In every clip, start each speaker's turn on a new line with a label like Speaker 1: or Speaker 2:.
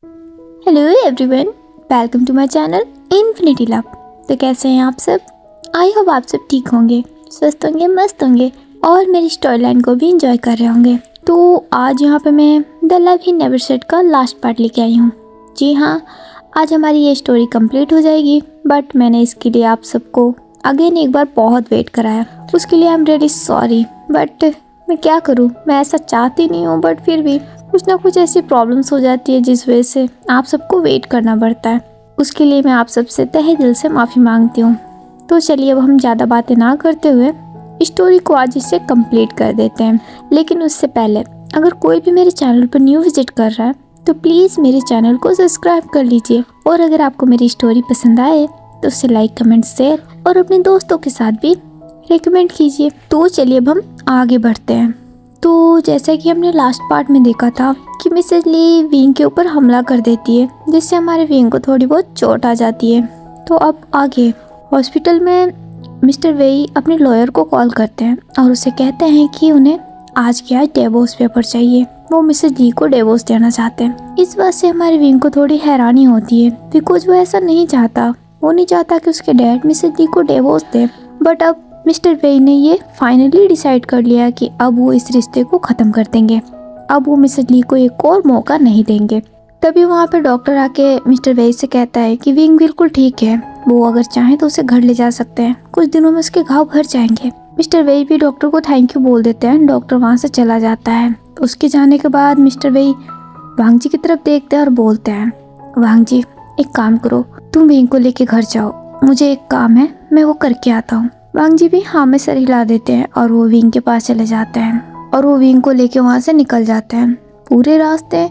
Speaker 1: Hello everyone, welcome to my channel infinity love. तो कैसे हैं आप सब? आई होप आप सब ठीक होंगे, स्वस्थ होंगे, मस्त होंगे और मेरी स्टोरी लाइन को भी इंजॉय कर रहे होंगे। तो आज यहाँ पे मैं the love he never said का लास्ट पार्ट लेके आई हूँ। जी हाँ, आज हमारी ये स्टोरी कंप्लीट हो जाएगी, बट मैंने इसके लिए आप सबको अगेन एक बार बहुत वेट कराया। उसके लिए I am really sorry, but मैं क्या करूँ, मैं ऐसा चाहती नहीं हूँ, बट फिर भी कुछ ना कुछ ऐसी प्रॉब्लम्स हो जाती है जिस वजह से आप सबको वेट करना पड़ता है। उसके लिए मैं आप सबसे तहे दिल से माफ़ी मांगती हूँ। तो चलिए अब हम ज़्यादा बातें ना करते हुए स्टोरी को आज इससे कंप्लीट कर देते हैं। लेकिन उससे पहले अगर कोई भी मेरे चैनल पर न्यू विजिट कर रहा है तो प्लीज़ मेरे चैनल को सब्सक्राइब कर लीजिए, और अगर आपको मेरी स्टोरी पसंद आए तो उसे लाइक, कमेंट, शेयर और अपने दोस्तों के साथ भी रिकमेंड कीजिए। तो चलिए अब हम आगे बढ़ते हैं। तो जैसा कि हमने लास्ट पार्ट में देखा था कि मिसेज ली विंग के ऊपर हमला कर देती है, जिससे हमारे विंग को थोड़ी बहुत चोट आ जाती है। तो अब आगे हॉस्पिटल में मिस्टर वेई अपने लॉयर को कॉल करते हैं और उसे कहते हैं कि उन्हें आज के आज डिवोर्स पेपर चाहिए। वो मिसेज ली को डिवोर्स देना चाहते हैं। इस बात से हमारे विंग को थोड़ी हैरानी होती है, बिकॉज वो ऐसा नहीं चाहता। वो नहीं चाहता कि उसके डैड मिसेज ली को डिवोर्स दे, बट अब मिस्टर वेई ने ये फाइनली डिसाइड कर लिया कि अब वो इस रिश्ते को ख़त्म कर देंगे। अब वो मिसेज ली को एक और मौका नहीं देंगे। तभी वहाँ पे डॉक्टर आके मिस्टर वेई से कहता है कि विंग बिल्कुल ठीक है, वो अगर चाहें तो उसे घर ले जा सकते हैं, कुछ दिनों में उसके घाव भर जाएंगे। मिस्टर वेई भी डॉक्टर को थैंक यू बोल देते हैं। डॉक्टर वहाँ से चला जाता है। उसके जाने के बाद मिस्टर वेई वांग जी की तरफ देखते हैं और बोलते हैं, वांग जी एक काम करो, तुम विंग को लेके घर जाओ, मुझे एक काम है, मैं वो करके आता हूँ। वांग जी भी हाँ में सर हिला देते हैं और वो विंग के पास चले जाते हैं और वो विंग को लेके वहाँ से निकल जाते हैं। पूरे रास्ते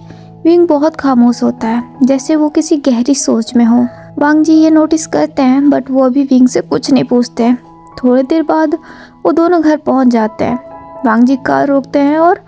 Speaker 1: विंग बहुत खामोश होता है, जैसे वो किसी गहरी सोच में हो। वांग जी ये नोटिस करते हैं, बट वो अभी विंग से कुछ नहीं पूछते। थोड़ी देर बाद वो दोनों घर पहुँच जाते हैं। वांग जी कार रोकते हैं और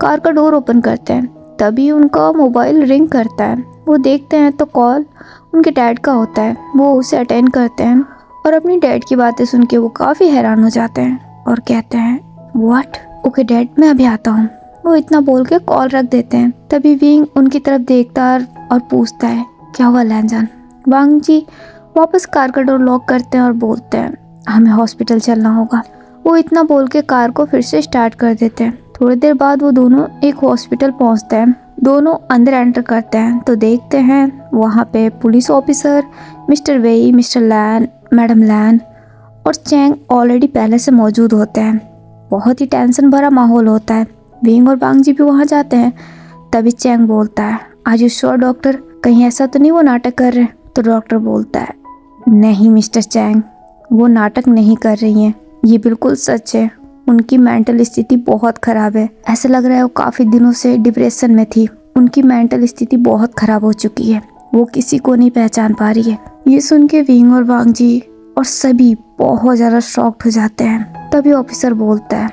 Speaker 1: कार का डोर ओपन करते हैं। तभी उनका मोबाइल रिंग करता है। वो देखते हैं तो कॉल उनके डैड का होता है। वो उसे अटेंड करते हैं और अपनी डैड की बातें सुन के वो काफ़ी हैरान हो जाते हैं और कहते हैं, व्हाट? ओके डैड, मैं अभी आता हूँ। वो इतना बोल के कॉल रख देते हैं। तभी विंग उनकी तरफ देखता है और पूछता है, क्या हुआ लैनजान? वांग जी वापस कार का डोर लॉक करते हैं और बोलते हैं, हमें हॉस्पिटल चलना होगा। वो इतना बोल के कार को फिर से स्टार्ट कर देते हैं। थोड़ी देर बाद वो दोनों एक हॉस्पिटल पहुँचते हैं। दोनों अंदर एंटर करते हैं तो देखते हैं वहाँ पे पुलिस ऑफिसर, मिस्टर वेई, मिस्टर लैन, मैडम लैन और चैंग ऑलरेडी पहले से मौजूद होते हैं। बहुत ही टेंशन भरा माहौल होता है। विंग और वांग जी भी वहाँ जाते हैं। तभी चैंग बोलता है, आर यू श्योर डॉक्टर, कहीं ऐसा तो नहीं वो नाटक कर रहे? तो डॉक्टर बोलता है, नहीं मिस्टर चैंग, वो नाटक नहीं कर रही हैं, ये बिल्कुल सच है। उनकी मेंटल स्थिति बहुत ख़राब है। ऐसा लग रहा है वो काफ़ी दिनों से डिप्रेशन में थी। उनकी मेंटल स्थिति बहुत ख़राब हो चुकी है, वो किसी को नहीं पहचान पा रही है। ये सुन के विंग और वांग जी और सभी बहुत ज़्यादा शॉक्ड हो जाते हैं। तभी ऑफिसर बोलता है,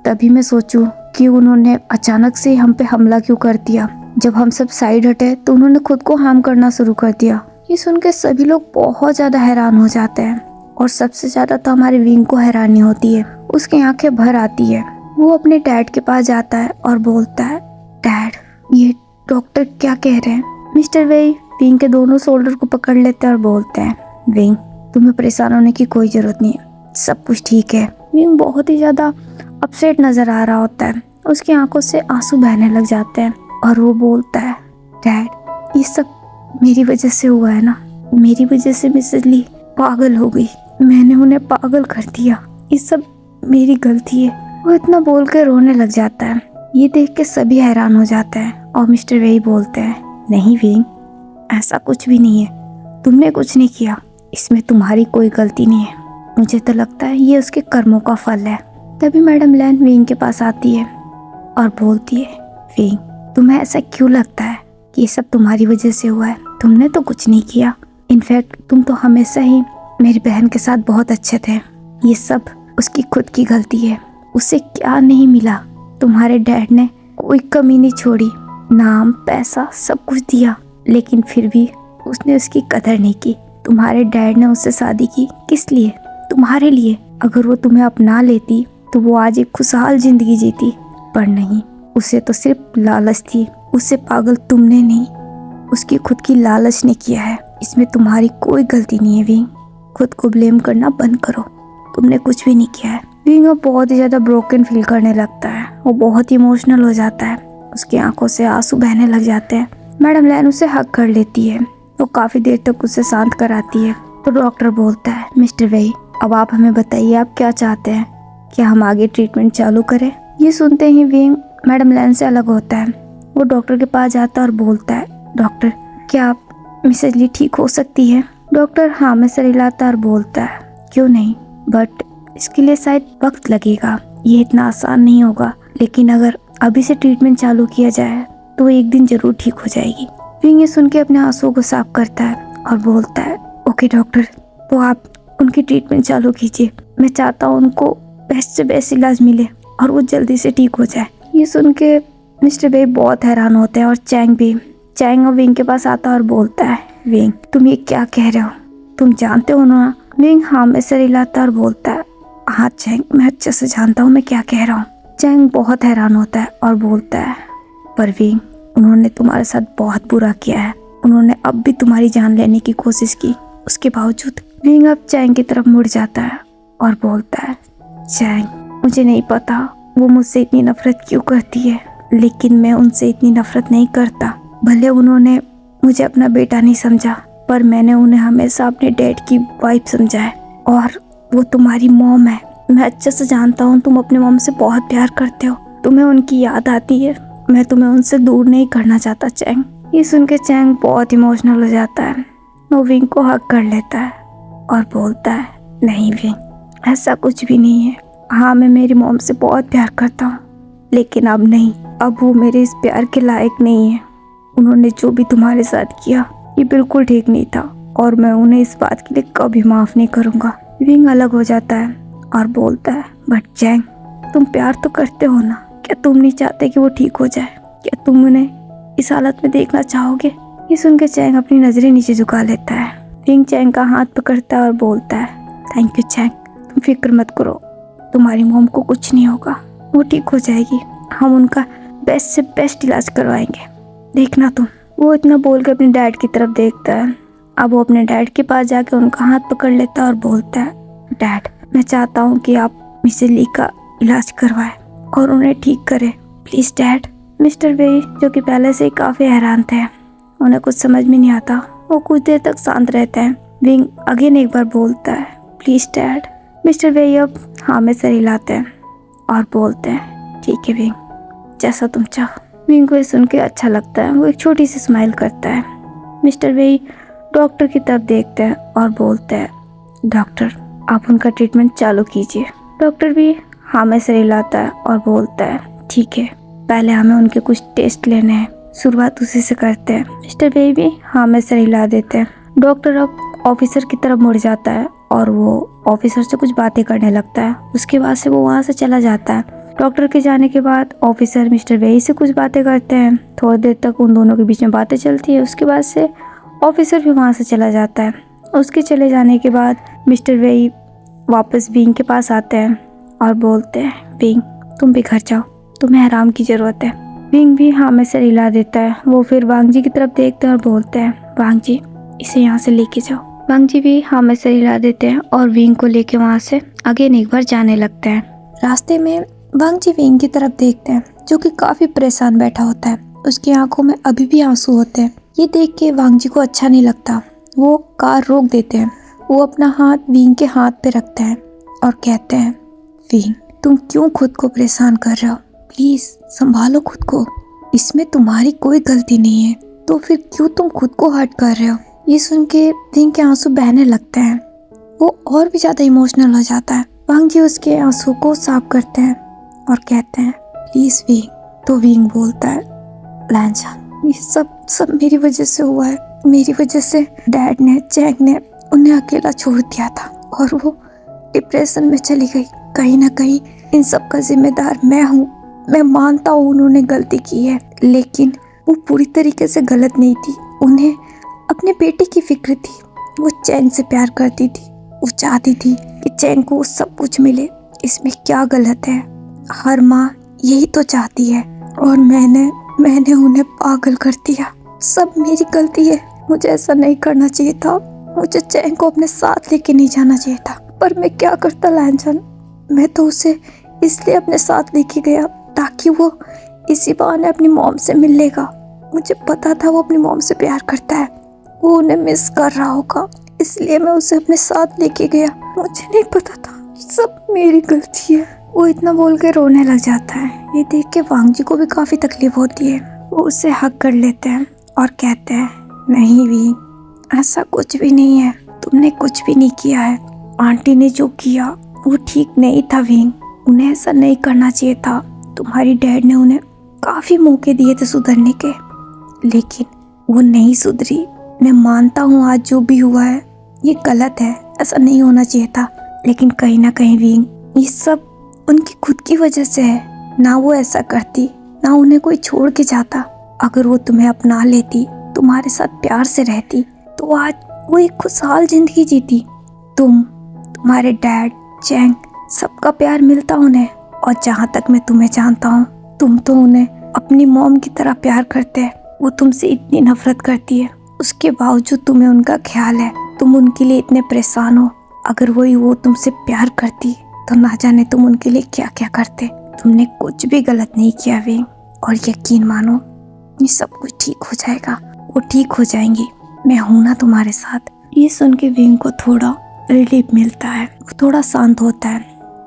Speaker 1: तभी मैं सोचूं कि उन्होंने अचानक से हम पे हमला क्यों कर दिया। जब हम सब साइड हटे तो उन्होंने खुद को हार्म करना शुरू कर दिया। ये सुन के सभी लोग बहुत ज़्यादा हैरान हो जाते हैं और सबसे ज़्यादा तो हमारे विंग को हैरानी होती है। उसकी आंखें भर आती है। वो अपने डैड के पास जाता है और बोलता है, डैड ये डॉक्टर क्या कह रहे हैं? मिस्टर वेई विंग के दोनों शोल्डर को पकड़ लेते हैं और बोलते हैं, विंग तुम्हें परेशान होने की कोई ज़रूरत नहीं है, सब कुछ ठीक है। विंग बहुत ही ज़्यादा अपसेट नज़र आ रहा होता है। उसकी आंखों से आंसू बहने लग जाते हैं और वो बोलता है, डैड ये सब मेरी वजह से हुआ है ना, मेरी वजह से मिसेज ली पागल हो गई, मैंने उन्हें पागल कर दिया, ये सब मेरी गलती है। वो इतना बोल के रोने लग जाता है। ये देख के सभी हैरान हो जाते हैं और मिस्टर वेई बोलते हैं, नहीं विंग ऐसा कुछ भी नहीं है, तुमने कुछ नहीं किया, इसमें तुम्हारी कोई गलती नहीं है, मुझे तो लगता है ये उसके कर्मों का फल है। तभी मैडम लैन विंग के पास आती है और बोलती है, विंग तुम्हें ऐसा क्यों लगता है कि ये सब तुम्हारी वजह से हुआ है? तुमने तो कुछ नहीं किया। इनफैक्ट तुम तो हमेशा ही मेरी बहन के साथ बहुत अच्छे थे। ये सब उसकी खुद की गलती है। उसे क्या नहीं मिला? तुम्हारे डैड ने कोई कमी नहीं छोड़ी, नाम पैसा सब कुछ दिया, लेकिन फिर भी उसने उसकी कदर नहीं की। तुम्हारे डैड ने उससे शादी की किस लिए? तुम्हारे लिए। अगर वो तुम्हें अपना लेती तो वो आज एक खुशहाल जिंदगी जीती, पर नहीं, उसे तो सिर्फ लालच थी। उसे पागल तुमने नहीं, उसकी खुद की लालच ने किया है। इसमें तुम्हारी कोई गलती नहीं है विंग। खुद को ब्लेम करना बंद करो, तुमने कुछ भी नहीं किया है। विंग अब बहुत ही ज़्यादा ब्रोकन फील करने लगता है। वो बहुत ही इमोशनल हो जाता है, उसकी आंखों से आंसू बहने लग जाते हैं। मैडम लैन उसे हक कर लेती है। वो काफ़ी देर तक उसे शांत कराती है। तो डॉक्टर बोलता है, मिस्टर वेई, अब आप हमें बताइए आप क्या चाहते हैं, क्या हम आगे ट्रीटमेंट चालू करें? ये सुनते ही विंग मैडम लैन से अलग होता है। वो डॉक्टर के पास जाता है और बोलता है, डॉक्टर क्या आप मिसेज ली ठीक हो सकती है? डॉक्टर हाँ में सर हिलाता और बोलता है, क्यों नहीं, बट इसके लिए शायद वक्त लगेगा, ये इतना आसान नहीं होगा, लेकिन अगर अभी से ट्रीटमेंट चालू किया जाए तो एक दिन जरूर ठीक हो जाएगी। विंग ये सुन के अपने आंसुओं को साफ करता है और बोलता है, ओके डॉक्टर, तो आप उनकी ट्रीटमेंट चालू कीजिए। मैं चाहता हूँ उनको बेस्ट से बेस्ट इलाज मिले और वो जल्दी से ठीक हो जाए। ये सुन के मिस्टर बे बहुत हैरान होते हैं और चैंग और विंग के पास आता है और बोलता है, विंग तुम ये क्या कह रहे हो, तुम जानते हो ना? विंग हाँ में सर हिलाता है और बोलता है, हाँ चैंग, मैं अच्छे से जानता हूँ मैं क्या कह रहा हूँ। चैंग बहुत हैरान होता है और बोलता है, पर विंग उन्होंने तुम्हारे साथ बहुत बुरा किया है, उन्होंने अब भी तुम्हारी जान लेने की कोशिश की, उसके बावजूद। विंग अब चैंग की तरफ मुड़ जाता है और बोलता है, चैंग मुझे नहीं पता वो मुझसे इतनी नफरत क्यों करती है, लेकिन मैं उनसे इतनी नफरत नहीं करता। भले उन्होंने मुझे अपना बेटा नहीं समझा, पर मैंने उन्हें हमेशा अपने डैड की वाइफ समझा है और वो तुम्हारी मॉम है। मैं अच्छे से जानता हूँ तुम अपने मॉम से बहुत प्यार करते हो, तुम्हें उनकी याद आती है, मैं तुम्हें उनसे दूर नहीं करना चाहता चैंग। ये सुन के चैंग बहुत इमोशनल हो जाता है। वो विंग को हक कर लेता है और बोलता है, नहीं विंग, ऐसा कुछ भी नहीं है। हाँ मैं मेरी मॉम से बहुत प्यार करता हूँ, लेकिन अब नहीं, अब वो मेरे इस प्यार के लायक नहीं है। उन्होंने जो भी तुम्हारे साथ किया ये बिल्कुल ठीक नहीं था और मैं उन्हें इस बात के लिए कभी माफ़ नहीं करूँगा। विंग अलग हो जाता है और बोलता है, बट चैंग तुम प्यार तो करते हो ना, क्या तुम नहीं चाहते कि वो ठीक हो जाए? क्या तुम उन्हें इस हालत में देखना चाहोगे? ये सुन के चैंग अपनी नज़रें नीचे झुका लेता है। विंग चैंग का हाथ पकड़ता है और बोलता है, थैंक यू चैंग, तुम फिक्र मत करो, तुम्हारी मॉम को कुछ नहीं होगा, वो ठीक हो जाएगी, हम उनका बेस्ट से बेस्ट इलाज करवाएंगे, देखना तुम। वो इतना बोल के अपने डैड की तरफ देखता है। अब वो अपने डैड के पास जाकर उनका हाथ पकड़ लेता है और बोलता है, डैड मैं चाहता हूँ कि आप मिसेस ली का इलाज करवाएं और उन्हें ठीक करें, प्लीज़ डैड। मिस्टर वे जो कि पहले से ही काफ़ी हैरान थे, उन्हें कुछ समझ में नहीं आता, वो कुछ देर तक शांत रहते हैं। विंग अगेन एक बार बोलता है, प्लीज़ डैड। मिस्टर वे अब हाँ में सर हिलाते हैं और बोलते हैं, ठीक है विंग, जैसा तुम चाहो। विंग को ये सुन के अच्छा लगता है, वो एक छोटी सी स्माइल करता है। मिस्टर वे डॉक्टर की तरफ देखते हैं और बोलते हैं, डॉक्टर आप उनका ट्रीटमेंट चालू कीजिए। डॉक्टर भी हाँ में सर हिलाता है और बोलता है, ठीक है, पहले हमें उनके कुछ टेस्ट लेने हैं, शुरुआत उसी से करते हैं। मिस्टर वे भी हाँ में सर हिला देते हैं। डॉक्टर अब ऑफिसर की तरफ मुड़ जाता है और वो ऑफिसर से कुछ बातें करने लगता है। उसके बाद से वो वहाँ से चला जाता है। डॉक्टर के जाने के बाद ऑफिसर मिस्टर वेई से कुछ बातें करते हैं। थोड़ी देर तक उन दोनों के बीच में बातें चलती है। उसके बाद से ऑफिसर भी वहाँ से चला जाता है। उसके चले जाने के बाद मिस्टर वेई वापस विंग के पास आते हैं और बोलते हैं, विंग तुम भी घर जाओ, तुम्हें आराम की ज़रूरत है। विंग भी हाँ में सर हिला देता है। वो फिर वांग जी की तरफ देखते हैं और बोलते हैं, वांग जी इसे यहाँ से लेके जाओ। वांग जी भी हाँ में सर हिला देते हैं और विंग को लेके वहाँ से अगेन एक बार जाने लगते हैं। रास्ते में वांग जी विंग की तरफ देखते हैं जो कि काफ़ी परेशान बैठा होता है। उसकी आंखों में अभी भी आंसू होते हैं। ये देख के वांग जी को अच्छा नहीं लगता। वो कार रोक देते हैं। वो अपना हाथ विंग के हाथ पे रखते हैं और कहते हैं, विंग तुम क्यों खुद को परेशान कर रहे हो, प्लीज़ संभालो खुद को, इसमें तुम्हारी कोई गलती नहीं है, तो फिर क्यों तुम खुद को हर्ट कर रहे हो। ये सुन के विंग के आंसू बहने लगते हैं। वो और भी ज़्यादा इमोशनल हो जाता है। वांग जी उसके आंसू को साफ करते हैं और कहते हैं, प्लीज़ विंग। तो विंग बोलता है, लैनचान ये सब मेरी वजह से हुआ है, मेरी वजह से डैड ने चैंग ने उन्हें अकेला छोड़ दिया था और वो डिप्रेशन में चली गई। कहीं ना कहीं इन सब का जिम्मेदार मैं हूँ। मैं मानता हूँ उन्होंने गलती की है, लेकिन वो पूरी तरीके से गलत नहीं थी। उन्हें अपने बेटे की फिक्र थी। वो चैंग से प्यार करती थी। वो चाहती थी कि चैंग को सब कुछ मिले। इसमें क्या गलत है? हर माँ यही तो चाहती है। और मैंने उन्हें पागल कर दिया। सब मेरी गलती है। मुझे ऐसा नहीं करना चाहिए था। मुझे चैंग को अपने साथ लेके नहीं जाना चाहिए था। पर मैं क्या करता लैनचन, मैं तो उसे इसलिए अपने साथ लेके गया ताकि वो इसी बहाने अपनी मॉम से मिल लेगा। मुझे पता था वो अपनी मॉम से प्यार करता है, वो उन्हें मिस कर रहा होगा, इसलिए मैं उसे अपने साथ लेके गया। मुझे नहीं पता था, सब मेरी गलती है। वो इतना बोल के रोने लग जाता है। ये देख के वांग जी को भी काफी तकलीफ होती है। वो उसे हक कर लेते हैं और कहते हैं, नहीं भी ऐसा कुछ भी नहीं है, तुमने कुछ भी नहीं किया है। आंटी ने जो किया वो ठीक नहीं था विंग, उन्हें ऐसा नहीं करना चाहिए था। तुम्हारी डैड ने उन्हें काफी मौके दिए थे सुधरने के, लेकिन वो नहीं सुधरी। मैं मानता हूँ आज जो भी हुआ है ये गलत है, ऐसा नहीं होना चाहिए था। लेकिन कहीं ना कहीं विंग, ये सब उनकी खुद की वजह से है। ना वो ऐसा करती, ना उन्हें कोई छोड़ के जाता। अगर वो तुम्हें अपना लेती, तुम्हारे साथ प्यार से रहती, तो आज वो एक खुशहाल जिंदगी जीती। तुम्हारे डैड, चैंग, सबका प्यार मिलता उन्हें। और जहाँ तक मैं तुम्हें जानता हूँ, तुम तो उन्हें अपनी मॉम की तरह प्यार करते हैं। वो तुमसे इतनी नफरत करती है, उसके बावजूद तुम्हें उनका ख्याल है। तुम उनके लिए इतने परेशान हो। अगर वो तुमसे प्यार करती तो ना जाने तुम उनके लिए क्या क्या करते। तुमने कुछ भी गलत नहीं किया विंग, और यकीन मानो ये सब कुछ ठीक हो जाएगा। वो ठीक हो जाएंगी, मैं हूं ना तुम्हारे साथ। ये सुन के विंग को थोड़ा रिलीफ मिलता है, वो थोड़ा शांत होता है।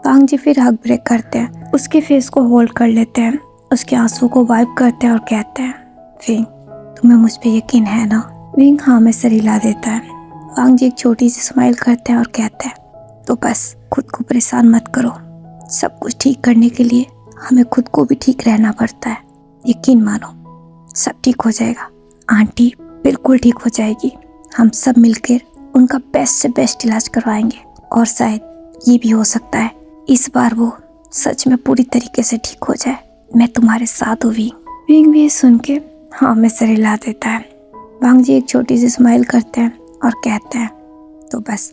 Speaker 1: वांग जी फिर हक ब्रेक करते हैं, उसके फेस को होल्ड कर लेते हैं, उसके आंसू को वाइप करते हैं और कहते हैं, विंग तुम्हें मुझ पे यकीन है ना? विंग हाँ में सर हिला देता है। वांग जी एक छोटी सी स्माइल करते हैं और कहते हैं, तो बस खुद को परेशान मत करो। सब कुछ ठीक करने के लिए हमें खुद को भी ठीक रहना पड़ता है। यकीन मानो सब ठीक हो जाएगा। आंटी बिल्कुल ठीक हो जाएगी। हम सब मिलकर उनका बेस्ट से बेस्ट इलाज करवाएंगे, और शायद ये भी हो सकता है इस बार वो सच में पूरी तरीके से ठीक हो जाए। मैं तुम्हारे साथ हूँ विंग। विंग भी सुन के हाँ में सर हिला देता है। वांग जी एक छोटी सी स्माइल करते हैं और कहते हैं, तो बस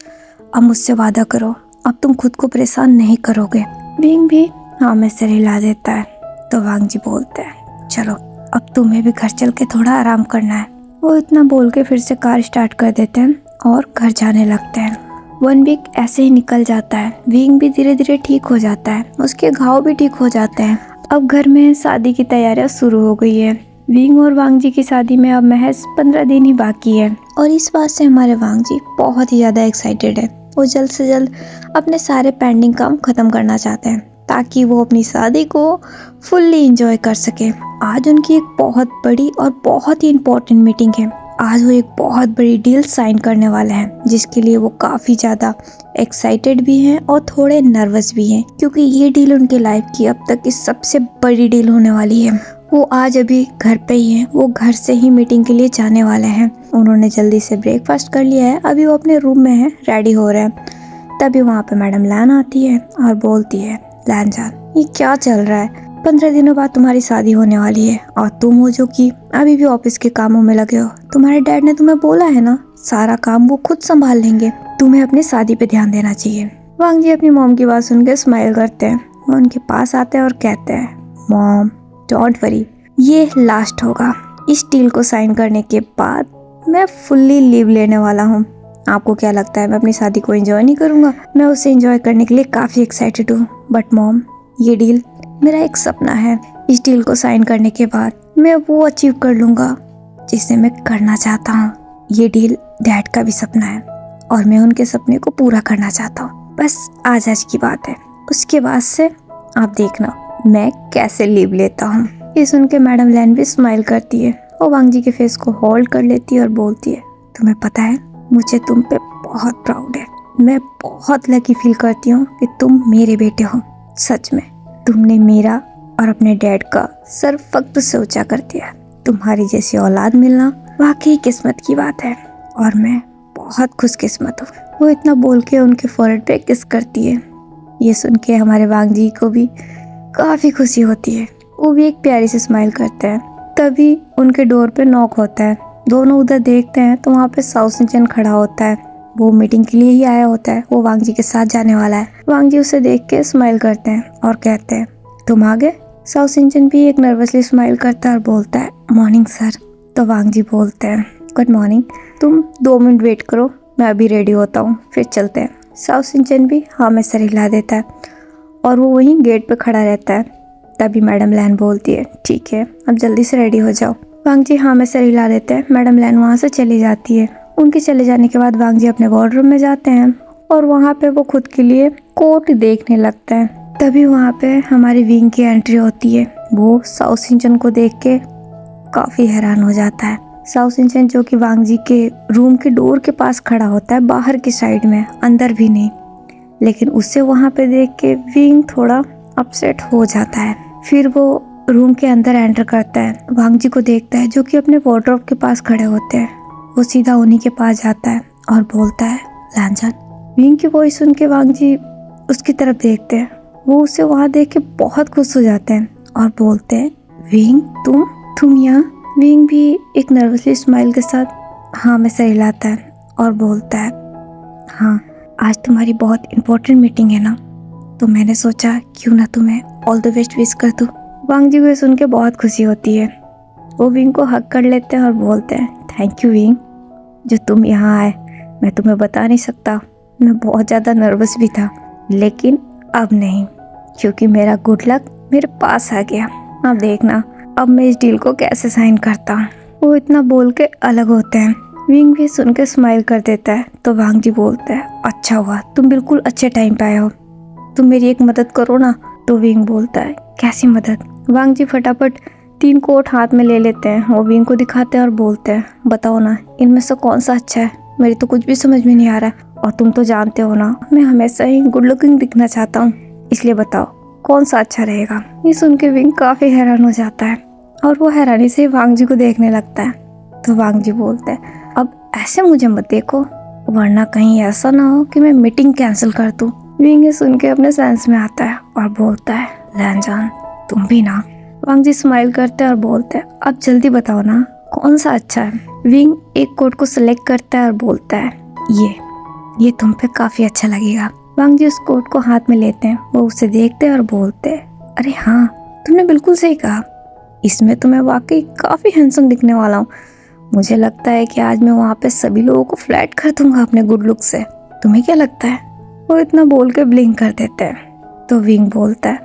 Speaker 1: अब मुझसे वादा करो, अब तुम खुद को परेशान नहीं करोगे। विंग भी हाँ में सर हिला देता है। तो वांग जी बोलते हैं, चलो अब तुम्हें भी घर चल के थोड़ा आराम करना है। वो इतना बोल के फिर से कार स्टार्ट कर देते हैं और घर जाने लगते हैं। 1 वीक ऐसे ही निकल जाता है। विंग भी धीरे धीरे ठीक हो जाता है, उसके घाव भी ठीक हो जाते हैं। अब घर में शादी की तैयारियां शुरू हो गई है। विंग और वांग जी की शादी में अब महज 15 दिन ही बाकी है, और इस बात से हमारे वांग जी बहुत ही ज्यादा एक्साइटेड है। वो जल्द से जल्द अपने सारे पेंडिंग काम खत्म करना चाहते हैं ताकि वो अपनी शादी को फुल्ली एंजॉय कर सके। आज उनकी एक बहुत बड़ी और बहुत ही इम्पोर्टेंट मीटिंग है। आज वो एक बहुत बड़ी डील साइन करने वाले हैं, जिसके लिए वो काफ़ी ज़्यादा एक्साइटेड भी हैं और थोड़े नर्वस भी हैं, क्योंकि ये डील उनके लाइफ की अब तक की सबसे बड़ी डील होने वाली है। वो आज अभी घर पे ही हैं, वो घर से ही मीटिंग के लिए जाने वाले हैं। उन्होंने जल्दी से ब्रेकफास्ट कर लिया है, अभी वो अपने रूम में है, रेडी हो रहे हैं। तभी वहाँ पे मैडम लैन आती है और बोलती है, लैन जान ये क्या चल रहा है? 15 दिनों बाद तुम्हारी शादी होने वाली है और तुम हो जो कि अभी भी ऑफिस के कामों में लगे हो। तुम्हारे डैड ने तुम्हें बोला है ना, सारा काम वो खुद संभाल लेंगे, तुम्हें अपनी शादी पे ध्यान देना चाहिए। वांग जी अपनी मॉम की बात सुनकर स्माइल करते हैं। वो उनके पास आते हैं और कहते हैं, मॉम डोंट वरी, ये लास्ट होगा। इस डील को साइन करने के बाद मैं फुल्ली लीव लेने वाला हूँ। आपको क्या लगता है मैं अपनी शादी को एंजॉय नहीं करूँगा? मैं उसे एंजॉय करने के लिए काफ़ी एक्साइटेड हूँ। बट मॉम, ये डील मेरा एक सपना है। इस डील को साइन करने के बाद मैं वो अचीव कर लूँगा जिसे मैं करना चाहता हूँ। ये डील डैड का भी सपना है और मैं उनके सपने को पूरा करना चाहता हूँ। बस आज की बात है, उसके बाद से आप देखना मैं कैसे लीव लेता हूँ। ये सुन के मैडम लैन भी स्माइल करती है और वांग जी के फेस को होल्ड कर लेती है और बोलती है, तुम्हें पता है मुझे तुम पे बहुत प्राउड है। मैं बहुत लकी फील करती हूँ कि तुम मेरे बेटे हो। सच में तुमने मेरा और अपने डैड का सर फख्र से ऊंचा कर दिया। तुम्हारी जैसी औलाद मिलना वाकई किस्मत की बात है और मैं बहुत खुशकिस्मत हूँ। वो इतना बोल के उनके फोrehead पे किस करती है। ये सुन के हमारे वांग जी को भी काफ़ी खुशी होती है। वो भी एक प्यारी सी स्माइल करते हैं। तभी उनके डोर पे नॉक होता है। दोनों उधर देखते हैं तो वहाँ पे साउथ सिंचन खड़ा होता है। वो मीटिंग के लिए ही आया होता है, वो वांग जी के साथ जाने वाला है। वांग जी उसे देख के स्माइल करते हैं और कहते हैं, तुम आ गए? साउथ सिंचन भी एक नर्वसली स्माइल करता है और बोलता है, मॉर्निंग सर। तो वांग जी बोलते हैं गुड मॉर्निंग, तुम 2 मिनट वेट करो, मैं अभी रेडी होता हूँ, फिर चलते हैं। साउथ सिंचन भी हाँ में सर हिला देता है और वो वहीं गेट पे खड़ा रहता है। तभी मैडम लैन बोलती है ठीक है, अब जल्दी से रेडी हो जाओ। वांग जी हाँ में सर हिला देते हैं। मैडम लैन वहाँ से चली जाती है। उनके चले जाने के बाद वांग जी अपने वार्डरूम में जाते हैं और वहाँ पे वो खुद के लिए कोट देखने लगते हैं। तभी वहाँ पे हमारी विंग की एंट्री होती है। वो साउथ सिंचन को देख के काफ़ी हैरान हो जाता है। साउथ सिंचन जो कि वांग जी के रूम के डोर के पास खड़ा होता है, बाहर की साइड में, अंदर भी नहीं, लेकिन उसे वहाँ पे देख के विंग थोड़ा अपसेट हो जाता है। फिर वो रूम के अंदर एंटर करता है, वांग जी को देखता है जो कि अपने वार्डरोब के पास खड़े होते हैं। वो सीधा उन्हीं के पास जाता है और बोलता है लैनजान। विंग की वॉइस सुन के वांग जी उसकी तरफ देखते हैं। वो उसे वहाँ देख के बहुत खुश हो जाते हैं और बोलते हैं विंग तुम यहाँ। विंग भी एक नर्वसली स्माइल के साथ हाँ में सर हिलाता है और बोलता है हाँ, आज तुम्हारी बहुत इम्पोर्टेंट मीटिंग है ना, तो मैंने सोचा क्यों ना तुम्हें ऑल द बेस्ट विश कर दूँ। वांग जी को सुन के बहुत खुशी होती है। वो विंग को हक कर लेते हैं और बोलते हैं थैंक यू विंग, जो तुम यहाँ आए। मैं तुम्हें बता नहीं सकता, मैं बहुत ज़्यादा नर्वस भी था, लेकिन अब नहीं, क्योंकि मेरा गुड लक मेरे पास आ गया। अब देखना अब मैं इस डील को कैसे साइन करता हूँ। वो इतना बोल के अलग होते हैं। विंग भी सुन के स्माइल कर देता है। तो वांग जी बोलता है अच्छा हुआ, तुम बिल्कुल अच्छे टाइम पे आए हो, तुम मेरी एक मदद करो ना। तो विंग बोलता है कैसी मदद। वांग जी फटाफट 3 कोट हाथ में ले लेते हैं। वो विंग को दिखाते हैं और बोलते हैं बताओ ना, इनमें से कौन सा अच्छा है, मेरी तो कुछ भी समझ में नहीं आ रहा है, और तुम तो जानते हो ना मैं हमेशा ही गुड लुकिंग दिखना चाहता हूँ, इसलिए बताओ कौन सा अच्छा रहेगा। ये सुन के विंग काफी हैरान हो जाता है और वो हैरानी से वांग जी को देखने लगता है। तो वांग जी बोलते हैं अब ऐसे मुझे मत देखो, वरना कहीं ऐसा ना हो कि मैं मीटिंग कैंसिल कर दूं। विंग ये सुन के अपने सेंस में आता है और बोलता है लैनजान तुम भी ना। वांग जी स्माइल करते हैं और बोलते हैं अब जल्दी बताओ ना कौन सा अच्छा है। विंग एक कोट को सिलेक्ट करता है और बोलता है ये तुम पे काफी अच्छा लगेगा। वांग जी उस कोट को हाथ में लेते हैं। वो उसे देखते हैं और बोलते हैं अरे हाँ, तुमने बिल्कुल सही कहा, इसमें तो मैं वाकई काफी हैंडसम दिखने वाला हूँ। मुझे लगता है कि आज मैं वहाँ पे सभी लोगों को फ्लैट कर दूंगा अपने गुड लुक से। तुम्हें क्या लगता है। वो इतना बोल के ब्लिंक कर देते हैं। तो विंग बोलता है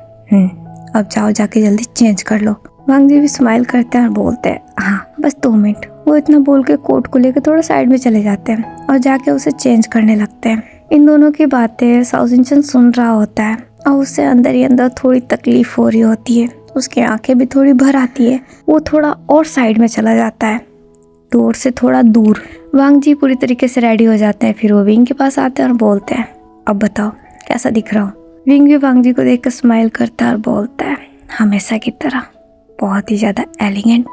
Speaker 1: अब जाओ जाके जल्दी चेंज कर लो। वांग जी भी स्माइल करते हैं और बोलते हैं हाँ बस 2 मिनट। वो इतना बोल के कोट को लेकर थोड़ा साइड में चले जाते हैं और जाके उसे चेंज करने लगते हैं। इन दोनों की बातें साउथ सिंचन सुन रहा होता है और उससे अंदर ही अंदर थोड़ी तकलीफ हो रही होती है। उसकी आंखें भी थोड़ी भर आती है। वो थोड़ा और साइड में चला जाता है, डोर से थोड़ा दूर। वांग जी पूरी तरीके से रेडी हो जाते हैं। फिर वो विंग के पास आते हैं और बोलते हैं अब बताओ कैसा दिख रहा हूँ। विंग भी वांग जी को देख कर स्माइल करता है और बोलता है हमेशा की तरह बहुत ही ज्यादा एलिगेंट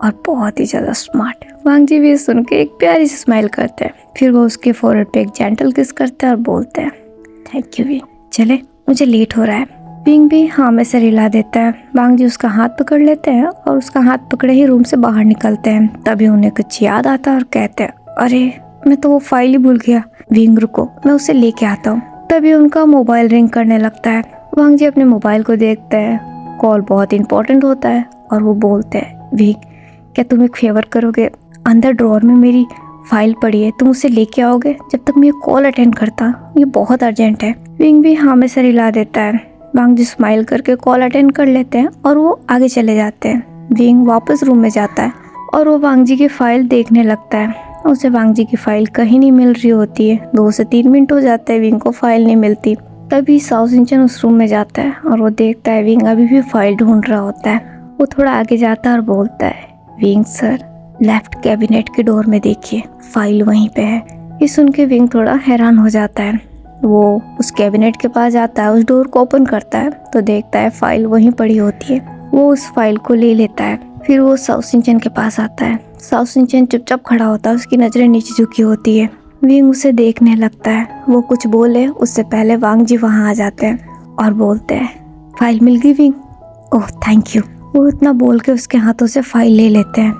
Speaker 1: और बहुत ही ज्यादा स्मार्ट। वांग जी भी सुन के एक प्यारी सी स्माइल करते हैं। फिर वो उसके फोरहेड पे एक जेंटल किस करते हैं और बोलते हैं थैंक यू विंग, चले मुझे लेट हो रहा है। विंग भी हाँ में सर हिला देता है। वांग जी उसका हाथ पकड़ लेते हैं और उसका हाथ पकड़े ही रूम से बाहर निकलते हैं। तभी उन्हें कुछ याद आता है और कहते हैं अरे मैं तो वो फाइल ही भूल गया। विंग रुको, मैं उसे लेके आता हूँ। तभी उनका मोबाइल रिंग करने लगता है। वांग जी अपने मोबाइल को देखते हैं, कॉल बहुत इंपॉर्टेंट होता है और वो बोलते हैं विंग क्या तुम एक फेवर करोगे, अंदर ड्रॉअर में मेरी फाइल पड़ी है, तुम उसे लेके आओगे जब तक मैं कॉल अटेंड करता, ये बहुत अर्जेंट है। विंग भी हाँ में सर हिला देता है। वांग जी स्माइल करके कॉल अटेंड कर लेते हैं और वो आगे चले जाते हैं। विंग वापस रूम में जाता है और वो वांग जी की फाइल देखने लगता है। उसे वांग जी की फाइल कहीं नहीं मिल रही होती है। 2 से 3 मिनट हो जाते हैं, विंग को फाइल नहीं मिलती। तभी साउथ सिंचन उस रूम में जाता है और वो देखता है विंग अभी भी फाइल ढूंढ रहा होता है। वो थोड़ा आगे जाता है और बोलता है विंग सर लेफ्ट कैबिनेट के डोर में देखिए, फाइल वहीं पे है। ये सुन के विंग थोड़ा हैरान हो जाता है। वो उस कैबिनेट के पास जाता है, उस डोर को ओपन करता है तो देखता है फाइल वहीं पड़ी होती है। वो उस फाइल को ले लेता है। फिर वो साउथ सिंचन के पास आता है। साउथ सिंचन चुपचाप खड़ा होता है, उसकी नजरें नीचे झुकी होती है। विंग उसे देखने लगता है। वो कुछ बोले उससे पहले वांग जी वहाँ आ जाते हैं और बोलते हैं फाइल मिल गई विंग, ओह थैंक यू। वो इतना बोल के उसके हाथों से फाइल ले लेते हैं।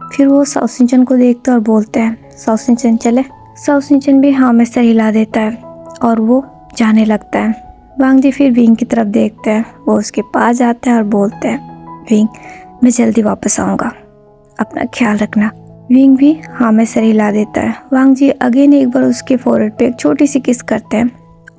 Speaker 1: फिर वो साउथ सिंचन को देखते और बोलते हैं साउथ सिंचन चले। साउथ सिंचन भी हाँ में सर हिला देता है और वो जाने लगता है। वांग जी फिर विंग की तरफ देखते हैं। वो उसके पास जाते हैं और बोलते हैं विंग मैं जल्दी वापस आऊँगा, अपना ख्याल रखना। विंग भी हाँ में सर हिला देता है। वांग जी अगेन एक बार उसके फोरहेड पे एक छोटी सी किस करते हैं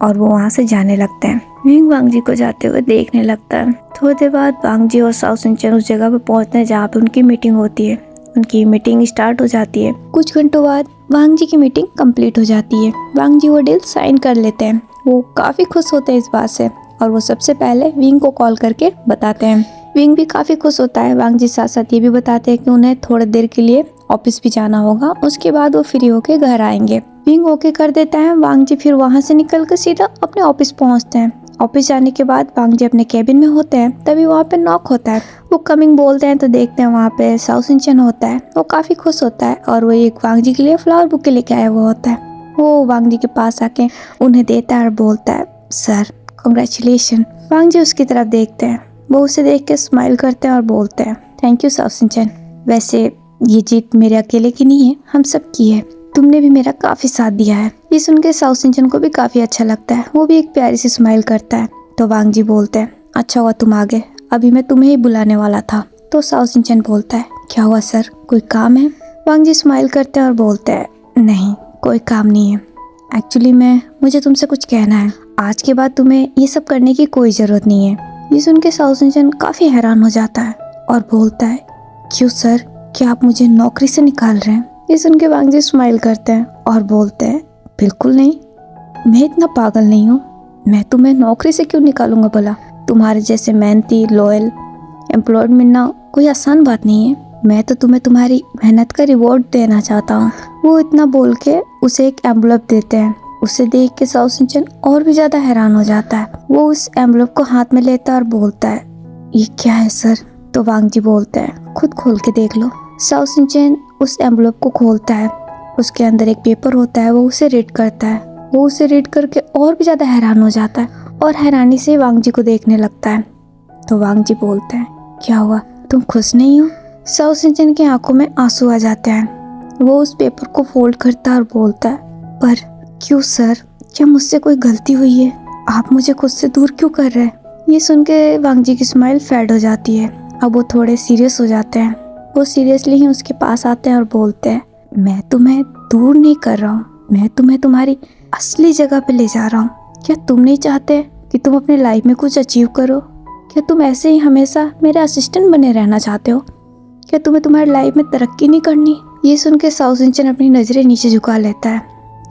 Speaker 1: और वो वहाँ से जाने लगते हैं। विंग वांग जी को जाते हुए देखने लगता है। थोड़ी देर बाद वांग जी और साओ सिंचन उस जगह पे पहुँचते हैं जहाँ पे उनकी मीटिंग होती है। उनकी मीटिंग स्टार्ट हो जाती है। कुछ घंटों बाद वांग जी की मीटिंग कंप्लीट हो जाती है। वांग जी वो डील साइन कर लेते हैं। वो काफ़ी खुश होते हैं इस बात से और वो सबसे पहले विंग को कॉल करके बताते हैं। विंग भी काफ़ी खुश होता है। वांग जी साथ साथ ये भी बताते हैं कि उन्हें थोड़ी देर के लिए ऑफिस भी जाना होगा, उसके बाद वो फ्री होके घर आएंगे। विंग ओके कर देता है। वांग जी फिर वहाँ से निकल कर सीधा अपने ऑफिस पहुँचते हैं। ऑफिस जाने के बाद वांग जी अपने केबिन में होते हैं, तभी वहाँ पे नॉक होता है। वो कमिंग बोलते हैं तो देखते हैं वहाँ पे साओ सिंचन होता है। वो काफ़ी खुश होता है और वो एक वांग जी के लिए फ्लावर बुके लेके आया हुआ होता है। वो वांग जी के पास आके उन्हें देता है और बोलता है, सर कॉन्ग्रेचुलेशन। वांग जी उसकी तरफ देखते हैं। वो उसे देख के स्माइल करते हैं और बोलते हैं, थैंक यू साओ सिंचन। वैसे ये जीत मेरे अकेले की नहीं है, हम सब की है। तुमने भी मेरा काफी साथ दिया है। ये सुन के साओ सिंचन को भी काफी अच्छा लगता है। वो भी एक प्यारी सी स्माइल करता है। तो वांग जी बोलते हैं, अच्छा हुआ तुम आ गए, अभी मैं तुम्हें ही बुलाने वाला था। तो साओ सिंचन बोलता है, क्या हुआ सर, कोई काम है? वांग जी स्माइल करते हैं और बोलते हैं, नहीं कोई काम नहीं है। एक्चुअली मुझे तुमसे कुछ कहना है। आज के बाद तुम्हें ये सब करने की कोई जरूरत नहीं है। ये सुन के साओ सिंचन काफी हैरान हो जाता है और बोलता है, क्यों सर, क्या आप मुझे नौकरी से निकाल रहे हैं? ये सुन के वांग जी स्माइल करते हैं और बोलते हैं, बिल्कुल नहीं, मैं इतना पागल नहीं हूँ। मैं तुम्हें नौकरी से क्यों निकालूंगा भला? तुम्हारे जैसे मेहनती लॉयल एम्प्लॉयड मिलना कोई आसान बात नहीं है। मैं तो तुम्हें तुम्हारी मेहनत का रिवॉर्ड देना चाहता हूँ। वो इतना बोल के उसे एक एम्बुलेंस देते हैं। उसे देख के साओ सिंचन और भी ज्यादा हैरान हो जाता है। वो उस एम्बुलेंस को हाथ में लेता है और बोलता है, ये क्या है सर? तो वांग जी बोलते हैं, खुद खोल के देख लो। साओ सिंचन उस एम्बुलेंस को खोलता है। उसके अंदर एक पेपर होता है। वो उसे रीड करता है। वो उसे रीड करके और भी ज्यादा हैरान हो जाता है और हैरानी से वांग जी को देखने लगता है। तो वांग जी बोलते हैं, क्या हुआ, तुम खुश नहीं हो? साओ सिंचन की आंखों में आंसू आ जाते हैं। वो उस पेपर को फोल्ड करता है और बोलता है, पर क्यों सर, क्या मुझसे कोई गलती हुई है? आप मुझे खुद से दूर क्यों कर रहे हैं? ये सुन के वांग जी की स्माइल फेड हो जाती है। अब वो थोड़े सीरियस हो जाते हैं। वो सीरियसली ही उसके पास आते हैं और बोलते हैं, मैं तुम्हें दूर नहीं कर रहा हूँ, मैं तुम्हें तुम्हारी असली जगह पे ले जा रहा हूँ। क्या तुम नहीं चाहते कि तुम अपने लाइफ में कुछ अचीव करो? क्या तुम ऐसे ही हमेशा मेरे असिस्टेंट बने रहना चाहते हो? क्या तुम्हें तुम्हारी लाइफ में तरक्की नहीं करनी? ये सुन के साओ सिंचन अपनी नजरें नीचे झुका लेता है।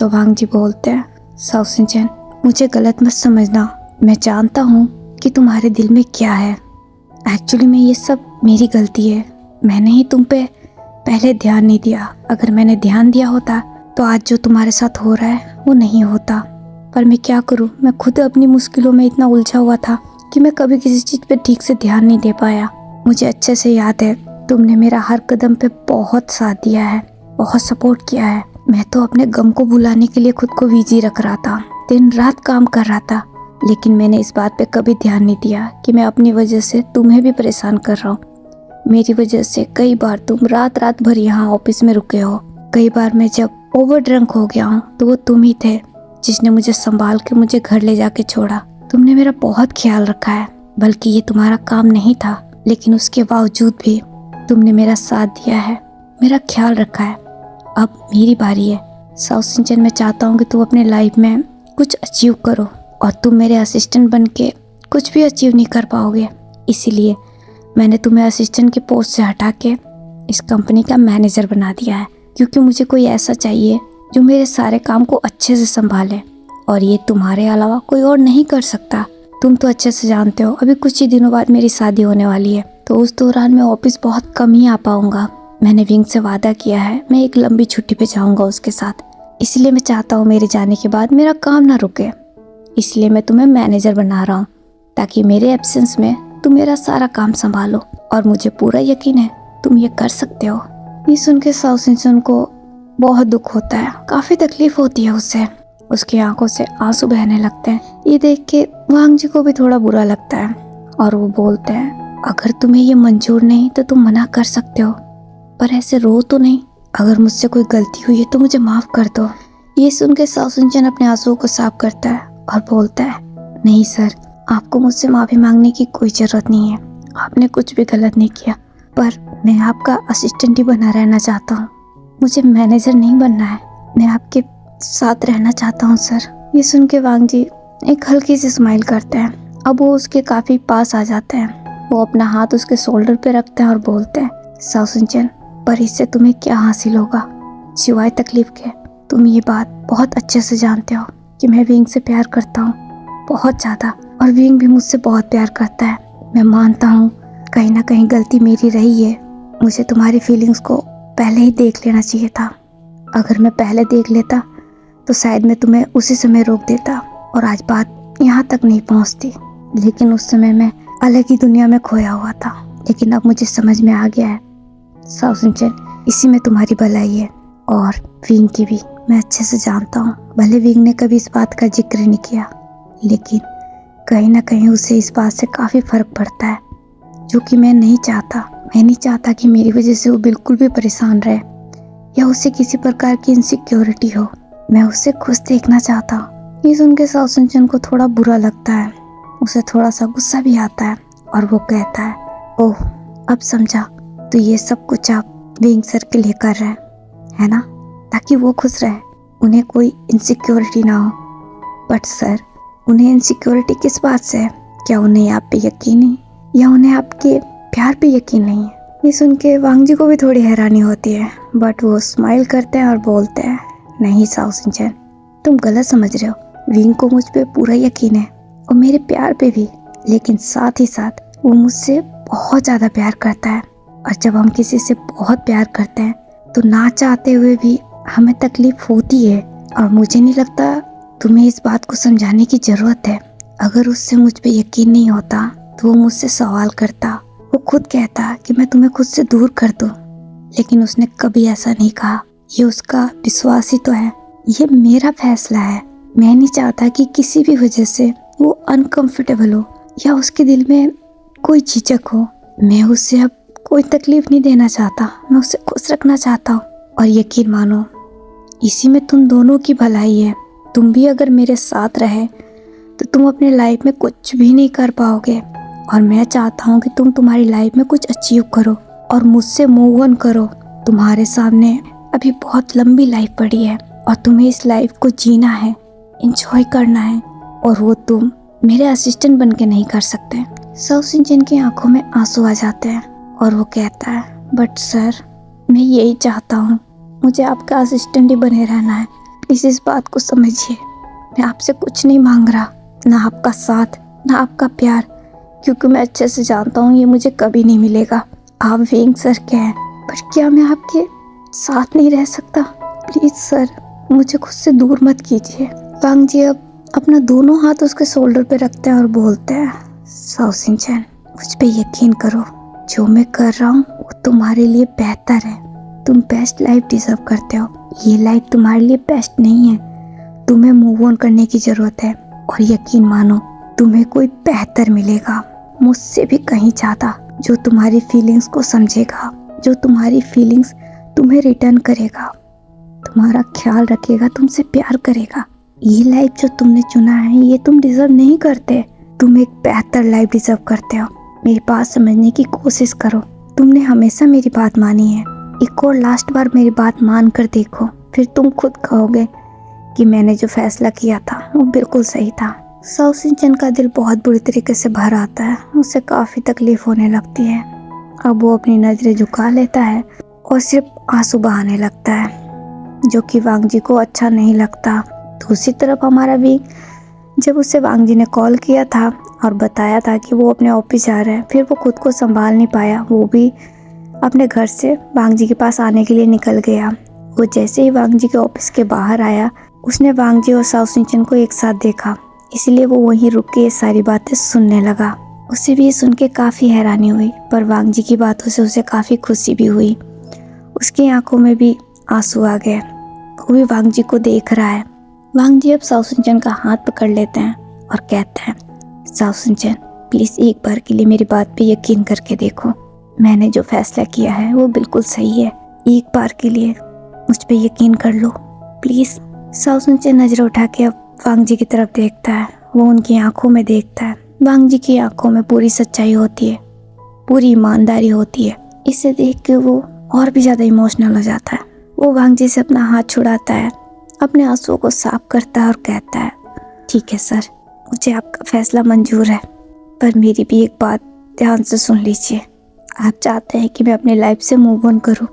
Speaker 1: तो वांग जी बोलते हैं, साओ सिंचन, मुझे गलत मत समझना। मैं जानता हूँ कि तुम्हारे दिल में क्या है। एक्चुअली में ये सब मेरी गलती है। मैंने ही तुम पे पहले ध्यान नहीं दिया। अगर मैंने ध्यान दिया होता तो आज जो तुम्हारे साथ हो रहा है वो नहीं होता। पर मैं क्या करूँ, मैं खुद अपनी मुश्किलों में इतना उलझा हुआ था कि मैं कभी किसी चीज़ पे ठीक से ध्यान नहीं दे पाया। मुझे अच्छे से याद है, तुमने मेरा हर कदम पे बहुत साथ दिया है, बहुत सपोर्ट किया है। मैं तो अपने गम को भुलाने के लिए खुद को बिजी रख रहा था, दिन रात काम कर रहा था, लेकिन मैंने इस बात पे कभी ध्यान नहीं दिया कि मैं अपनी वजह से तुम्हें भी परेशान कर रहा हूँ। मेरी वजह से कई बार तुम रात रात भर यहाँ ऑफिस में रुके हो। कई बार मैं जब ओवर ड्रंक हो गया हूँ तो वो तुम ही थे जिसने मुझे संभाल के मुझे घर ले जाके छोड़ा। तुमने मेरा बहुत ख्याल रखा है, बल्कि ये तुम्हारा काम नहीं था, लेकिन उसके बावजूद भी तुमने मेरा साथ दिया है, मेरा ख्याल रखा है। अब मेरी बारी है। साओ सिंचन, मैं चाहता हूँ कि तुम अपने लाइफ में कुछ अचीव करो और तुम मेरे असिस्टेंट बन के कुछ भी अचीव नहीं कर पाओगे। इसीलिए मैंने तुम्हें असिस्टेंट के पोस्ट से हटा के इस कंपनी का मैनेजर बना दिया है, क्योंकि मुझे कोई ऐसा चाहिए जो मेरे सारे काम को अच्छे से संभाले, और ये तुम्हारे अलावा कोई और नहीं कर सकता। तुम तो अच्छे से जानते हो, अभी कुछ ही दिनों बाद मेरी शादी होने वाली है, तो उस दौरान मैं ऑफिस बहुत कम ही आ पाऊंगा। मैंने विंग से वादा किया है, मैं एक लंबी छुट्टी पे जाऊंगा उसके साथ। इसलिए मैं चाहता हूँ मेरे जाने के बाद मेरा काम ना रुके। इसलिए मैं तुम्हें मैनेजर बना रहा हूँ, ताकि मेरे एब्सेंस में तुम मेरा सारा काम संभालो, और मुझे पूरा यकीन है तुम ये कर सकते हो। ये सुन के साओ सिंचन को बहुत दुख होता है, काफी तकलीफ होती है उसे। उसकी आंखों से आंसू बहने लगते हैं। ये देख के वांग जी को भी थोड़ा बुरा लगता है और वो बोलते हैं, अगर तुम्हें ये मंजूर नहीं तो तुम मना कर सकते हो, पर ऐसे रो तो नहीं। अगर मुझसे कोई गलती हुई है तो मुझे माफ कर दो। ये सुन के साओ सिंचन अपने आंसुओं को साफ करता है और बोलता है, नहीं सर, आपको मुझसे माफी मांगने की कोई जरूरत नहीं है। आपने कुछ भी गलत नहीं किया, पर मैं आपका असिस्टेंट ही बना रहना चाहता हूँ, मुझे मैनेजर नहीं बनना है। मैं आपके साथ रहना चाहता हूँ सर। ये सुन के वांग जी एक हल्की सी स्माइल करते हैं। अब वो उसके काफ़ी पास आ जाते हैं। वो अपना हाथ उसके शोल्डर पे रखते हैं और बोलते हैं, साओ सिंचन, पर इससे तुम्हें क्या हासिल होगा सिवाय तकलीफ के? तुम ये बात बहुत अच्छे से जानते हो कि मैं विंग से प्यार करता हूँ, बहुत ज़्यादा, और विंग भी मुझसे बहुत प्यार करता है। मैं मानता हूँ कहीं ना कहीं गलती मेरी रही है। मुझे तुम्हारी फीलिंग्स को पहले ही देख लेना चाहिए था। अगर मैं पहले देख लेता तो शायद मैं तुम्हें उसी समय रोक देता और आज बात यहाँ तक नहीं पहुँचती। लेकिन उस समय मैं अलग ही दुनिया में खोया हुआ था। लेकिन अब मुझे समझ में आ गया है साओ सिंचन, इसी में तुम्हारी भलाई है और विंग की भी। मैं अच्छे से जानता हूँ, भले विंग ने कभी इस बात का जिक्र नहीं किया, लेकिन कहीं ना कहीं उसे इस बात से काफ़ी फर्क पड़ता है, जो कि मैं नहीं चाहता। मैं नहीं चाहता कि मेरी वजह से वो बिल्कुल भी परेशान रहे या उसे किसी प्रकार की इनसिक्योरिटी हो। मैं उसे खुश देखना चाहता हूँ। ये सुन के साओ सिंचन को थोड़ा बुरा लगता है, उसे थोड़ा सा गुस्सा भी आता है और वो कहता है, ओह अब समझा, तो ये सब कुछ आप विंग सर के लिए कर रहे हैं, है ना, ताकि वो खुश रहे, उन्हें कोई इनसिक्योरिटी ना हो। बट सर, उन्हें इनसिक्योरिटी किस बात से है? क्या उन्हें आप पे यकीन नहीं या उन्हें आपके प्यार पे यकीन नहीं है? ये सुन के वांग जी को भी थोड़ी हैरानी होती है, बट वो स्माइल करते हैं और बोलते हैं, नहीं साओ सिंचन, तुम गलत समझ रहे हो। विंग को मुझ पे पूरा यकीन है और मेरे प्यार पे भी, लेकिन साथ ही साथ वो मुझसे बहुत ज़्यादा प्यार करता है। और जब हम किसी से बहुत प्यार करते हैं तो ना चाहते हुए भी हमें तकलीफ होती है। और मुझे नहीं लगता तुम्हें इस बात को समझाने की ज़रूरत है। अगर उससे मुझ पे यकीन नहीं होता तो वो मुझसे सवाल करता, वो खुद कहता कि मैं तुम्हें खुद से दूर कर दूं, लेकिन उसने कभी ऐसा नहीं कहा। ये उसका विश्वास ही तो है। ये मेरा फैसला है। मैं नहीं चाहता कि किसी भी वजह से वो अनकंफर्टेबल हो या उसके दिल में कोई झिझक हो। मैं उसे अब कोई तकलीफ नहीं देना चाहता, मैं उसे खुश रखना चाहता हूँ। और यकीन मानो, इसी में तुम दोनों की भलाई है। तुम भी अगर मेरे साथ रहे तो तुम अपने लाइफ में कुछ भी नहीं कर पाओगे, और मैं चाहता हूँ कि तुम तुम्हारी लाइफ में कुछ अचीव करो और मुझसे मूव ऑन करो। तुम्हारे सामने अभी बहुत लंबी लाइफ पड़ी है और तुम्हें इस लाइफ को जीना है, एंजॉय करना है, और वो तुम मेरे असिस्टेंट बन के नहीं कर सकते। साओ सिंचन की आंखों में आंसू आ जाते हैं और वो कहता है, बट सर, मैं यही चाहता हूँ, मुझे आपका असिस्टेंट ही बने रहना है। प्लीज़ इस बात को समझिए। मैं आपसे कुछ नहीं मांग रहा, ना आपका साथ, ना आपका प्यार, क्योंकि मैं अच्छे से जानता हूँ ये मुझे कभी नहीं मिलेगा। आप विंग सर के हैं, पर क्या मैं आपके साथ नहीं रह सकता? प्लीज़ सर, मुझे खुद से दूर मत कीजिए। वांग जी अब अपना दोनों हाथ उसके शोल्डर पे रखते हैं और बोलते हैं, साओ सिंचन, मुझ पे यकीन करो, जो मैं कर रहा हूँ वो तुम्हारे लिए बेहतर है। तुम बेस्ट लाइफ डिजर्व करते हो। ये लाइफ तुम्हारे लिए बेस्ट नहीं है। तुम्हें मूव ऑन करने की ज़रूरत है, और यकीन मानो तुम्हें कोई बेहतर मिलेगा, मुझसे भी कहीं ज़्यादा, जो तुम्हारी फीलिंग्स को समझेगा, जो तुम्हारी फीलिंग्स तुम्हें रिटर्न करेगा, तुम्हारा ख्याल रखेगा, तुमसे प्यार करेगा। ये लाइफ जो तुमने चुना है ये तुम डिजर्व नहीं करते। तुम एक बेहतर लाइफ डिजर्व करते हो। मेरी बात समझने की कोशिश करो। तुमने हमेशा मेरी बात मानी है, एक और लास्ट बार मेरी बात मान कर देखो, फिर तुम खुद कहोगे कि मैंने जो फैसला किया था वो बिल्कुल सही था। साओ सिंचन का दिल बहुत बुरी तरीके से भर आता है, उसे काफ़ी तकलीफ होने लगती है। अब वो अपनी नज़रें झुका लेता है और सिर्फ आंसू बहाने लगता है, जो कि वांग जी को अच्छा नहीं लगता। दूसरी तरफ हमारा विंग, जब उसे वांग जी ने कॉल किया था और बताया था कि वो अपने ऑफिस जा रहे हैं, फिर वो खुद को संभाल नहीं पाया। वो भी अपने घर से वांग जी के पास आने के लिए निकल गया। वो जैसे ही वांग जी के ऑफिस के बाहर आया, उसने वांग जी और साओ सिंचन को एक साथ देखा, इसलिए वो वहीं रुक के ये सारी बातें सुनने लगा। उसे भी ये सुन के काफ़ी हैरानी हुई, पर वांग जी की बातों से उसे काफ़ी खुशी भी हुई। उसकी आंखों में भी आंसू आ गए। वो भी वांग जी को देख रहा है। वांग जी अब साओ सिंचन का हाथ पकड़ लेते हैं और कहते हैं, साओ सिंचन, प्लीज़ एक बार के लिए मेरी बात पे यकीन करके देखो। मैंने जो फैसला किया है वो बिल्कुल सही है। एक बार के लिए मुझ पे यकीन कर लो प्लीज़। साओ सिंचन नज़र उठा के अब वांग जी की तरफ देखता है। वो उनकी आंखों में देखता है। वांग जी की आंखों में पूरी सच्चाई होती है, पूरी ईमानदारी होती है। इसे देख के वो और भी ज़्यादा इमोशनल हो जाता है। वो वांग जी से अपना हाथ छुड़ाता है, अपने आंसुओं को साफ करता है और कहता है, ठीक है सर, मुझे आपका फैसला मंजूर है, पर मेरी भी एक बात ध्यान से सुन लीजिए। आप चाहते हैं कि मैं अपनी लाइफ से मूव ऑन करूं,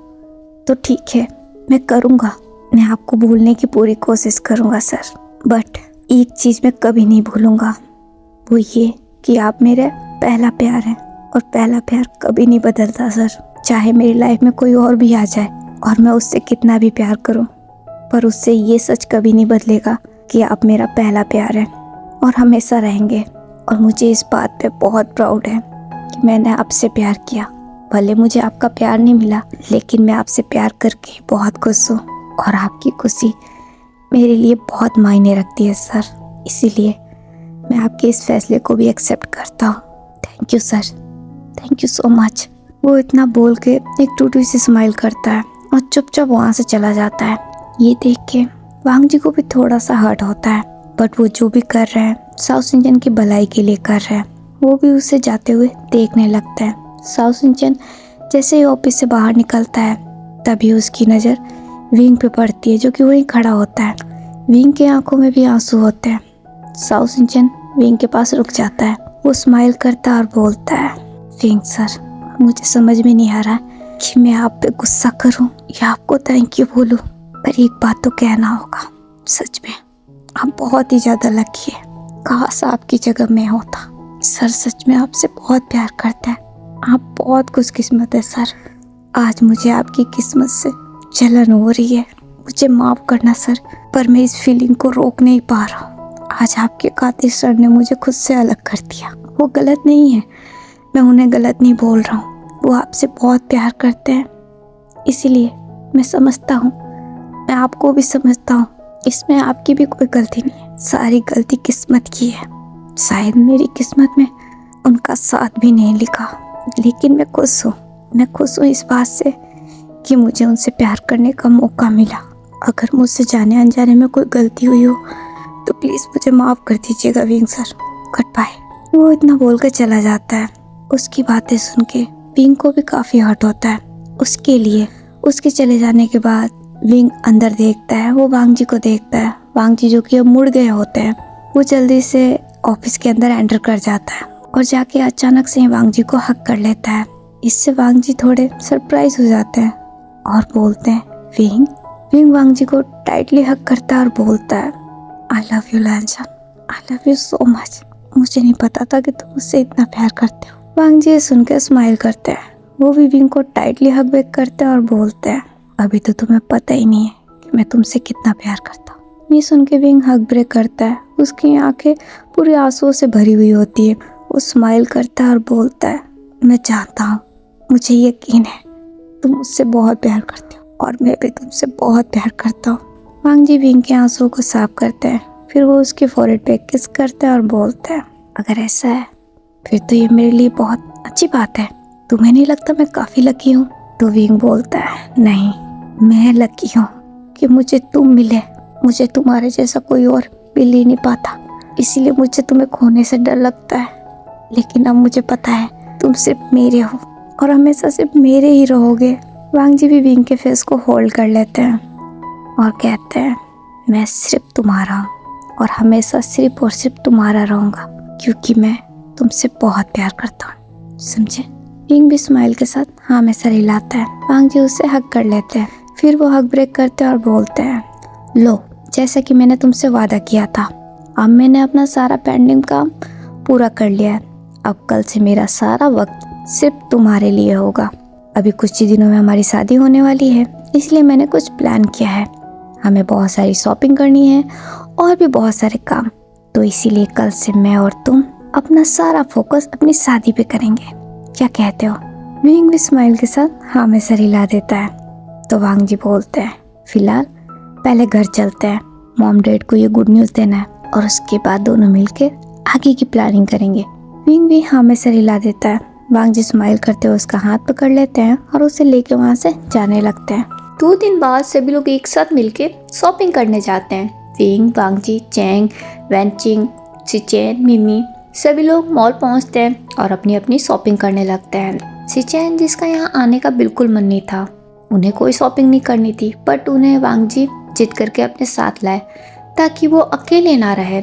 Speaker 1: तो ठीक है, मैं करूंगा। मैं आपको भूलने की पूरी कोशिश करूंगा सर, बट एक चीज़ मैं कभी नहीं भूलूंगा, वो ये कि आप मेरे पहला प्यार हैं, और पहला प्यार कभी नहीं बदलता सर। चाहे मेरी लाइफ में कोई और भी आ जाए और मैं उससे कितना भी प्यार करूं, पर उससे ये सच कभी नहीं बदलेगा कि आप मेरा पहला प्यार हैं और हमेशा रहेंगे। और मुझे इस बात पे बहुत प्राउड है कि मैंने आपसे प्यार किया। भले मुझे आपका प्यार नहीं मिला, लेकिन मैं आपसे प्यार करके बहुत खुश हूँ, और आपकी खुशी मेरे लिए बहुत मायने रखती है सर। इसीलिए मैं आपके इस फैसले को भी एक्सेप्ट करता हूँ। Thank you sir, thank you so much. वो इतना बोल के एक टूटी सी स्माइल करता है और चुपचाप वहाँ से चला जाता है। ये देख के वांग जी को भी थोड़ा सा हर्ट होता है, बट वो जो भी कर रहे हैं साउथ इंडियन की भलाई के लिए कर रहे हैं। वो भी उसे जाते हुए देखने लगता है। साउथ इंडियन जैसे ही ऑफिस से बाहर निकलता है, तभी उसकी नज़र विंग पे पड़ती है, जो कि वहीं खड़ा होता है। विंग की आंखों में भी आंसू होते हैं। साउथ इंडियन विंग के पास रुक जाता है। वो स्माइल करता है और बोलता है, विंग सर, मुझे समझ में नहीं आ रहा है कि मैं आप पे गुस्सा करूं या आपको थैंक यू बोलूं, पर एक बात तो कहना होगा, सच में आप बहुत ही ज़्यादा लकी है। काश आपकी जगह मैं होता। सर सच में आपसे बहुत प्यार करता है, आप बहुत खुशकिस्मत है सर। आज मुझे आपकी किस्मत से जलन हो रही है, मुझे माफ़ करना सर, पर मैं इस फीलिंग को रोक नहीं पा रहा हूँ। आज आपके कातिल सर ने मुझे खुद से अलग कर दिया। वो गलत नहीं है, मैं उन्हें गलत नहीं बोल रहा हूँ, वो आपसे बहुत प्यार करते हैं, इसीलिए मैं समझता हूँ, मैं आपको भी समझता हूँ, इसमें आपकी भी कोई गलती नहीं है। सारी गलती किस्मत की है। शायद मेरी किस्मत में उनका साथ भी नहीं लिखा, लेकिन मैं खुश हूँ। मैं खुश हूँ इस बात से कि मुझे उनसे प्यार करने का मौका मिला। अगर मुझसे जाने अनजाने में कोई गलती हुई हो तो प्लीज़ मुझे माफ़ कर दीजिएगा विंग सर। Good bye. वो इतना बोलकर चला जाता है। उसकी बातें सुन के विंग को भी काफ़ी हर्ट होता है। उसके लिए उसके चले जाने के बाद विंग अंदर देखता है। वो वांग जी को देखता है। वांग जी जो कि अब मुड़ गए होते हैं। वो जल्दी से ऑफिस के अंदर एंटर कर जाता है और जाके अचानक से वांग जी को हक कर लेता है। इससे वांग जी थोड़े सरप्राइज हो जाते हैं और बोलते हैं, विंग। विंग वांग जी को टाइटली हक करता है और बोलता है, आई लव यू लैनसन, I love you so much. मुझे नहीं पता था कि तुम मुझसे इतना प्यार करते हो। वांग जी सुनकर स्माइल करते हैं। वो भी विंग को टाइटली हक बैक करते हैं और बोलते हैं, अभी तो तुम्हें पता ही नहीं है कि मैं तुमसे कितना प्यार करता हूँ। ये सुन के विंग हक ब्रेक करता है। उसकी आंखें पूरे आंसुओं से भरी हुई होती है। वो स्माइल करता है और बोलता है, मैं चाहता हूँ, मुझे यकीन है तुम मुझसे बहुत प्यार करते हो और मैं भी तुमसे बहुत प्यार करता हूँ। वांग जी विंग के आंसुओं को साफ करते हैं। फिर वो उसके फोrehead पे किस करता है और बोलता है, अगर ऐसा है फिर तो ये मेरे लिए बहुत अच्छी बात है। तुम्हें नहीं लगता मैं काफ़ी लकी हूँ? तो विंग बोलता है, नहीं, मैं लकी हूँ कि मुझे तुम मिले। मुझे तुम्हारे जैसा कोई और मिल ही नहीं पाता, इसीलिए मुझे तुम्हें खोने से डर लगता है। लेकिन अब मुझे पता है तुम सिर्फ मेरे हो और हमेशा सिर्फ मेरे ही रहोगे। वांग जी भी विंग के फेस को होल्ड कर लेते हैं और कहते हैं, मैं सिर्फ तुम्हारा हूँ और हमेशा सिर्फ और सिर्फ तुम्हारा रहूँगा, क्योंकि मैं तुमसे बहुत प्यार करता हूँ, समझे? विंग भी स्माइल के साथ हाँ में सर हिलाता है। वांग जी उससे हक कर लेते हैं। फिर वो हक ब्रेक करते हैं और बोलते हैं, लो, जैसा कि मैंने तुमसे वादा किया था, अब मैंने अपना सारा पेंडिंग काम पूरा कर लिया है। अब कल से मेरा सारा वक्त सिर्फ तुम्हारे लिए होगा। अभी कुछ ही दिनों में हमारी शादी होने वाली है, इसलिए मैंने कुछ प्लान किया है। हमें बहुत सारी शॉपिंग करनी है और भी बहुत सारे काम, तो इसीलिए कल से मैं और तुम अपना सारा फोकस अपनी शादी पे करेंगे। क्या कहते हो? विंग भी स्माइल के साथ हाँ में सर हिला देता है। तो वांग जी बोलते हैं, फिलहाल पहले घर चलते हैं, मॉम डैड को ये गुड न्यूज़ देना है और उसके बाद दोनों मिलकर आगे की प्लानिंग करेंगे। विंग भी हाँ में सर हिला देता है। वांग जी स्माइल करते हुए उसका हाथ पकड़ लेते हैं और उसे लेके वहाँ से जाने लगते हैं। 2 दिन बाद सभी लोग एक साथ मिलके शॉपिंग करने जाते हैं। विंग, वांग जी, चैंग, वेंचिंग, चिचेन, मिमी सभी लोग मॉल पहुँचते हैं और अपनी अपनी शॉपिंग करने लगते हैं। सिचेन जिसका यहाँ आने का बिल्कुल मन नहीं था, उन्हें कोई शॉपिंग नहीं करनी थी, बट उन्हें वांग जी जिद करके अपने साथ लाए ताकि वो अकेले ना रहे।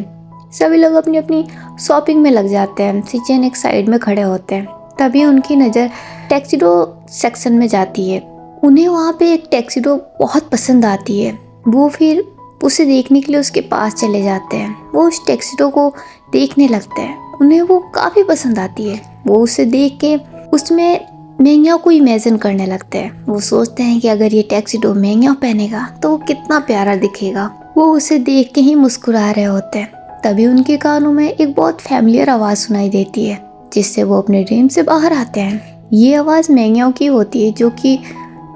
Speaker 1: सभी लोग अपनी अपनी शॉपिंग में लग जाते हैं। सिचेन एक साइड में खड़े होते हैं। तभी उनकी नज़र टैक्सीडो सेक्शन में जाती है। उन्हें वहाँ पे एक टैक्सीडो बहुत पसंद आती है। वो फिर उसे देखने के लिए उसके पास चले जाते हैं। वो उस टैक्सीडो को देखने लगते हैं। उन्हें वो काफ़ी पसंद आती है। वो उसे देख के उसमें मेंग्याओ को इमेजिन करने लगते हैं। वो सोचते हैं कि अगर ये टैक्सीडो मेंग्याओ पहनेगा तो वो कितना प्यारा दिखेगा। वो उसे देख के ही मुस्कुरा रहे होते हैं। तभी उनके कानों में एक बहुत फैमिलियर आवाज़ सुनाई देती है, जिससे वो अपने ड्रीम से बाहर आते हैं। ये आवाज़ मेंग्याओ की होती है, जो कि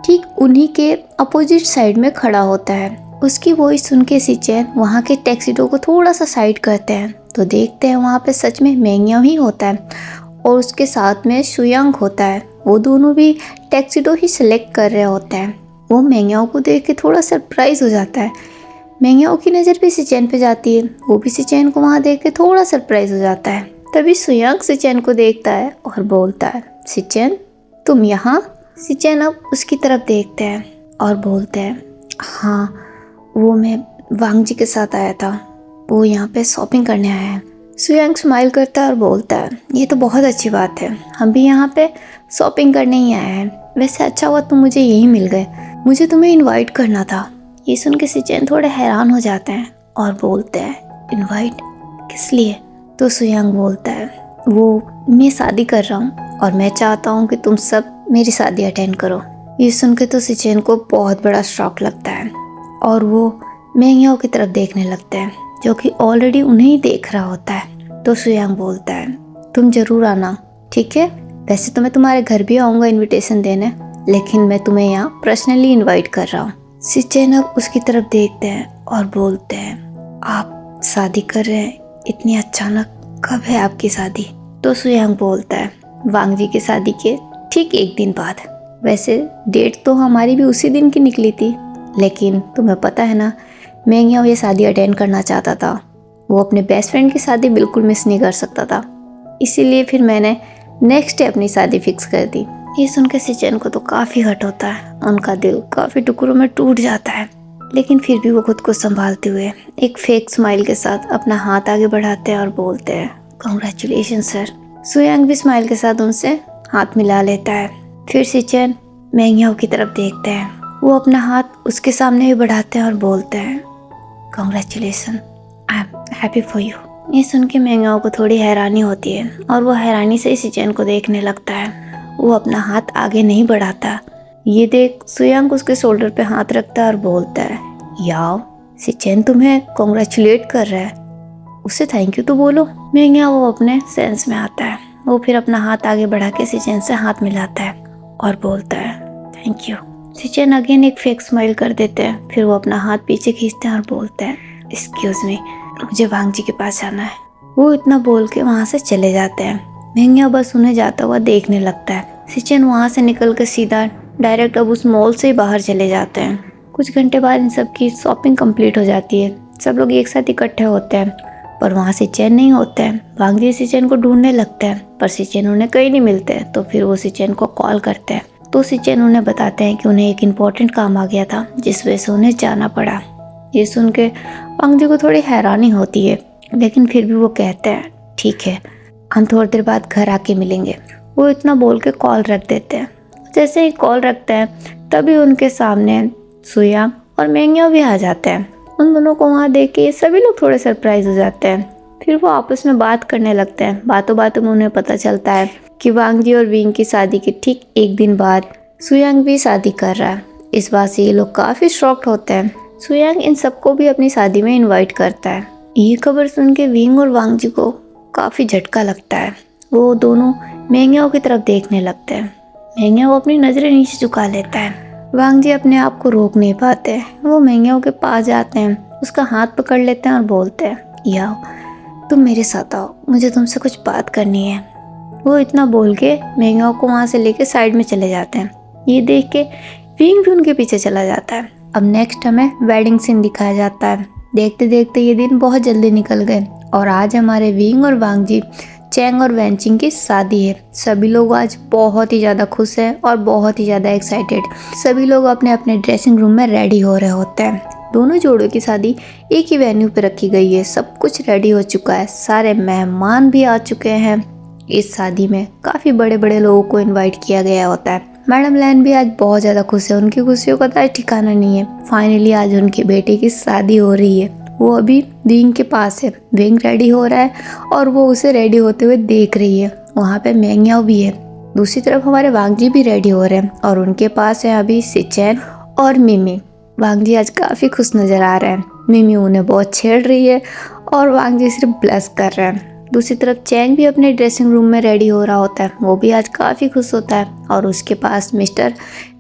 Speaker 1: ठीक उन्हीं के अपोजिट साइड में खड़ा होता है। उसकी वॉइस सुन के सिचेन वहाँ के टैक्सीडो को थोड़ा सा साइड करते हैं तो देखते हैं वहाँ पे सच में मेंग्याओ ही होता है और उसके साथ में शुयांग होता है। वो दोनों भी टैक्सीडो ही सिलेक्ट कर रहे होते हैं। वो मेंग्याओ को देख के थोड़ा सरप्राइज हो जाता है। मेंग्याओ की नज़र भी सिचेन पे जाती है। वो भी सिचेन को वहाँ देख के थोड़ा सरप्राइज हो जाता है। तभी शुयांग सिचेन को देखता है और बोलता है, सिचेन तुम यहाँ? सिचेन अब उसकी तरफ देखते हैं और बोलते हैं, हाँ वो मैं वांग जी के साथ आया था, वो यहाँ पे शॉपिंग करने आया है। शुयांग स्माइल करता है और बोलता है, ये तो बहुत अच्छी बात है, हम भी यहाँ पे शॉपिंग करने ही आए हैं। वैसे अच्छा हुआ तुम मुझे यहीं मिल गए, मुझे तुम्हें इनवाइट करना था। ये सुन के सिचेन थोड़े हैरान हो जाते हैं और बोलते हैं, इनवाइट किस लिए? तो शुयांग बोलता है, वो मैं शादी कर रहा हूँ और मैं चाहता हूँ कि तुम सब मेरी शादी अटेंड करो। ये सुन के तो सिचेन को बहुत बड़ा शॉक लगता है और वो मेंग्याओ की तरफ देखने लगते हैं, जो कि ऑलरेडी उन्हें ही देख रहा होता है। तो शुयांग बोलता है, तुम जरूर आना, ठीक है? वैसे तो मैं तुम्हारे घर भी आऊँगा इनविटेशन देने, लेकिन मैं तुम्हें यहाँ पर्सनली इनवाइट कर रहा हूँ। सिचेन अब उसकी तरफ देखते हैं और बोलते हैं, आप शादी कर रहे हैं इतनी अचानक, कब है आपकी शादी? तो शुयांग बोलता है, वांग जी की शादी के ठीक एक दिन बाद। वैसे डेट तो हमारी भी उसी दिन की निकली थी, लेकिन तुम्हें पता है ना, मेंग्याओ ये शादी अटेंड करना चाहता था। वो अपने बेस्ट फ्रेंड की शादी बिल्कुल मिस नहीं कर सकता था, इसीलिए फिर मैंने नेक्स्ट डे अपनी शादी फिक्स कर दी। ये सुन के सिचेन को तो काफ़ी हर्ट होता है। उनका दिल काफ़ी टुकड़ों में टूट जाता है, लेकिन फिर भी वो खुद को संभालते हुए एक फेक स्माइल के साथ अपना हाथ आगे बढ़ाते हैं और बोलते हैं, कॉन्ग्रेचुलेशन सर। शुयांग भी स्माइल के साथ उनसे हाथ मिला लेता है। फिर सिचेन मेंग्याओ की तरफ देखते हैं। वो अपना हाथ उसके सामने भी बढ़ाते हैं और बोलते हैं, congratulation, I am happy for you. ये सुन के मेंग्याओ को थोड़ी हैरानी होती है और वो हैरानी से ही सिचेन को देखने लगता है। वो अपना हाथ आगे नहीं बढ़ाता। ये देख शुयांग उसके शोल्डर पे हाथ रखता है और बोलता है, याओ सिचेन तुम्हें कॉन्ग्रेचुलेट कर रहा है, उससे थैंक यू तो बोलो। मेंग्याओ वो अपने सेंस में आता है। वो फिर अपना हाथ आगे बढ़ा के सिचेन से हाथ मिलाता है और बोलता है, थैंक यू। सिचेन अगेन एक फेक स्माइल कर देते हैं। फिर वो अपना हाथ पीछे खींचते हैं और बोलते हैं, एक्सक्यूज मी, मुझे वांग जी के पास जाना है। वो इतना बोल के वहाँ से चले जाते हैं। मेंग्याओ बस उन्हें जाता हुआ देखने लगता है। सिचेन वहाँ से निकल कर सीधा डायरेक्ट अब उस मॉल से ही बाहर चले जाते हैं। कुछ घंटे बाद इन सब की शॉपिंग कंप्लीट हो जाती है। सब लोग एक साथ इकट्ठे होते हैं, पर वहाँ सिचेन नहीं होते हैं। वांग जी सिचेन को ढूंढने लगते हैं, पर सिचेन उन्हें कहीं नहीं मिलते हैं। तो फिर वो सिचेन को कॉल करते हैं। तो सिचेन उन्हें बताते हैं कि उन्हें एक इम्पोर्टेंट काम आ गया था, जिस वजह से उन्हें जाना पड़ा। ये सुन के वांग जी को थोड़ी हैरानी होती है, लेकिन फिर भी वो कहते हैं, ठीक है, हम थोड़ी देर बाद घर आके मिलेंगे। वो इतना बोल के कॉल रख देते हैं। जैसे ही कॉल रखते हैं, तभी उनके सामने शुयांग और मेंग्याओ भी आ जाते हैं। उन दोनों को वहाँ देख के सभी लोग थोड़े सरप्राइज हो जाते हैं। फिर वो आपस में बात करने लगते हैं। बातों बातों में उन्हें पता चलता है कि वांग जी और विंग की शादी के ठीक एक दिन बाद शुयांग भी शादी कर रहा है। इस बात से ये लोग काफ़ी शॉक्ड होते हैं। शुयांग इन सबको भी अपनी शादी में इन्वाइट करता है। ये खबर सुन के विंग और वांग जी को काफ़ी झटका लगता है। वो दोनों मेंग्याओ की तरफ देखने लगते हैं। मेंग्याओ अपनी नज़रें नीचे झुका लेता है। वांग जी अपने आप को रोक नहीं पाते। वो मेंग्याओ के पास जाते हैं, उसका हाथ पकड़ लेते हैं और बोलते हैं, याओ तुम मेरे साथ आओ, मुझे तुमसे कुछ बात करनी है। वो इतना बोल के मेंग्याओ को वहाँ से लेके साइड में चले जाते हैं। ये देख के विंग भी उनके पीछे चला जाता है। अब नेक्स्ट हमें वेडिंग सीन दिखाया जाता है। देखते देखते ये दिन बहुत जल्दी निकल गए और आज हमारे विंग और वांग जी चैंग और वैनचिंग की शादी है। सभी लोग आज बहुत ही ज़्यादा खुश हैं और बहुत ही ज़्यादा एक्साइटेड। सभी लोग अपने अपने ड्रेसिंग रूम में रेडी हो रहे होते हैं। दोनों जोड़ों की शादी एक ही वेन्यू पर रखी गई है। सब कुछ रेडी हो चुका है, सारे मेहमान भी आ चुके हैं। इस शादी में काफ़ी बड़े बड़े लोगों को इनवाइट किया गया होता है। मैडम लैन भी आज बहुत ज़्यादा खुश है। उनकी खुशियों का तो ठिकाना नहीं है। फाइनली आज उनके बेटे की शादी हो रही है। वो अभी विंग के पास है। विंग रेडी हो रहा है और वो उसे रेडी होते हुए देख रही है। वहाँ पे मेंग्याओ भी है। दूसरी तरफ हमारे वांगजी भी रेडी हो रहे हैं और उनके पास है अभी सिचेन और मिमी। वांगजी आज काफ़ी खुश नज़र आ रहे हैं। मिमी उन्हें बहुत छेड़ रही है और वांगजी सिर्फ ब्लश कर रहे हैं। दूसरी तरफ चैंग भी अपने ड्रेसिंग रूम में रेडी हो रहा होता है। वो भी आज काफ़ी खुश होता है और उसके पास मिस्टर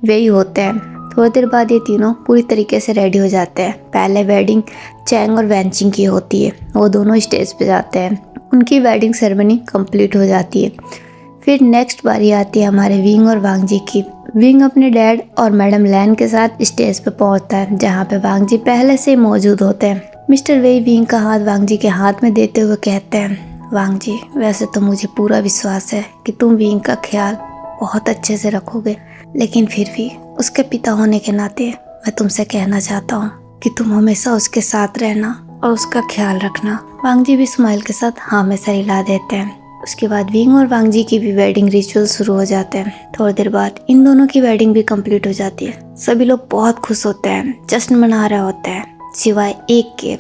Speaker 1: वेई होते हैं। थोड़ी देर बाद ये तीनों पूरी तरीके से रेडी हो जाते हैं। पहले वेडिंग चैंग और वैनचिंग की होती है। वो दोनों स्टेज पे जाते हैं। उनकी वेडिंग सेरेमनी कंप्लीट हो जाती है। फिर नेक्स्ट बारी आती है हमारे विंग और वांगजी की। विंग अपने डैड और मैडम लैन के साथ स्टेज पे पहुंचता है, जहाँ पे वांगजी पहले से मौजूद होते हैं। मिस्टर वेई विंग का हाथ वांगजी के हाथ में देते हुए कहते हैं, वांगजी, वैसे तो मुझे पूरा विश्वास है कि तुम विंग का ख्याल बहुत अच्छे से रखोगे, लेकिन फिर भी उसके पिता होने के नाते मैं तुमसे कहना चाहता हूँ कि तुम हमेशा उसके साथ रहना और उसका ख्याल रखना। वांगजी भी स्माइल के साथ हाँ में सर हिला देते हैं। उसके बाद विंग और वांगजी की भी वेडिंग रिचुअल शुरू हो जाते हैं। थोड़ी देर बाद इन दोनों की वेडिंग भी कंप्लीट हो जाती है। सभी लोग बहुत खुश होते हैं, जश्न मना रहे होते हैं, सिवाय एक के,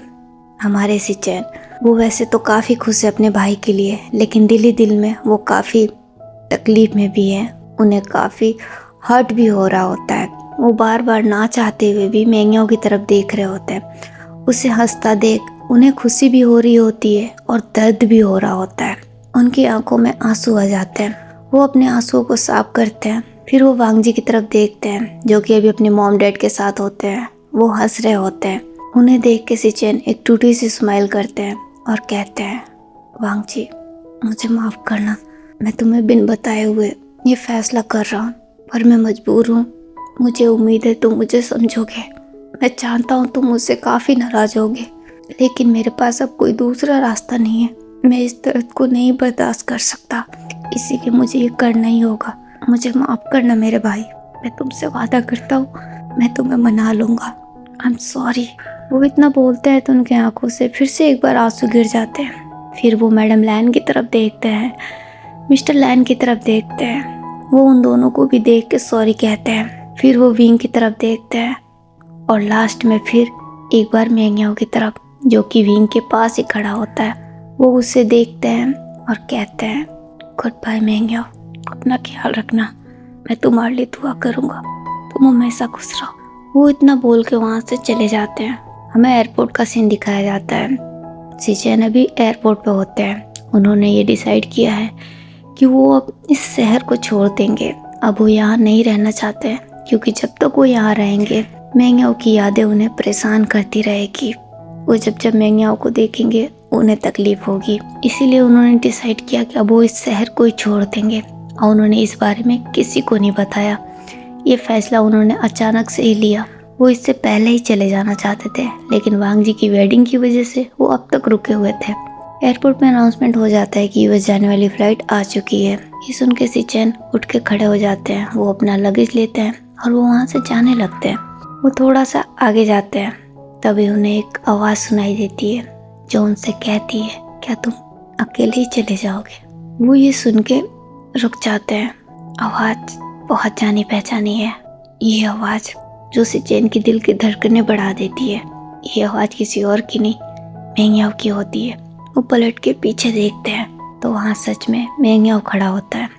Speaker 1: हमारे सिचेन। वो वैसे तो काफ़ी खुश है अपने भाई के लिए, लेकिन दिल ही दिल में वो काफ़ी तकलीफ में भी है। उन्हें काफ़ी हर्ट भी हो रहा होता है। वो बार बार ना चाहते हुए भी मेंग्याओ की तरफ देख रहे होते हैं। उसे हंसता देख उन्हें खुशी भी हो रही होती है और दर्द भी हो रहा होता है। उनकी आंखों में आंसू आ जाते हैं। वो अपने आंसुओं को साफ करते हैं। फिर वो वांगजी की तरफ देखते हैं, जो कि अभी अपने मॉम डैड के साथ होते हैं। वो हंस रहे होते हैं। उन्हें देख के सिचेन एक टूटी सी स्माइल करते हैं और कहते हैं, वांगजी, मुझे माफ़ करना। मैं तुम्हें बिन बताए हुए ये फैसला कर रहा हूँ, पर मैं मजबूर हूँ। मुझे उम्मीद है तुम मुझे समझोगे। मैं जानता हूँ तुम मुझसे काफ़ी नाराज़ होगे, लेकिन मेरे पास अब कोई दूसरा रास्ता नहीं है। मैं इस दर्द को नहीं बर्दाश्त कर सकता, इसीलिए मुझे ये करना ही होगा। मुझे माफ़ करना मेरे भाई। मैं तुमसे वादा करता हूँ, मैं तुम्हें मना लूँगा। I am sorry. वो इतना बोलते हैं तो उनके आंखों से फिर से एक बार आंसू गिर जाते हैं। फिर वो मैडम लैन की तरफ देखते हैं, मिस्टर लैन की तरफ देखते हैं। वो उन दोनों को भी देख के सॉरी कहते हैं। फिर वो विंग की तरफ देखते हैं और लास्ट में फिर एक बार मेंग्याओ की तरफ, जो कि विंग के पास ही खड़ा होता है। वो उसे देखते हैं और कहते हैं, गुड बाय मेंग्याओ, अपना ख्याल रखना। मैं तुम्हारे लिए दुआ करूँगा, तुम हमेशा खुश रहो। वो इतना बोल के वहाँ से चले जाते हैं। हमें एयरपोर्ट का सीन दिखाया जाता है। सिचेन अभी एयरपोर्ट पे होते हैं। उन्होंने ये डिसाइड किया है कि वो अब इस शहर को छोड़ देंगे। अब वो यहाँ नहीं रहना चाहते हैं, क्योंकि जब तक वो यहाँ रहेंगे मेंग्याओ की यादें उन्हें परेशान करती रहेगी। वो जब मेंग्याओ को देखेंगे उन्हें तकलीफ होगी। इसीलिए उन्होंने डिसाइड किया कि अब वो इस शहर को ही छोड़ देंगे और उन्होंने इस बारे में किसी को नहीं बताया। ये फैसला उन्होंने अचानक से ही लिया। वो इससे पहले ही चले जाना चाहते थे, लेकिन वांगजी की वेडिंग की वजह से वो अब तक रुके हुए थे। एयरपोर्ट में अनाउंसमेंट हो जाता है कि यूएस जाने वाली फ्लाइट आ चुकी है। ये सुन के सिचेन उठ के खड़े हो जाते हैं। वो अपना लगेज लेते हैं और वो वहाँ से जाने लगते हैं। वो थोड़ा सा आगे जाते हैं, तभी उन्हें एक आवाज़ सुनाई देती है जो उनसे कहती है, क्या तुम अकेले ही चले जाओगे? वो ये सुन के रुक जाते हैं। आवाज़ बहुत जानी पहचानी है। ये आवाज़ जो सिचेन की दिल की धड़कनें बढ़ा देती है। ये आवाज़ किसी और की नहीं, मेंग्याओ की होती है। वो पलट के पीछे देखते हैं तो वहाँ सच में मेंग्याओ खड़ा होता है।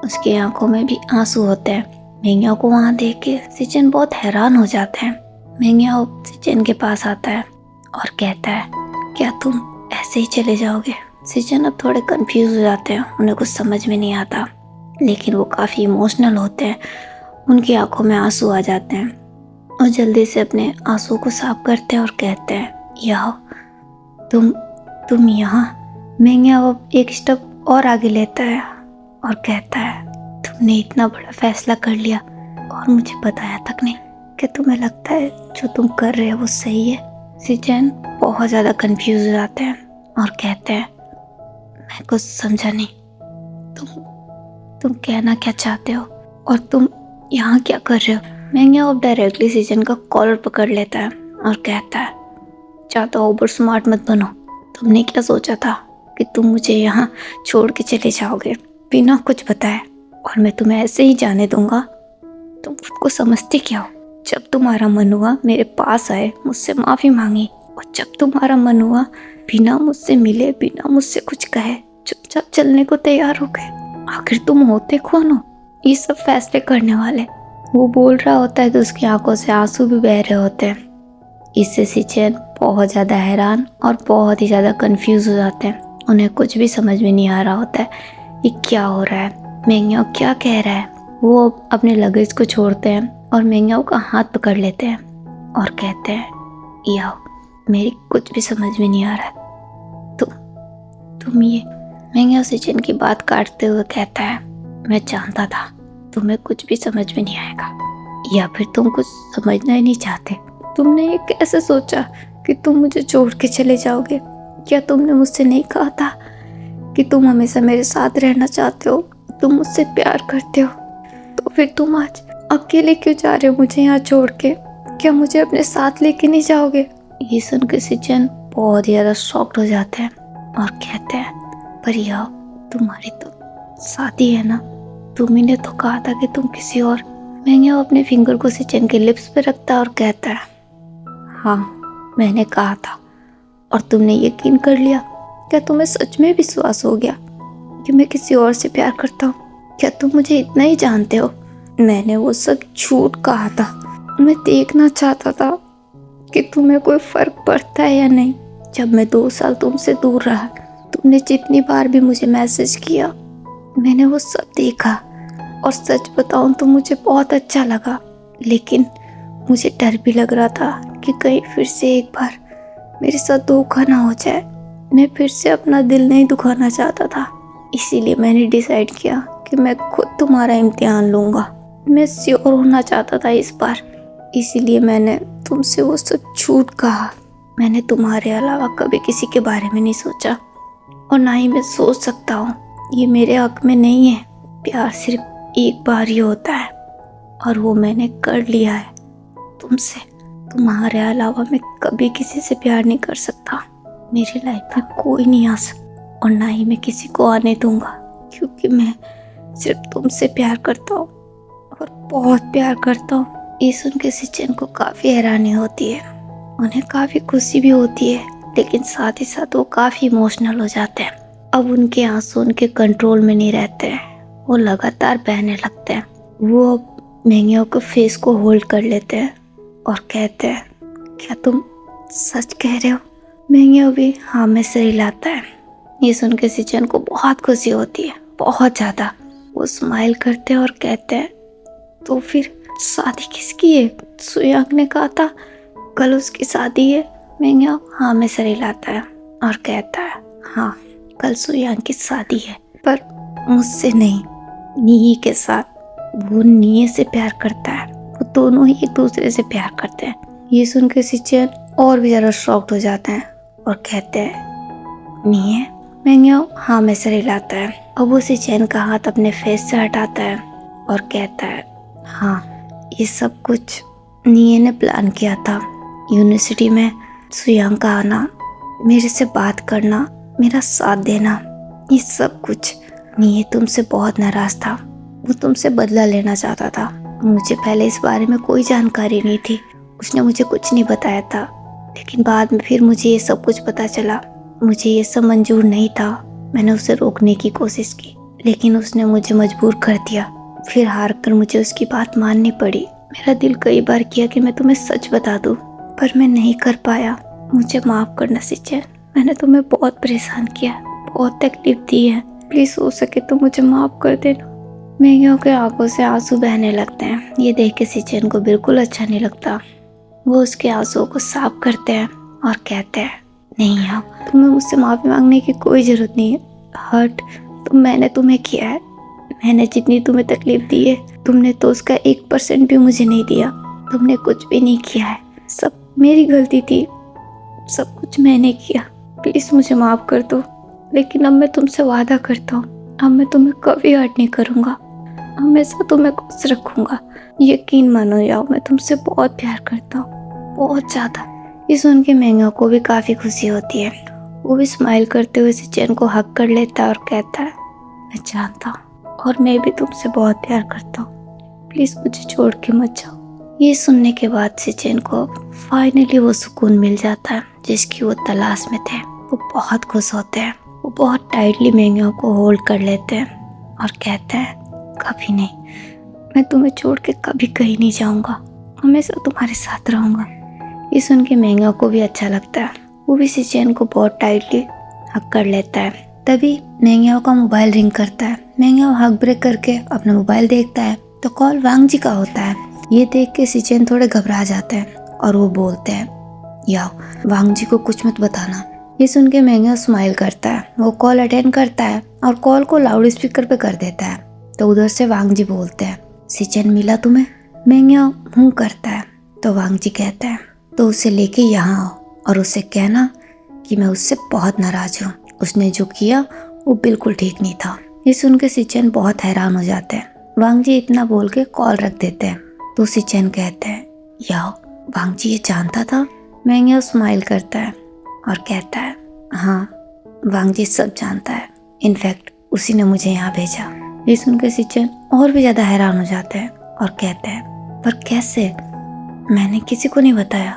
Speaker 1: उसकी आंखों में भी आंसू होते हैं। मेंग्याओ को वहाँ देख के सिचेन बहुत हैरान हो जाते हैं। मेंग्याओ सिचेन के पास आता है और कहता है, क्या तुम ऐसे ही चले जाओगे? सिचेन अब थोड़े कंफ्यूज हो जाते हैं। उन्हें कुछ समझ में नहीं आता, लेकिन वो काफ़ी इमोशनल होते हैं। उनकी आंखों में आंसू आ जाते हैं और जल्दी से अपने आंसुओं को साफ करते हैं और कहते हैं, याओ, तुम यहाँ? मेंग्याओ एक स्टेप और आगे लेता है और कहता है, तुमने इतना बड़ा फैसला कर लिया और मुझे बताया तक नहीं। क्या तुम्हें लगता है जो तुम कर रहे हो वो सही है? सिचेन बहुत ज़्यादा कंफ्यूज हो जाते हैं और कहते हैं, मैं कुछ समझा नहीं। तुम कहना क्या चाहते हो और तुम यहाँ क्या कर रहे हो? मैंगे अब डायरेक्टली सीजन का कॉलर पकड़ लेता है और कहता है, ज़्यादा ओवर स्मार्ट मत बनो। तुमने क्या सोचा था कि तुम मुझे यहाँ छोड़ के चले जाओगे बिना कुछ बताए और मैं तुम्हें ऐसे ही जाने दूंगा? तुम खुद को समझते क्या हो? जब तुम्हारा मन हुआ मेरे पास आए, मुझसे माफ़ी मांगी, और जब तुम्हारा मन हुआ बिना मुझसे मिले, बिना मुझसे कुछ कहे चुपचाप चलने को तैयार हो गए। आखिर तुम होते कौन हो ये सब फैसले करने वाले? वो बोल रहा होता है तो उसकी आंखों से आंसू भी बह रहे होते हैं। इससे सिचेन बहुत ज़्यादा हैरान और बहुत ही ज़्यादा कंफ्यूज हो जाते हैं। उन्हें कुछ भी समझ में नहीं आ रहा होता है ये क्या हो रहा है, मेंग्याओ क्या कह रहा है। वो अपने लगेज को छोड़ते हैं और मेंग्याओ का हाथ पकड़ लेते हैं और कहते हैं, याओ मेरी कुछ भी समझ में नहीं आ रहा है। तुम ये। मेंग्याओ सिचेन की बात काटते हुए कहता है, मैं जानता था तुम्हें कुछ भी समझ में नहीं आएगा, या फिर तुम कुछ समझना ही नहीं चाहते। तुमने ये कैसे सोचा कि तुम मुझे छोड़ के चले जाओगे? क्या तुमने मुझसे नहीं कहा था कि तुम हमेशा मेरे साथ रहना चाहते हो, तुम मुझसे प्यार करते हो? तो फिर तुम आज अकेले क्यों जा रहे हो मुझे यहाँ छोड़ के? क्या मुझे अपने साथ लेके नहीं जाओगे? ये सुन के सिचेन बहुत ही ज़्यादा शॉक्ड हो जाते हैं और कहते हैं, पर याओ तुम्हारी तो शादी है ना, तुम्ही ने तो कहा था कि तुम किसी और। मेंग्याओ अपने फिंगर को सिचेन के लिप्स पे रखता है और कहता है, हाँ मैंने कहा था और तुमने यकीन कर लिया। क्या तुम्हें सच में विश्वास हो गया कि मैं किसी और से प्यार करता हूँ? क्या तुम मुझे इतना ही जानते हो? मैंने वो सब झूठ कहा था। मैं देखना चाहता था कि तुम्हें कोई फर्क पड़ता है या नहीं। जब मैं 2 साल तुमसे दूर रहा, तुमने जितनी बार भी मुझे मैसेज किया, मैंने वो सब देखा और सच बताऊं तो मुझे बहुत अच्छा लगा। लेकिन मुझे डर भी लग रहा था कि कहीं फिर से एक बार मेरे साथ धोखा ना हो जाए। मैं फिर से अपना दिल नहीं दुखाना चाहता था, इसीलिए मैंने डिसाइड किया कि मैं खुद तुम्हारा इम्तिहान लूँगा। मैं श्योर होना चाहता था इस बार, इसीलिए मैंने तुमसे वो सब झूठ कहा। मैंने तुम्हारे अलावा कभी किसी के बारे में नहीं सोचा और ना ही मैं सोच सकता हूँ। ये मेरे हक में नहीं है। प्यार सिर्फ एक बार ही होता है और वो मैंने कर लिया है तुमसे। तुम्हारे अलावा मैं कभी किसी से प्यार नहीं कर सकता। मेरी लाइफ में कोई नहीं आ सकता और ना ही मैं किसी को आने दूंगा, क्योंकि मैं सिर्फ तुमसे प्यार करता हूँ और बहुत प्यार करता हूँ। ये सुन के सिचेन को काफ़ी हैरानी होती है, उन्हें काफ़ी खुशी भी होती है, लेकिन साथ ही साथ वो काफ़ी इमोशनल हो जाते हैं। अब उनके आंसू उनके कंट्रोल में नहीं रहते हैं, वो लगातार बहने लगते हैं। वो अब मेंग्याओ के फेस को होल्ड कर लेते हैं और कहते हैं, क्या तुम सच कह रहे हो? मेंग्याओ भी हाँ में सिर हिलाता है। ये सुन के सिचेन को बहुत खुशी होती है, बहुत ज़्यादा। वो स्माइल करते हैं और कहते हैं, तो फिर शादी किसकी है? सुयांग ने कहा था कल उसकी शादी है। मेंग्याओ हाँ में सिर हिलाता है और कहता है, हाँ कल सुयांग की शादी है, पर मुझसे नहीं, नीही के साथ। वो नीही से प्यार करता है, वो दोनों ही एक दूसरे से प्यार करते हैं। ये सुन के सिचेन और भी ज़्यादा शॉक्ड हो जाते हैं और कहते हैं, नीही? मेंग्याओ हाँ में सिर हिलाता है। अब वो सिचेन का हाथ अपने फेस से हटाता है और कहता है, हाँ ये सब कुछ नीही ने प्लान किया था। यूनिवर्सिटी में सुयांग का आना, मेरे से बात करना, मेरा साथ देना, ये सब कुछ। नीही तुमसे बहुत नाराज था, वो तुमसे बदला लेना चाहता था। मुझे पहले इस बारे में कोई जानकारी नहीं थी, उसने मुझे कुछ नहीं बताया था, लेकिन बाद में फिर मुझे ये सब कुछ पता चला। मुझे ये सब मंजूर नहीं था। मैंने उसे रोकने की कोशिश की, लेकिन उसने मुझे मजबूर कर दिया। फिर हार कर मुझे उसकी बात माननी पड़ी। मेरा दिल कई बार किया कि मैं तुम्हें सच बता दूं, पर मैं नहीं कर पाया। मुझे माफ़ करना सिचेन, मैंने तुम्हें बहुत परेशान किया, बहुत तकलीफ दी है। प्लीज़ हो सके तो मुझे माफ़ कर देना। मेंग्याओ के आंखों से आंसू बहने लगते हैं। ये देख के सिचेन को बिल्कुल अच्छा नहीं लगता। वो उसके आंसुओं को साफ करते हैं और कहते हैं, नहीं याओ, तुम्हें मुझसे माफ़ी मांगने की कोई ज़रूरत नहीं है। हर्ट तो मैंने तुम्हें किया है। मैंने जितनी तुम्हें तकलीफ दी है, तुमने तो उसका 1% भी मुझे नहीं दिया। तुमने कुछ भी नहीं किया है, सब मेरी गलती थी, सब कुछ मैंने किया। प्लीज़ मुझे माफ़ कर दो। लेकिन अब मैं तुमसे वादा करता हूँ, अब मैं तुम्हें कभी हर्ट नहीं करूँगा, हमेशा तुम्हें खुश रखूँगा। यकीन मानो याओ, मैं तुमसे बहुत प्यार करता हूँ, बहुत ज़्यादा। ये सुन के मेंगा को भी काफ़ी खुशी होती है। वो भी स्माइल करते हुए सिचेन को हक कर लेता है और कहता है, मैं जानता हूँ और मैं भी तुमसे बहुत प्यार करता हूँ, प्लीज़ मुझे छोड़ के मत जाओ। ये सुनने के बाद सिचेन को फाइनली वो सुकून मिल जाता है जिसकी वो तलाश में थे। वो बहुत खुश होते हैं। वो बहुत टाइटली मेंगा को होल्ड कर लेते हैं और कहते हैं, कभी नहीं, मैं तुम्हें छोड़ के कभी कहीं नहीं जाऊँगा, हमेशा तुम्हारे साथ रहूँगा। ये सुन के मेंगा को भी अच्छा लगता है। वो भी सिचेन को बहुत टाइटली हक कर लेता है। तभी मेंग्याओ का मोबाइल रिंग करता है। मेंग्याओ हक ब्रेक करके अपना मोबाइल देखता है तो कॉल वांग जी का होता है। ये देख के सिचेन थोड़े घबरा जाते हैं और वो बोलते हैं, याओ वांग जी को कुछ मत बताना। ये सुन के मेंग्याओ स्माइल करता है। वो कॉल अटेंड करता है और कॉल को लाउड स्पीकर पे कर देता है। तो उधर से वांग जी बोलते हैं, सिचेन मिला तुम्हें? मेंग्याओ हूँ करता है। तो वांग जी कहता है, तो उसे लेके यहाँ आओ और उससे कहना कि मैं उससे बहुत नाराज हूँ, उसने जो किया वो बिल्कुल ठीक नहीं था। ये सुन के सिचेन बहुत हैरान हो जाते हैं। वांग जी इतना बोल के कॉल रख देते हैं। तो सिचेन कहते हैं, याओ वांग जी ये जानता था? मेंग्याओ स्माइल करता है और कहता है, हाँ वांग जी सब जानता है, इनफैक्ट उसी ने मुझे यहाँ भेजा। ये सुन के सिचेन और भी ज़्यादा हैरान हो जाते हैं और कहते हैं, पर कैसे? मैंने किसी को नहीं बताया,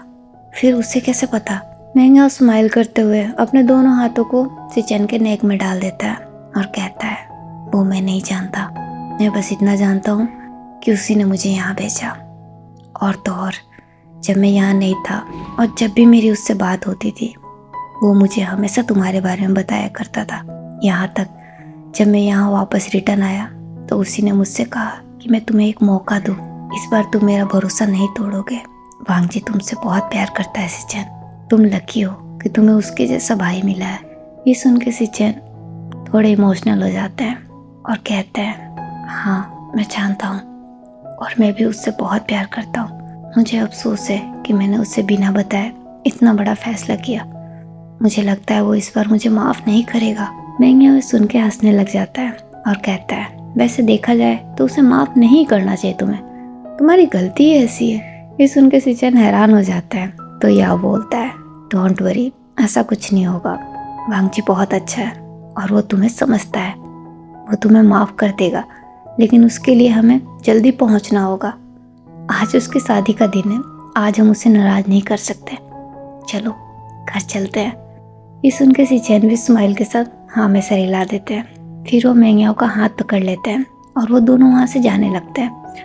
Speaker 1: फिर उसे कैसे पता? मेंग्याओ स्माइल करते हुए अपने दोनों हाथों को सिचेन के नेक में डाल देता है और कहता है, वो मैं नहीं जानता, मैं बस इतना जानता हूँ कि उसी ने मुझे यहाँ भेजा। और तो और जब मैं यहाँ नहीं था और जब भी मेरी उससे बात होती थी, वो मुझे हमेशा तुम्हारे बारे में बताया करता था। यहाँ तक जब मैं यहाँ वापस रिटर्न आया तो उसी ने मुझसे कहा कि मैं तुम्हें एक मौका दूँ, इस बार तुम मेरा भरोसा नहीं तोड़ोगे। वांग जी तुमसे बहुत प्यार करता है सिचेन, तुम लकी हो कि तुम्हें उसके जैसा भाई मिला है। ये सुन के सिचेन थोड़े इमोशनल हो जाते हैं और कहते हैं, हाँ मैं जानता हूँ और मैं भी उससे बहुत प्यार करता हूँ। मुझे अफसोस है कि मैंने उससे बिना बताए इतना बड़ा फैसला किया। मुझे लगता है वो इस बार मुझे माफ़ नहीं करेगा। मेंग्याओ सुन के हंसने लग जाता है और कहता है, वैसे देखा जाए तो उसे माफ़ नहीं करना चाहिए तुम्हें, तुम्हारी गलती ही ऐसी है। ये सुन के सिचेन हैरान हो जाता है। तो याओ बोलता है, डोंट वरी, ऐसा कुछ नहीं होगा, वांग जी बहुत अच्छा है और वो तुम्हें समझता है, वो तुम्हें माफ़ कर देगा, लेकिन उसके लिए हमें जल्दी पहुंचना होगा। आज उसकी शादी का दिन है, आज हम उसे नाराज़ नहीं कर सकते, चलो घर चलते हैं। ये सुन के सिचेन भी स्माइल के साथ हाँ में सर हिला देते हैं। फिर वो मेंग्याओ का हाथ पकड़ लेते हैं और वो दोनों वहाँ से जाने लगते हैं।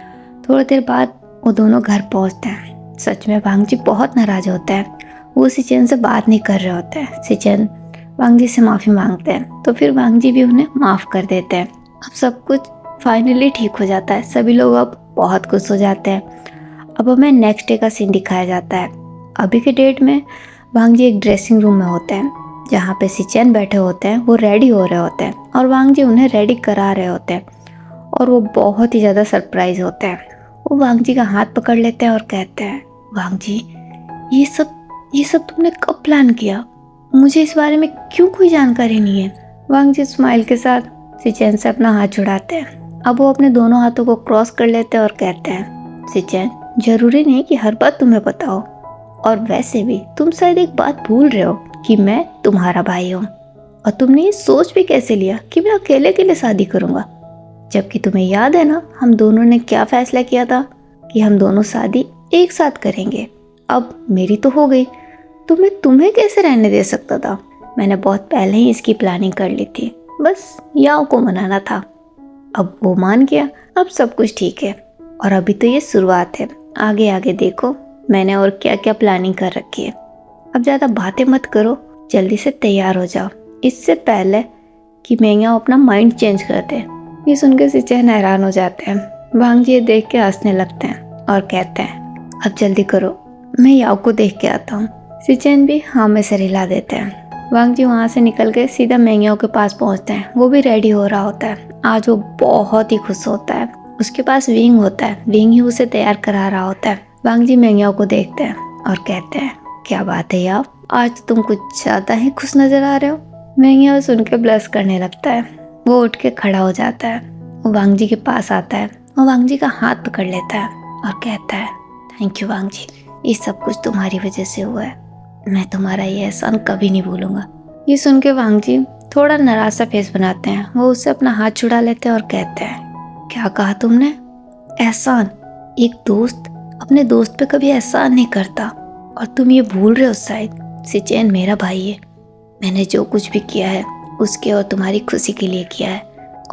Speaker 1: थोड़ी देर बाद वो दोनों घर पहुँचते हैं। सच में वांग जी बहुत नाराज़ होते हैं। वो सिचेन से बात नहीं कर रहे होते हैं। सिचेन वांग जी से माफ़ी मांगते हैं तो फिर वांग जी भी उन्हें माफ़ कर देते हैं। अब सब कुछ फाइनली ठीक हो जाता है। सभी लोग अब बहुत खुश हो जाते हैं। अब हमें नेक्स्ट डे का सीन दिखाया जाता है। अभी के डेट में वांग जी एक ड्रेसिंग रूम में होते हैं जहाँ पे सिचेन बैठे होते हैं। वो रेडी हो रहे होते हैं और वांग जी उन्हें रेडी करा रहे होते हैं और वो बहुत ही ज़्यादा सरप्राइज होते हैं। वो वांग जी का हाथ पकड़ लेते हैं और कहते हैं, वांग जी ये सब तुमने कब प्लान किया? मुझे इस बारे में क्यों कोई जानकारी नहीं है? वांग जी स्माइल के साथ सिचेन से अपना हाथ छुड़ाते हैं। अब वो अपने दोनों हाथों को क्रॉस कर लेते हैं और कहते हैं, सिचेन जरूरी नहीं कि हर बात तुम्हें पता हो, और वैसे भी तुम शायद एक बात भूल रहे हो कि मैं तुम्हारा भाई हूँ, और तुमने ये सोच भी कैसे लिया कि मैं अकेले अकेले शादी करूँगा, जबकि तुम्हें याद है ना हम दोनों ने क्या फैसला किया था कि हम दोनों शादी एक साथ करेंगे। अब मेरी तो हो गई तो मैं तुम्हें कैसे रहने दे सकता था? मैंने बहुत पहले ही इसकी प्लानिंग कर ली थी, बस याओ को मनाना था। अब वो मान गया, अब सब कुछ ठीक है। और अभी तो ये शुरुआत है, आगे आगे देखो मैंने और क्या क्या प्लानिंग कर रखी है। अब ज़्यादा बातें मत करो, जल्दी से तैयार हो जाओ, इससे पहले कि मेंग्याओ अपना माइंड चेंज कर दे। ये सुन के सिचेन हैरान हो जाते हैं। वांग जी देख के हंसने लगते हैं और कहते हैं, अब जल्दी करो, मैं याओ को देख के आता हूँ। सिचेन भी हाँ में सर हिला देते हैं। वांग जी वहाँ से निकल के सीधा मेंग्याओ के पास पहुँचते हैं। वो भी रेडी हो रहा होता है। आज वो बहुत ही खुश होता है। उसके पास विंग होता है, विंग ही उसे तैयार करा रहा होता है। वांग जी मेंग्याओ को देखते हैं और कहते हैं, क्या बात है याओ, आज तुम कुछ ज़्यादा ही खुश नजर आ रहे हो। मेंगिया सुन के ब्लश करने लगता है। वो उठ के खड़ा हो जाता है। वो वांग जी के पास आता है। वो वांग जी का हाथ पकड़ लेता है और कहता है, थैंक यू वांग जी, ये सब कुछ तुम्हारी वजह से हुआ है। मैं तुम्हारा ये एहसान कभी नहीं भूलूंगा। ये सुन के वांग जी थोड़ा नाराज सा फेस बनाते हैं। वो उससे अपना हाथ छुड़ा लेते हैं और कहते हैं, क्या कहा तुमने? एहसान? एक दोस्त अपने दोस्त पे कभी एहसान नहीं करता। और तुम ये भूल रहे हो शायद, सिचेन मेरा भाई है। मैंने जो कुछ भी किया है उसके और तुम्हारी खुशी के लिए किया है।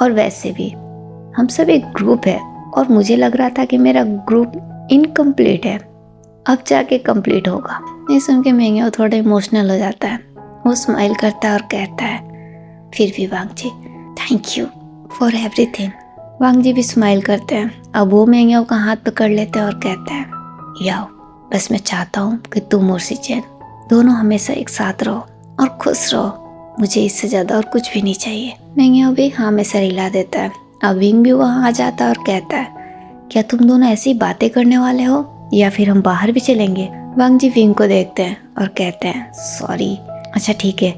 Speaker 1: और वैसे भी हम सब एक ग्रुप है और मुझे लग रहा था कि मेरा ग्रुप इनकम्प्लीट है, अब जाके कंप्लीट होगा। ये सुन के मेंगिया थोड़ा इमोशनल हो जाता है। वो स्माइल करता है और कहता है, फिर भी वांग जी थैंक यू फॉर एवरीथिंग। वांग जी भी स्माइल करते हैं। अब वो मेंगिया का हाथ पकड़ लेते हैं और कहते हैं, याओ, बस मैं चाहता हूँ कि तुम और सिचेन दोनों हमेशा एक साथ रहो और खुश रहो। मुझे इससे ज़्यादा और कुछ भी नहीं चाहिए। मेंगिया भी हाँ में सर हिला देता है। अब विंग भी वहाँ आ जाता है और कहता है, क्या तुम दोनों ऐसी बातें करने वाले हो या फिर हम बाहर भी चलेंगे? वांग जी विंग को देखते हैं और कहते हैं, सॉरी, अच्छा ठीक है,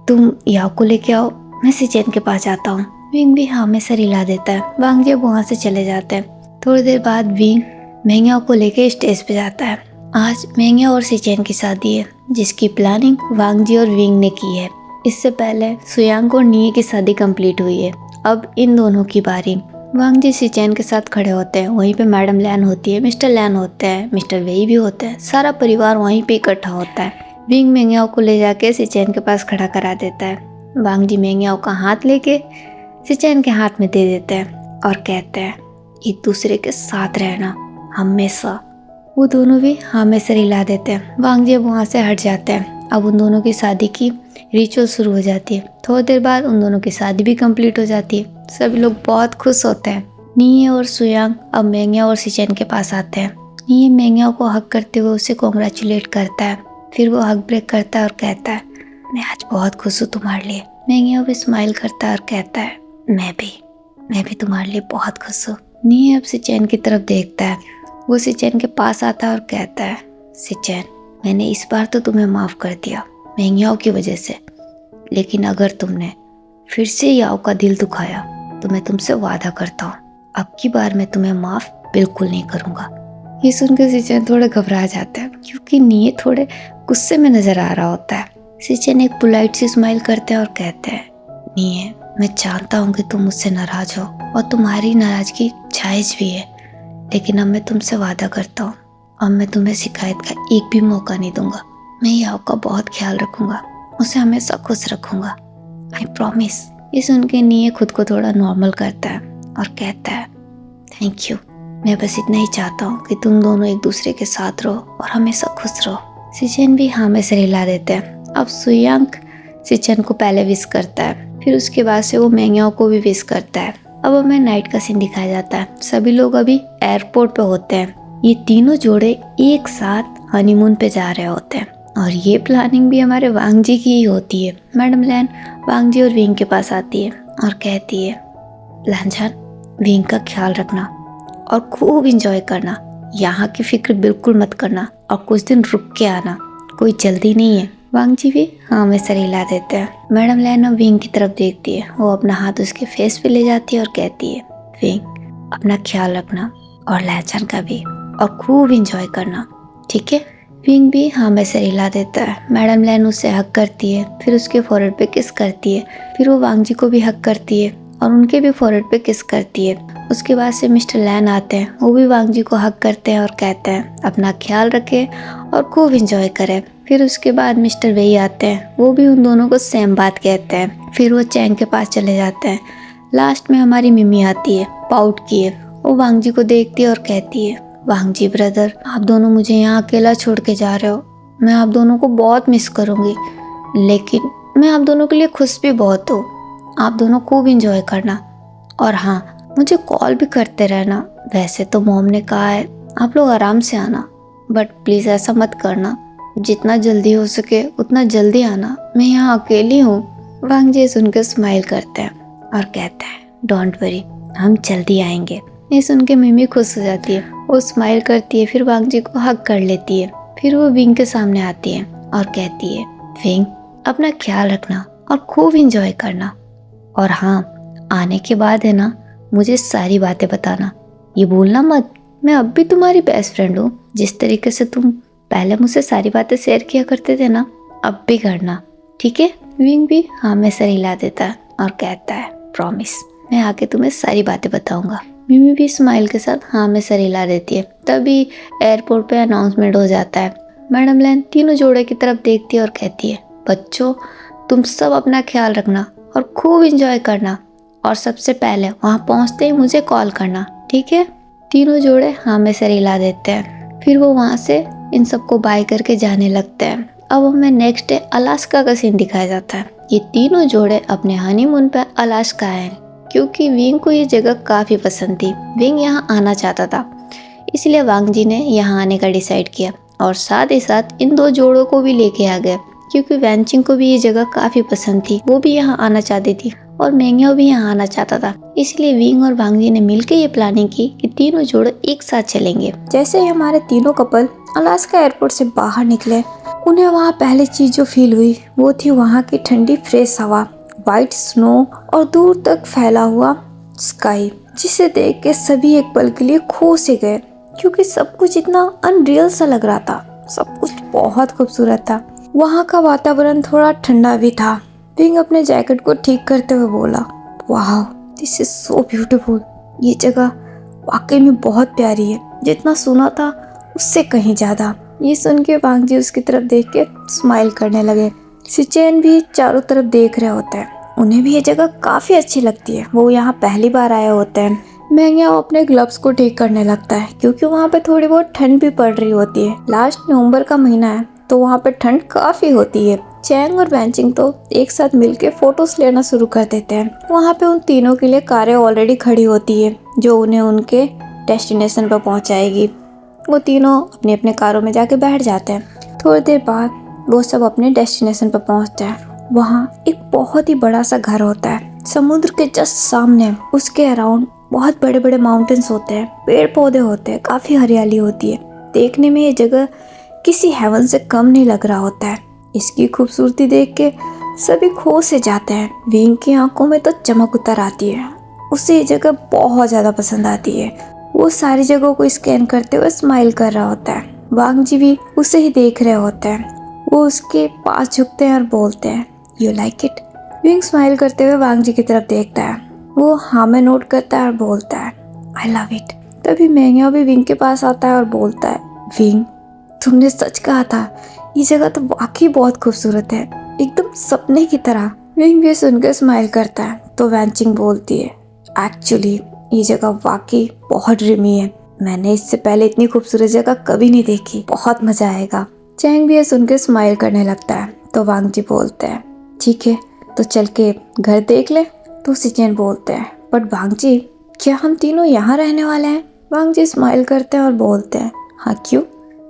Speaker 1: तुम याओ को लेके आओ, मैं सिचेन के पास जाता हूँ। विंग भी हाँ में सर हिला देता है। वांग जी वहाँ से चले जाते हैं। थोड़ी देर बाद विंग मेंगिया को लेके स्टेज पे जाता है। आज मेंगिया और सिचेन की शादी है, जिसकी प्लानिंग वांग जी और विंग ने की है। इससे पहले सुयांग और नीये की शादी कंप्लीट हुई है। अब इन दोनों की बारी। वांग जी सिचेन के साथ खड़े होते हैं। वहीं पे मैडम लैन होती है, मिस्टर लैन होते हैं, मिस्टर वेई भी होते हैं। सारा परिवार वहीं पे इकट्ठा होता है। विंग मेंगिया को ले जाके सिचेन के पास खड़ा करा देता है। वांग जी मेंगिया का हाथ लेके सिचेन के हाथ में दे देते हैं और कहते हैं, एक दूसरे के साथ रहना हमेशा। वो दोनों भी हाँ में सर हिला देते हैं। वांग जी वहाँ से हट जाते हैं। अब उन दोनों की शादी की रिचुअल शुरू हो जाती है। थोड़ी देर बाद उन दोनों की शादी भी कंप्लीट हो जाती है। सभी लोग बहुत खुश होते हैं। नीये और सुयांग अब मेंगिया और सिचेन के पास आते हैं। नीये मेंगिया को हक करते हुए उसे कॉन्ग्रेचुलेट करता है। फिर वो हक ब्रेक करता है और कहता है, मैं आज बहुत खुश हूँ तुम्हारे लिए। मेंगिया भी स्माइल करता है और कहता है, मैं भी तुम्हारे लिए बहुत खुश हूँ। नीये अब सिचेन की तरफ देखता है। वो सिचेन के पास आता है और कहता है, सिचेन, मैंने इस बार तो तुम्हें माफ़ कर दिया मेंगियाओ की वजह से, लेकिन अगर तुमने फिर से याओ का दिल दुखाया तो मैं तुमसे वादा करता हूँ, अब की बार मैं तुम्हें माफ़ बिल्कुल नहीं करूँगा। ये सुनकर सिचेन थोड़ा घबरा जाता है, क्योंकि नीये थोड़े गुस्से में नज़र आ रहा होता है। सिचेन एक पोलाइट सी स्माइल करते हैं और कहते हैं, नीये, मैं जानता हूँ कि तुम मुझसे नाराज़ हो और तुम्हारी नाराज़गी जायज़ भी है, लेकिन अब मैं तुमसे वादा करता हूँ, अब मैं तुम्हें शिकायत का एक भी मौका नहीं दूंगा। मैं याओ का बहुत ख्याल रखूंगा, उसे हमेशा खुश रखूंगा, आई प्रॉमिस। ये सुन के नीये खुद को थोड़ा नॉर्मल करता है और कहता है, थैंक यू, मैं बस इतना ही चाहता हूँ कि तुम दोनों एक दूसरे के साथ रहो और हमेशा खुश रहो। सिचेन भी हाँ में सर हिला देते हैं। अब सुयांग सिचेन को पहले विश करता है, फिर उसके बाद से वो मेंगियाओ को भी विश करता है। अब हमें नाइट का सीन दिखाया जाता है। सभी लोग अभी एयरपोर्ट पे होते हैं। ये तीनों जोड़े एक साथ हनीमून पे जा रहे होते हैं और ये प्लानिंग भी हमारे वांग जी की ही होती है। मैडम लैन वांग जी और विंग के पास आती है और कहती है, लैनजान, विंग का ख्याल रखना और खूब इंजॉय करना, यहाँ की फिक्र बिल्कुल मत करना और कुछ दिन रुक के आना, कोई जल्दी नहीं है। वांग जी भी हाँ में सर हिला देते हैं। मैडम लैन अब विंग की तरफ देखती है। वो अपना हाथ उसके फेस पे ले जाती है और कहती है, विंग, अपना ख्याल रखना और लैनजान का भी, और खूब इंजॉय करना, ठीक है? विंग भी हाँ में सर हिला देता है। मैडम लैन उससे हक करती है, फिर उसके फॉरहेड पे किस करती है। फिर वो वांग जी को भी हक करती है और उनके भी फॉरहेड पे किस करती है। उसके बाद से मिस्टर लैन आते हैं। वो भी वांग जी को हक करते हैं और कहते हैं, अपना ख्याल रखें और खूब इंजॉय करें। फिर उसके बाद मिस्टर वेई आते हैं। वो भी उन दोनों को सेम बात कहते हैं। फिर वो चैंग के पास चले जाते हैं। लास्ट में हमारी मिमी आती है, पाउट किए। वो वांग जी को देखती है और कहती है, वांग जी ब्रदर, आप दोनों मुझे यहाँ अकेला छोड़ के जा रहे हो। मैं आप दोनों को बहुत मिस करूँगी, लेकिन मैं आप दोनों के लिए खुश भी बहुत हूँ। आप दोनों खूब इंजॉय करना और हाँ, मुझे कॉल भी करते रहना। वैसे तो मॉम ने कहा है आप लोग आराम से आना, बट प्लीज़ ऐसा मत करना, जितना जल्दी हो सके उतना जल्दी आना, मैं यहाँ अकेली हूँ। वांग जी सुनकर स्माइल करते हैं और कहते हैं, डोंट वरी, हम जल्दी आएंगे। ये सुन के मिमी खुश हो जाती है। वो स्माइल करती है, फिर वांग जी को हग कर लेती है। फिर वो विंग के सामने आती है और कहती है, विंग, अपना ख्याल रखना
Speaker 2: और खूब इंजॉय करना। और हाँ, आने के बाद है ना, मुझे सारी बातें बताना। ये भूलना मत, मैं अब भी तुम्हारी बेस्ट फ्रेंड हूँ। जिस तरीके से तुम पहले मुझसे सारी बातें शेयर किया करते थे ना, अब भी करना, ठीक है? विंग भी हाँ में सर हिला देता है और कहता है प्रॉमिस, मैं आके तुम्हें सारी बातें बताऊंगा। मिमी भी स्माइल के साथ हाँ में सर हिला देती है। तभी एयरपोर्ट पे अनाउंसमेंट हो जाता है। मैडम लैन तीनों जोड़े की तरफ देखती है और कहती है, बच्चों तुम सब अपना ख्याल रखना और खूब इंजॉय करना, और सबसे पहले वहाँ पहुँचते ही मुझे कॉल करना, ठीक है? तीनों जोड़े हाँ में सर हिला देते हैं। फिर वो वहाँ से इन सबको बाय करके जाने लगते हैं। अब हमें नेक्स्ट डे अलास्का का सीन दिखाया जाता है। ये तीनों जोड़े अपने हनीमून पर अलास्का आए क्योंकि विंग को ये जगह काफ़ी पसंद थी। विंग यहाँ आना चाहता था, इसलिए वांग जी ने यहाँ आने का डिसाइड किया और साथ ही साथ इन दो जोड़ों को भी लेके आ गए क्योंकि वैनचिंग को भी ये जगह काफ़ी पसंद थी। वो भी यहाँ आना चाहती थी और मेंग्यो भी यहाँ आना चाहता था। इसलिए विंग और वांग जी ने मिलकर ये प्लानिंग की कि तीनों जोड़े एक साथ चलेंगे।
Speaker 1: जैसे ही हमारे तीनों कपल अलास्का एयरपोर्ट से बाहर निकले, उन्हें वहाँ पहली चीज जो फील हुई वो थी वहाँ की ठंडी फ्रेश हवा, वाइट स्नो और दूर तक फैला हुआ स्काई, जिसे देख के सभी एक पल के लिए खो से गए क्योंकि सब कुछ इतना अनरियल सा लग रहा था। सब कुछ बहुत खूबसूरत था। वहाँ का वातावरण थोड़ा ठंडा भी था। विंग अपने जैकेट को ठीक करते हुए बोला, वाह दिस इज सो ब्यूटीफुल। ये जगह वाकई में बहुत प्यारी है, जितना सुना था उससे कहीं ज्यादा। ये सुन के वांग जी उसकी तरफ देख के स्माइल करने लगे। सिचेन भी चारों तरफ देख रहे होते हैं। उन्हें भी ये जगह काफी अच्छी लगती है। वो यहाँ पहली बार आए होते हैं। मेंग्या अपने ग्लव्स को ठीक करने लगता है क्योंकि वहाँ पे थोड़ी बहुत ठंड भी पड़ रही होती है। लास्ट नवंबर का महीना है तो वहाँ पे ठंड काफी होती है। चैंग और वैनचिंग तो एक साथ मिलके फोटोज लेना शुरू कर देते हैं। वहाँ पे उन तीनों के लिए कारें ऑलरेडी खड़ी होती है जो उन्हें उनके डेस्टिनेशन पर पहुँचाएगी। वो तीनों अपने अपने कारों में जाके बैठ जाते हैं। थोड़ी देर बाद वो सब अपने डेस्टिनेशन पर पहुँचते हैं। वहाँ एक बहुत ही बड़ा सा घर होता है समुद्र के जस्ट सामने। उसके अराउंड बहुत बड़े बड़े माउंटेन्स होते हैं, पेड़ पौधे होते हैं, काफी हरियाली होती है। देखने में ये जगह किसी हेवन से कम नहीं लग रहा होता है। इसकी खूबसूरती देख के सभी खो से जाते हैं। विंग की आंखों में तो चमक उतर आती है। उसे ये जगह बहुत ज्यादा पसंद आती है। वो सारी जगहों को स्कैन करते हुए स्माइल कर रहा होता है। वांग जी भी उसे ही देख रहे होते हैं। वो उसके पास झुकते हैं और बोलते हैं, you like it? Wing smile करते हुए वांग जी की तरफ देखता है। वो हाँ में नोट करता है और बोलता है, आई लव इट। तभी मेंग्यो भी विंग के पास आता है और बोलता है, विंग तुमने सच कहा था, ये जगह तो वाकई बहुत खूबसूरत है, एकदम सपने की तरह। विंग भी सुनकर स्माइल करता है तो वैनचिंग बोलती है, एक्चुअली ये जगह वाकई बहुत ड्रीमी है। मैंने इससे पहले इतनी खूबसूरत जगह कभी नहीं देखी, बहुत मजा आएगा। चैंग भी ये सुनकर स्माइल करने लगता है तो वांग जी बोलते हैं, ठीक है तो चल के घर देख ले। तो सिचेन बोलते हैं, बट वांग जी क्या हम तीनों यहाँ रहने वाले हैं? वांग जी स्माइल करते हैं और बोलते हैं, हाँ क्यों,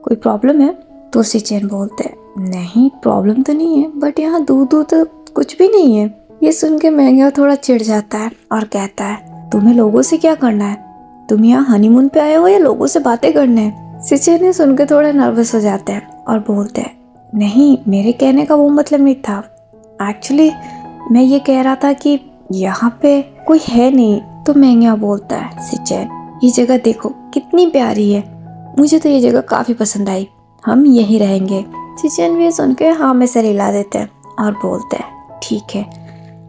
Speaker 1: कोई प्रॉब्लम है? तो सिचेन बोलते हैं, नहीं प्रॉब्लम तो नहीं है, बट यहाँ दूर दूर तक कुछ भी नहीं है। ये सुन के मेंग्यो थोड़ा चिढ़ जाता है और कहता है, तुम्हें लोगों से क्या करना है? तुम यहाँ हनीमून पे आए हो या लोगों से बातें करने? सिचेन ने सुन के थोड़ा नर्वस हो जाते हैं और बोलते हैं, नहीं मेरे कहने का वो मतलब नहीं था। एक्चुअली मैं ये कह रहा था कि यहाँ पे कोई है नहीं। तो मेंग्यो बोलता है, सिचेन ये जगह देखो कितनी प्यारी है, मुझे तो ये जगह काफी पसंद आई, हम यहीं रहेंगे। सिचेन भी सुन के हाँ में सर हिला देते हैं और बोलते हैं, ठीक है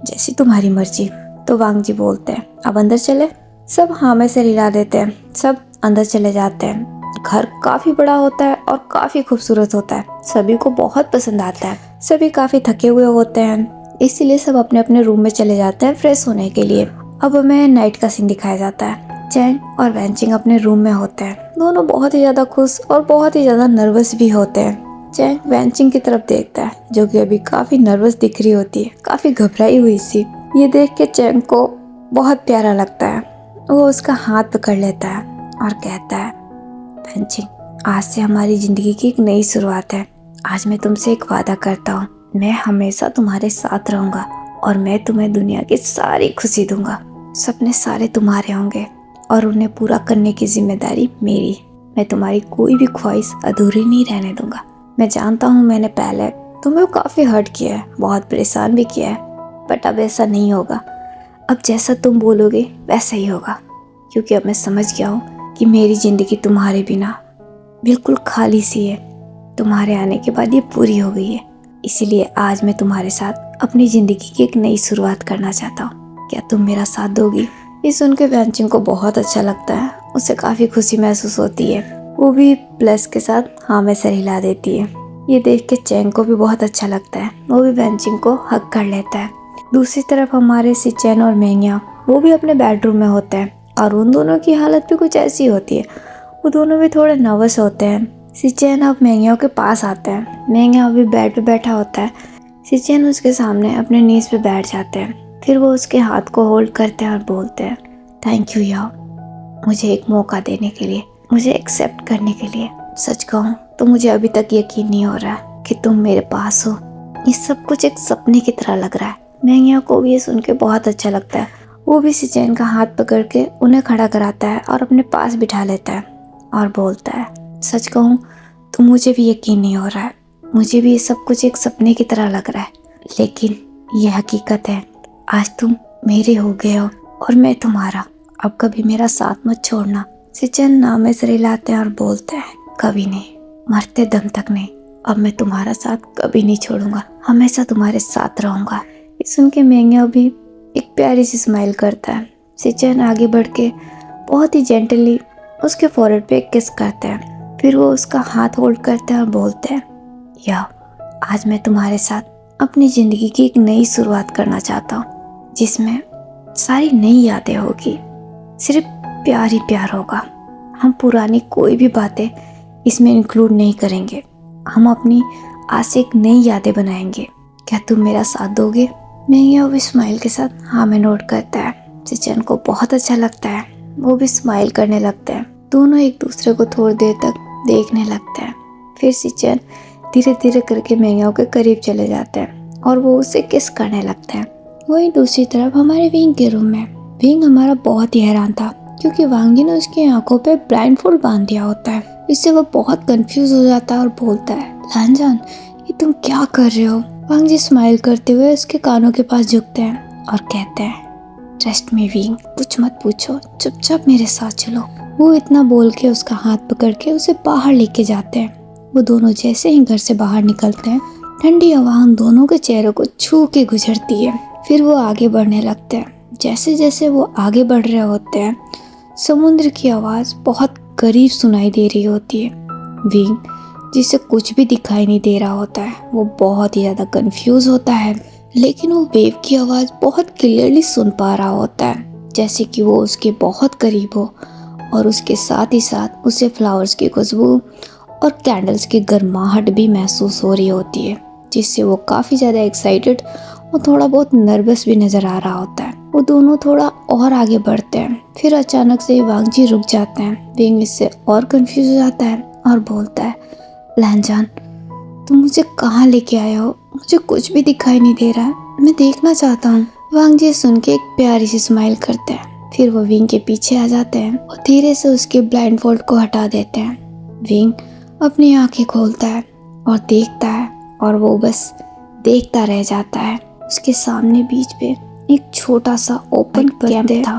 Speaker 1: जैसी तुम्हारी मर्जी। तो वांग जी बोलते हैं, अब अंदर चले। सब हाँ में सर हिला देते हैं। सब अंदर चले जाते हैं। घर काफी बड़ा होता है और काफी खूबसूरत होता है। सभी को बहुत पसंद आता है। सभी काफी थके हुए होते हैं, इसीलिए सब अपने अपने रूम में चले जाते हैं फ्रेश होने के लिए। अब हमें नाइट का सीन दिखाया जाता है। चैंग और वैनचिंग अपने रूम में होते हैं। दोनों बहुत ही ज्यादा खुश और बहुत ही ज्यादा नर्वस भी होते हैं। चैंग वैनचिंग की तरफ देखता है जो कि अभी काफी नर्वस दिख रही होती है, काफी घबराई हुई सी। ये देख के चैंग को बहुत प्यारा लगता है। वो उसका हाथ पकड़ लेता है और कहता है, वैनचिंग आज से हमारी जिंदगी की एक नई शुरुआत है। आज मैं तुमसे एक वादा करता हूँ, मैं हमेशा तुम्हारे साथ रहूंगा और मैं तुम्हें दुनिया की सारी खुशी दूंगा। सपने सारे तुम्हारे होंगे और उन्हें पूरा करने की जिम्मेदारी मेरी। मैं तुम्हारी कोई भी ख्वाहिश अधूरी नहीं रहने दूंगा। मैं जानता हूँ मैंने पहले
Speaker 2: तुम्हें काफ़ी हर्ट किया है, बहुत परेशान भी किया है, बट अब ऐसा नहीं होगा। अब जैसा तुम बोलोगे वैसा ही होगा, क्योंकि अब मैं समझ गया हूँ कि मेरी ज़िंदगी तुम्हारे बिना बिल्कुल खाली सी है। तुम्हारे आने के बाद ये पूरी हो गई है, इसीलिए आज मैं तुम्हारे साथ अपनी ज़िंदगी की एक नई शुरुआत करना चाहता हूँ। क्या तुम मेरा साथ दोगी? ये सुन के वैनचिंग को बहुत अच्छा लगता है, उसे काफ़ी खुशी महसूस होती है। वो भी प्लस के साथ हाँ में सर हिला देती है। ये देख के चैंग को भी बहुत अच्छा लगता है, वो भी वैनचिंग को हक कर लेता है। दूसरी तरफ हमारे सिचेन और मेंग्या वो भी अपने बेडरूम में होते हैं और उन दोनों की हालत भी कुछ ऐसी होती है। वो दोनों भी थोड़े नर्वस होते हैं। सिचेन अब मेंग्या के पास आता है। मेंग्या अभी बेड पे बैठा होता है। सिचेन उसके सामने अपने नीज पे बैठ जाते हैं। फिर वो उसके हाथ को होल्ड करते हैं और बोलते हैं, थैंक यू याओ, मुझे एक मौका देने के लिए, मुझे एक्सेप्ट करने के लिए। सच कहूँ तो मुझे अभी तक यकीन नहीं हो रहा है कि तुम मेरे पास हो। ये सब कुछ एक सपने की तरह लग रहा है। मेंग्या को भी ये सुन के बहुत अच्छा लगता है। वो भी सिचेन का हाथ पकड़ के उन्हें खड़ा कराता है और अपने पास बिठा लेता है और बोलता है, सच कहूँ तो मुझे भी यकीन नहीं हो रहा है। मुझे भी ये सब कुछ एक सपने की तरह लग रहा है, लेकिन ये हकीकत है। आज तुम मेरे हो गए हो और मैं तुम्हारा। अब कभी मेरा साथ मत छोड़ना। सिचेन नाम से रिलाते हैं और बोलते हैं, कभी नहीं, मरते दम तक नहीं। अब मैं तुम्हारा साथ कभी नहीं छोड़ूंगा, हमेशा तुम्हारे साथ रहूंगा। ये सुन के मेंग्या भी एक प्यारी सी स्माइल करता है। सिचेन आगे बढ़ के बहुत ही जेंटली उसके फोrehead पे एक किस करते हैं। फिर वो उसका हाथ होल्ड करते हैं और बोलते हैं, याओ, आज मैं तुम्हारे साथ अपनी ज़िंदगी की एक नई शुरुआत करना चाहता हूँ, जिसमें सारी नई यादें होगी, सिर्फ प्यार ही प्यार होगा। हम पुरानी कोई भी बातें इसमें इंक्लूड नहीं करेंगे। हम अपनी आज से एक नई यादें बनाएंगे। क्या तुम मेरा साथ दोगे? मेंग्या भी स्माइल के साथ हाँ में नोट करता है। सिचेन को बहुत अच्छा लगता है, वो भी स्माइल करने लगते हैं। दोनों एक दूसरे को थोड़ी देर तक देखने लगते हैं। फिर सिचेन धीरे धीरे करके मेंग्या के करीब चले जाते हैं और वो उसे किस करने लगते हैं। वहीं दूसरी तरफ हमारे विंग के रूम में विंग हमारा बहुत ही हैरान था, क्योंकि वांग जी ने उसकी आंखों पे ब्लाइंडफोल्ड बांध दिया होता है। इससे वो बहुत कंफ्यूज हो जाता है और बोलता है, लानजान, ये तुम क्या कर रहे हो? वांग जी स्माइल करते हुए उसके कानों के पास झुकते हैं और कहते हैं, ट्रस्ट मी विंग, कुछ मत पूछो, चुपचाप मेरे साथ चलो। वो इतना बोल के उसका हाथ पकड़ के उसे बाहर लेके जाते हैं। वो दोनों जैसे ही घर से बाहर निकलते हैं, ठंडी हवा उन दोनों के चेहरों को छू के गुजरती है। फिर वो आगे बढ़ने लगते हैं। जैसे जैसे वो आगे बढ़ रहे होते हैं, समुद्र की आवाज़ बहुत करीब सुनाई दे रही होती है। विंग, जिसे कुछ भी दिखाई नहीं दे रहा होता है, वो बहुत ही ज़्यादा कंफ्यूज होता है, लेकिन वो वेव की आवाज़ बहुत क्लियरली सुन पा रहा होता है, जैसे कि वो उसके बहुत करीब हो। और उसके साथ ही साथ उसे फ्लावर्स की खुशबू और कैंडल्स की गर्माहट भी महसूस हो रही होती है, जिससे वो काफ़ी ज़्यादा एक्साइटेड और थोड़ा बहुत नर्वस भी नज़र आ रहा होता है। वो दोनों थोड़ा और आगे बढ़ते हैं। फिर अचानक से वांग जी रुक जाते हैं। विंग इससे और कंफ्यूज हो जाता है और बोलता है, लानजान, तुम मुझे कहाँ लेके आए हो? मुझे कुछ भी दिखाई नहीं दे रहा है, मैं देखना चाहता हूँ। वांग जी सुन के एक प्यारी सी स्माइल करते हैं। फिर वो विंग के पीछे आ जाते हैं और धीरे से उसके ब्लाइंडफोल्ड को हटा देते हैं। विंग अपनी आंखें खोलता है और देखता है, और वो बस देखता रह जाता है। उसके सामने बीच पे एक छोटा सा ओपन कैंप था।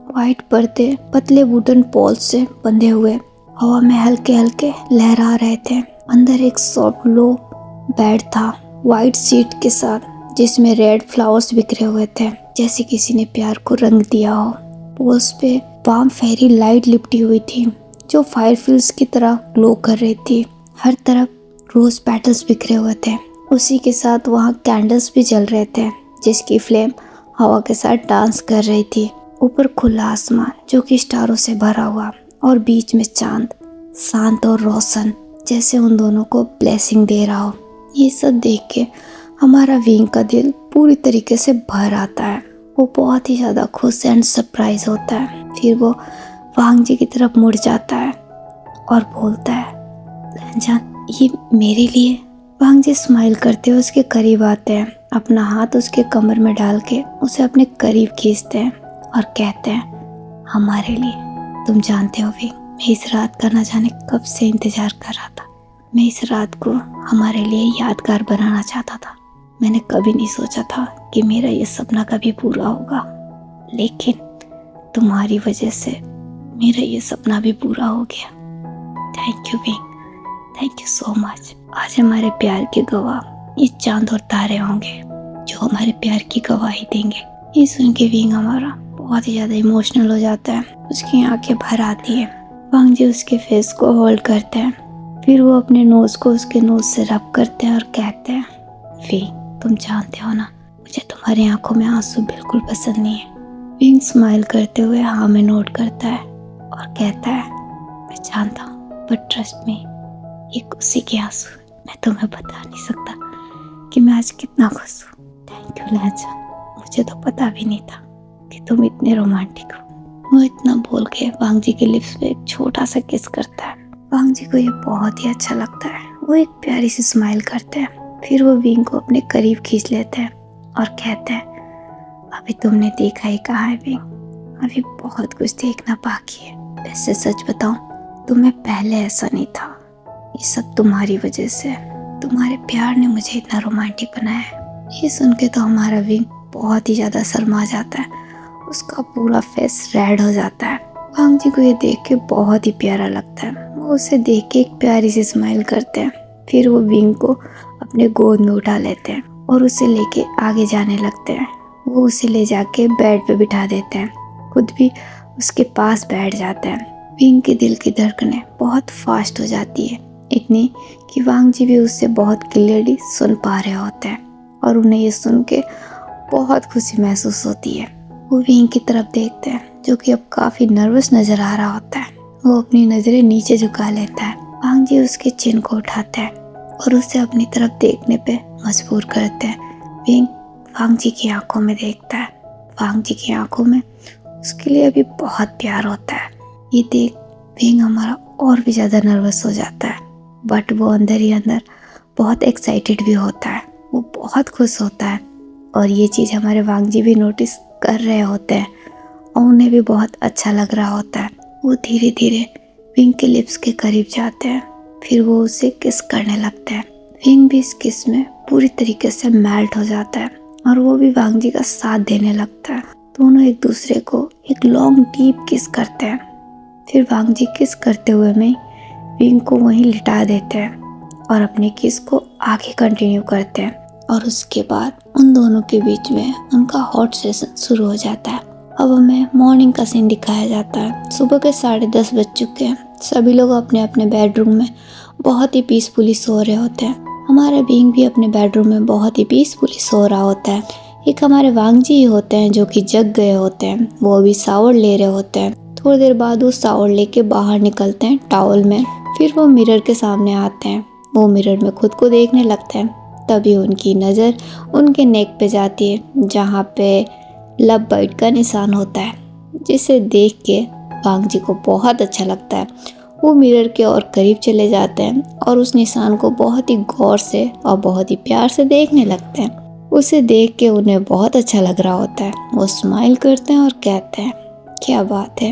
Speaker 2: व्हाइट पर्दे पतले वुडन पोल्स से बंधे हुए हवा में हल्के हल्के लहरा रहे थे। अंदर एक सॉफ्ट लो बेड था, व्हाइट सीट के साथ, जिसमें रेड फ्लावर्स बिखरे हुए थे, जैसे किसी ने प्यार को रंग दिया हो। पोल्स पे वार्म फेरी लाइट लिपटी हुई थी, जो फायरफिल्स की तरह ग्लो कर रही थी। हर तरफ रोज पेटल्स बिखरे हुए थे। उसी के साथ वहाँ कैंडल्स भी जल रहे थे, जिसकी फ्लेम हवा के साथ डांस कर रही थी। ऊपर खुला आसमान जो कि स्टारों से भरा हुआ, और बीच में चांद शांत और रोशन, जैसे उन दोनों को ब्लेसिंग दे रहा हो। ये सब देख के हमारा विंग का दिल पूरी तरीके से भर आता है। वो बहुत ही ज़्यादा खुश एंड सरप्राइज होता है। फिर वो वांग जी की तरफ मुड़ जाता है और बोलता है, लानजान, ये मेरे लिए? वांग जी स्माइल करते हुए उसके करीब आते हैं, अपना हाथ उसके कमर में डाल के उसे अपने करीब खींचते हैं और कहते हैं, हमारे लिए। तुम जानते हो विंग, मैं इस रात का न जाने कब से इंतजार कर रहा था। मैं इस रात को हमारे लिए यादगार बनाना चाहता था। मैंने कभी नहीं सोचा था कि मेरा ये सपना कभी पूरा होगा, लेकिन तुम्हारी वजह से मेरा ये सपना भी पूरा हो गया। Thank you wing, thank you so much. आज हमारे प्यार के गवाह ये चांद और तारे होंगे जो हमारे प्यार की गवाही देंगे। ये सुन के विंग हमारा बहुत ही ज़्यादा इमोशनल हो जाता है, उसकी आंखें भर आती है। वांग जी उसके फेस को होल्ड करते हैं, फिर वो अपने नोज को उसके नोज से रब करते हैं और कहते हैं, विंग तुम जानते हो ना, मुझे तुम्हारी आंखों में आंसू बिल्कुल पसंद नहीं है। विंग स्माइल करते हुए हाँ में नोट करता है और कहता है, मैं जानता हूँ, बट ट्रस्ट मी, ये खुशी के आंसू मैं तुम्हें बता नहीं सकता कि मैं आज कितना खुश हूँ। थैंक यू लहजा, मुझे तो पता भी नहीं था कि तुम इतने रोमांटिक हो। वो इतना बोल के वांग जी के लिप्स पे एक छोटा सा किस करता है। वांग जी को ये बहुत ही अच्छा लगता है। वो एक प्यारी सी स्माइल करते हैं, फिर वो विंग को अपने करीब खींच लेते हैं और कहते हैं, अभी तुमने देखा ही कहा है विंग, अभी बहुत कुछ देखना बाकी है। वैसे सच बताऊं, तुम्हें पहले ऐसा नहीं था। ये सब तुम्हारी वजह से, तुम्हारे प्यार ने मुझे इतना रोमांटिक बनाया है। ये सुन के तो हमारा विंग बहुत ही ज़्यादा शर्मा जाता है, उसका पूरा फेस रेड हो जाता है। वांग जी को ये देख के बहुत ही प्यारा लगता है। वो उसे देख के एक प्यारी सी स्माइल करते हैं, फिर वो विंग को अपने गोद में उठा लेते हैं और उसे लेके आगे जाने लगते हैं। वो उसे ले जाके बेड पे बिठा देते हैं, खुद भी उसके पास बैठ जाते हैं। विंग के दिल की धड़कनें बहुत फास्ट हो जाती है, इतनी कि वांग जी भी उससे बहुत क्लियरली सुन पा रहे होते हैं और उन्हें ये सुन के बहुत खुशी महसूस होती है। वो विंग की तरफ देखते हैं जो कि अब काफ़ी नर्वस नज़र आ रहा होता है। वो अपनी नज़रें नीचे झुका लेता है। वांग जी उसके चिन को उठाते हैं और उसे अपनी तरफ देखने पे मजबूर करते हैं। विंग वांग जी की आंखों में देखता है। वांग जी की आंखों में उसके लिए अभी बहुत प्यार होता है। ये देख विंग हमारा और भी ज़्यादा नर्वस हो जाता है, बट वो अंदर ही अंदर बहुत एक्साइटेड भी होता है। वो बहुत खुश होता है और ये चीज़ हमारे वांग जी भी नोटिस कर रहे होते हैं और उन्हें भी बहुत अच्छा लग रहा होता है। वो धीरे धीरे विंग के लिप्स के करीब जाते हैं, फिर वो उसे किस करने लगते हैं। विंग भी इस किस में पूरी तरीके से मेल्ट हो जाता है और वो भी वांग जी का साथ देने लगता है। दोनों एक दूसरे को एक लॉन्ग डीप किस करते हैं। फिर वांग जी किस करते हुए में विंग को वहीं लिटा देते हैं और अपने किस को आगे कंटिन्यू करते हैं और उसके बाद उन दोनों के बीच में उनका हॉट सेशन शुरू हो जाता है। अब हमें मॉर्निंग का सीन दिखाया जाता है। सुबह के 10:30 बज चुके हैं। सभी लोग अपने अपने बेडरूम में बहुत ही पीसफुली सो रहे होते हैं। हमारा विंग भी अपने बेडरूम में बहुत ही पीसफुली सो रहा होता है। एक हमारे वांग जी होते हैं जो कि जग गए होते हैं, वो अभी शावर ले रहे होते हैं। थोड़ी देर बाद वो शावर लेके बाहर निकलते हैं टॉवल में, फिर वो मिरर के सामने आते हैं। वो मिरर में खुद को देखने लगते हैं। तभी उनकी नज़र उनके नेक पे जाती है जहाँ पे लव बर्ड का निशान होता है, जिसे देख के वांग जी को बहुत अच्छा लगता है। वो मिरर के और करीब चले जाते हैं और उस निशान को बहुत ही गौर से और बहुत ही प्यार से देखने लगते हैं। उसे देख के उन्हें बहुत अच्छा लग रहा होता है। वो स्माइल करते हैं और कहते हैं, क्या बात है,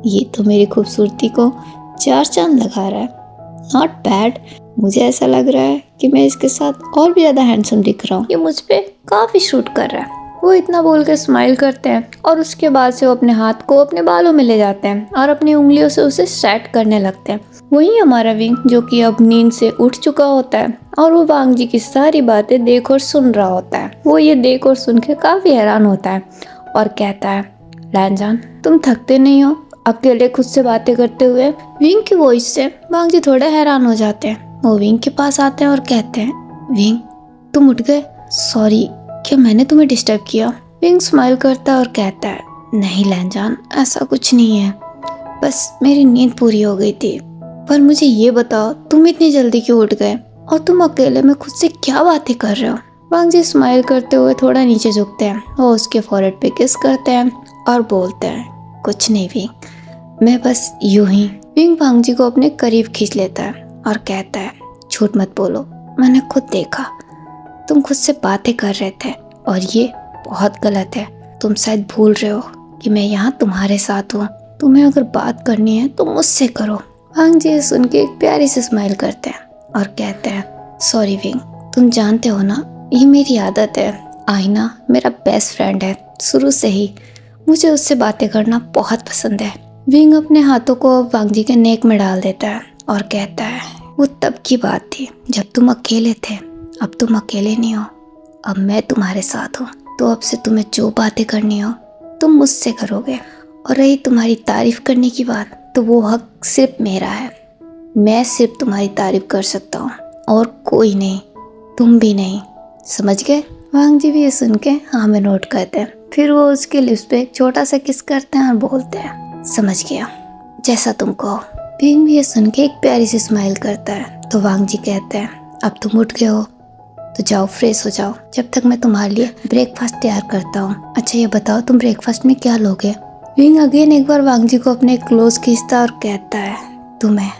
Speaker 2: ये तो मेरी खूबसूरती को 4 चांद लगा रहा है। Not bad. मुझे ऐसा लग रहा है कि मैं इसके साथ और भी ज़्यादा हैंडसम दिख रहा हूँ। ये मुझ पे काफ़ी शूट कर रहा है। वो इतना बोल के स्माइल करते हैं और उसके बाद से वो अपने हाथ को अपने बालों में ले जाते हैं और अपनी उंगलियों से उसे सेट करने लगते हैं। वही हमारा विंग जो कि अब नींद से उठ चुका होता है और वो वांग जी की सारी बातें देख और सुन रहा होता है। वो ये देख और सुन के काफ़ी हैरान होता है और कहता है, लैनजान तुम थकते नहीं हो अकेले खुद से बातें करते हुए? विंग की वॉइस से वांग जी थोड़े हैरान हो जाते हैं। वो विंग के पास आते हैं और कहते हैं, विंग तुम उठ गए? सॉरी, क्या मैंने तुम्हें डिस्टर्ब किया? विंग स्माइल करता है और कहता है, नहीं लैनजान, ऐसा कुछ नहीं है, बस मेरी नींद पूरी हो गई थी। पर मुझे ये बताओ, तुम इतनी जल्दी क्यों उठ गए और तुम अकेले में खुद से क्या बातें कर रहे हो? वांग जी स्माइल करते हुए थोड़ा नीचे झुकते हैं। वो उसके फॉरहेड पे किस करते हैं और बोलते हैं, कुछ नहीं विंग, मैं बस यूं ही। विंग वांग जी को अपने करीब खींच लेता है और कहता है, झूठ मत बोलो, मैंने खुद देखा, तुम खुद से बातें कर रहे थे और ये बहुत गलत है। तुम शायद भूल रहे हो कि मैं यहाँ तुम्हारे साथ हूँ। तुम्हें अगर बात करनी है तो मुझसे करो। वांग जी सुन के एक प्यारी सी स्माइल करते हैं और कहते हैं सॉरी विंग, तुम जानते हो ना ये मेरी आदत है। आईना मेरा बेस्ट फ्रेंड है शुरू से ही, मुझे उससे बातें करना बहुत पसंद है। विंग अपने हाथों को वांग जी के नेक में डाल देता है और कहता है वो तब की बात थी जब तुम अकेले थे, अब तुम अकेले नहीं हो, अब मैं तुम्हारे साथ हूँ। तो अब से तुम्हें जो बातें करनी हो तुम मुझसे करोगे। और रही तुम्हारी तारीफ करने की बात, तो वो हक सिर्फ मेरा है। मैं सिर्फ तुम्हारी तारीफ कर सकता हूँ और कोई नहीं, तुम भी नहीं, समझ गए? वांग जी भी ये सुन के हाँ में नोट करते हैं। फिर वो उसके लिप्स पे एक छोटा सा किस करते हैं और बोलते हैं समझ गया, जैसा तुम कहो। विंग भी ये सुन के एक प्यारी सी स्माइल करता है। तो वांग जी कहते हैं अब तुम उठ गए हो तो जाओ फ्रेश हो जाओ, जब तक मैं तुम्हारे लिए ब्रेकफास्ट तैयार करता हूँ। अच्छा ये बताओ तुम ब्रेकफास्ट में क्या लोगे? विंग अगेन एक बार वांग जी को अपने क्लोज खींचता और कहता है तुम्हें।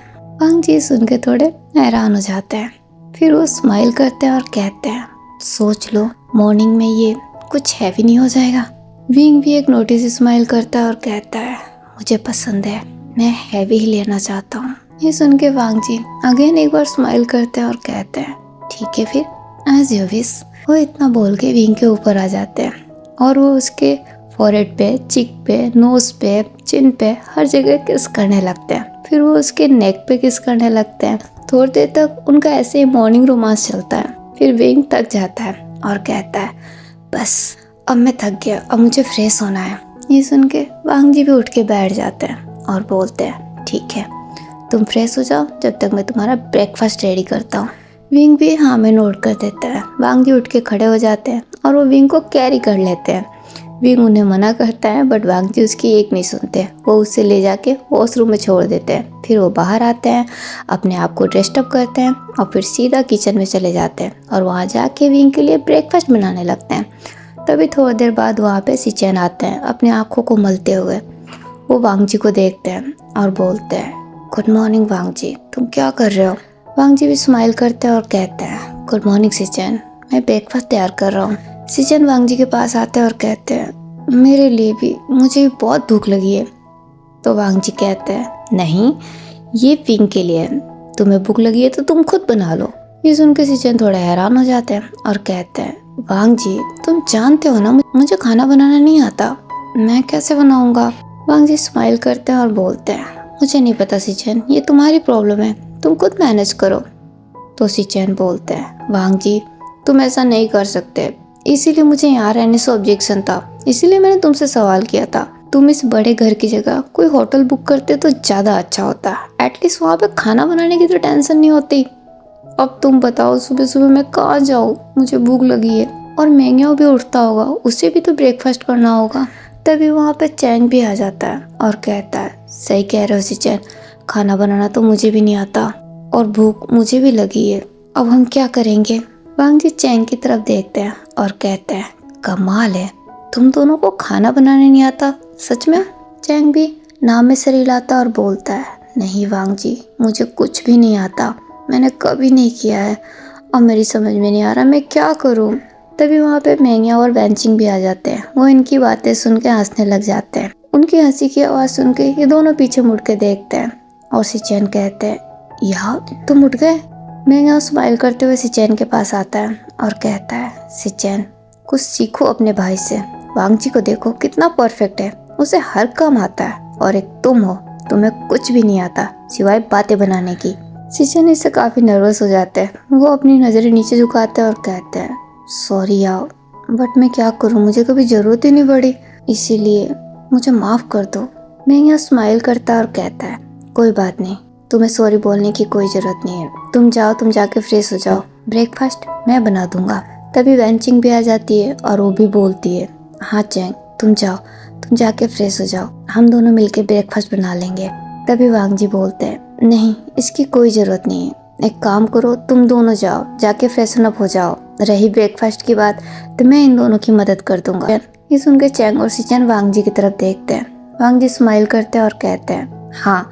Speaker 2: वांग जी सुन के थोड़े हैरान हो जाते हैं। फिर वो स्माइल करते हैं और कहते हैं सोच लो मॉर्निंग में ये कुछ हैवी नहीं हो जाएगा? विंग भी एक नोटिस स्माइल करता है और कहता है मुझे पसंद है, मैं हैवी ही लेना चाहता हूँ। ये सुन के वांग जी अगेन एक बार स्माइल करते हैं और कहते हैं ठीक है फिर एज यू विश। वो इतना बोल के विंग के ऊपर आ जाते हैं और वो उसके फॉरहेड पे, चिक पे, नोज पे, चिन पे हर जगह किस करने लगते हैं। फिर वो उसके नेक पे किस करने लगते हैं। थोड़ी देर तक उनका ऐसे ही मॉर्निंग रोमांस चलता है। फिर विंग थक जाता है और कहता है बस अब मैं थक गया, अब मुझे फ्रेश होना है। ये सुन के वांग जी भी उठ के बैठ जाते हैं और बोलते हैं ठीक है तुम फ्रेश हो जाओ जब तक मैं तुम्हारा ब्रेकफास्ट रेडी करता हूँ। विंग भी हाँ में नोट कर देता है। वांग जी उठ के खड़े हो जाते हैं और वो विंग को कैरी कर लेते हैं। विंग उन्हें मना करता है बट वांग जी उसकी एक नहीं सुनते। वो उसे ले जाके वॉशरूम में छोड़ देते हैं। फिर वो बाहर आते हैं, अपने आप को ड्रेस्टअप करते हैं और फिर सीधा किचन में चले जाते हैं और वहाँ जाके विंग के लिए ब्रेकफास्ट बनाने लगते हैं। तभी थोड़ी देर बाद वहाँ पे सिचेन आते हैं अपनी आँखों को मलते हुए। वो वांग जी को देखते हैं और बोलते हैं गुड मॉर्निंग वांग जी, तुम क्या कर रहे हो? वांग जी भी स्माइल करते हैं और कहते हैं गुड मॉर्निंग सिचेन, मैं ब्रेकफास्ट तैयार कर रहा हूँ। सिचेन वांग जी के पास आते हैं और कहते हैं मेरे लिए भी, मुझे भी बहुत भूख लगी है। तो वांग जी कहते हैं नहीं ये विंग के लिए है, तुम्हें भूख लगी है तो तुम खुद बना लो। ये सुन के सिचेन थोड़ा हैरान हो जाते हैं और कहते हैं वांग जी तुम जानते हो ना मुझे खाना बनाना नहीं आता, मैं कैसे बनाऊंगा? वांग जी स्माइल करते हैं और बोलते हैं मुझे नहीं पता सिचेन, ये तुम्हारी प्रॉब्लम है, तुम खुद मैनेज करो। तो सिचेन बोलते हैं वांग जी तुम ऐसा नहीं कर सकते, इसीलिए मुझे यहाँ रहने से ऑब्जेक्शन था, इसीलिए मैंने तुमसे सवाल किया था। तुम इस बड़े घर की जगह कोई होटल बुक करते तो ज़्यादा अच्छा होता, एटलीस्ट वहाँ पे खाना बनाने की तो टेंशन नहीं होती। अब तुम बताओ सुबह सुबह मैं कहाँ जाऊँ, मुझे भूख लगी है और मैंगियों भी उठता होगा, उसे भी तो ब्रेकफास्ट करना होगा। तभी वहाँ पे चैंग भी आ जाता है और कहता है सही कह रहे हो सिचेन, खाना बनाना तो मुझे भी नहीं आता और भूख मुझे भी लगी है, अब हम क्या करेंगे? वांग जी चैंग की तरफ देखते हैं और कहते हैं कमाल है, तुम दोनों को खाना बनाने नहीं आता सच में? चैंग भी नाम में सिर हिलाता और बोलता है नहीं वांग जी मुझे कुछ भी नहीं आता, मैंने कभी नहीं किया है और मेरी समझ में नहीं आ रहा मैं क्या करूं। तभी वहाँ पे मैंगिया और वेंचिंग भी आ जाते हैं। वो इनकी बातें सुन के हंसने लग जाते हैं। उनकी हंसी की आवाज़ सुन के ये दोनों पीछे मुड़ के देखते हैं और सिचेन कहते हैं यार तुम उठ गए? मैंगिया स्माइल करते हुए सिचेन के पास आता है और कहता है सिचेन कुछ सीखो अपने भाई से, वांग जी को देखो कितना परफेक्ट है, उसे हर काम आता है और एक तुम हो, तुम्हें कुछ भी नहीं आता सिवाय बातें बनाने की। सिचेन इससे काफ़ी नर्वस हो जाते हैं। वो अपनी नज़रें नीचे झुकाते हैं और कहते हैं सॉरी यार बट मैं क्या करूँ, मुझे कभी ज़रूरत ही नहीं पड़ी, इसीलिए मुझे माफ़ कर दो। मैंगिया स्माइल करता है और कहता है कोई बात नहीं, तुम्हें सॉरी बोलने की कोई ज़रूरत नहीं है, तुम जाओ, तुम जाके फ्रेश हो जाओ, ब्रेकफास्ट मैं बना दूंगा। तभी वेंचिंग भी आ जाती है और वो भी बोलती है हाँ चैंग तुम जाओ, तुम जाके फ्रेश हो जाओ, हम दोनों मिलके ब्रेकफास्ट बना लेंगे। तभी वांग जी बोलते हैं नहीं इसकी कोई ज़रूरत नहीं है, एक काम करो तुम दोनों जाओ, जाके फ्रेशन अप हो जाओ, रही ब्रेकफास्ट की बात तो मैं इन दोनों की मदद कर दूंगा। ये सुन के चैंग और सिचेन वांग जी की तरफ देखते हैं। वांग जी स्माइल करते हैं और कहते हैं हाँ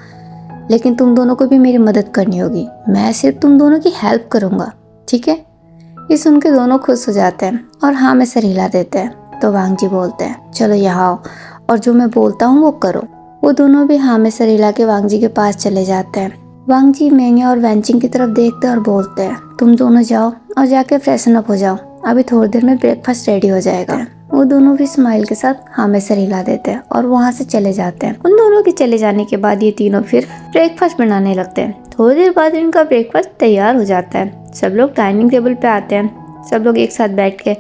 Speaker 2: लेकिन तुम दोनों को भी मेरी मदद करनी होगी, मैं सिर्फ तुम दोनों की हेल्प करूँगा, ठीक है? ये सुन के दोनों खुश हो जाते हैं और हाँ में सर हिला देते हैं। तो वांग जी बोलते हैं चलो यहाँ आओ और जो मैं बोलता हूँ वो करो। वो दोनों भी हाँ में सर हिला के वांग जी के पास चले जाते हैं। वांग जी मेंगे और वैनचिंग की तरफ देखते हैं और बोलते हैं, तुम दोनों जाओ और जाके फ्रेशन अप हो जाओ, अभी थोड़ी देर में ब्रेकफास्ट रेडी हो जाएगा। वो दोनों भी स्माइल के साथ हाँ में सर हिला देते हैं और वहाँ से चले जाते हैं। उन दोनों के चले जाने के बाद ये तीनों फिर ब्रेकफास्ट बनाने लगते हैं। थोड़ी देर बाद इनका ब्रेकफास्ट तैयार हो जाता है। सब लोग डाइनिंग टेबल पे आते हैं। सब लोग एक साथ बैठ के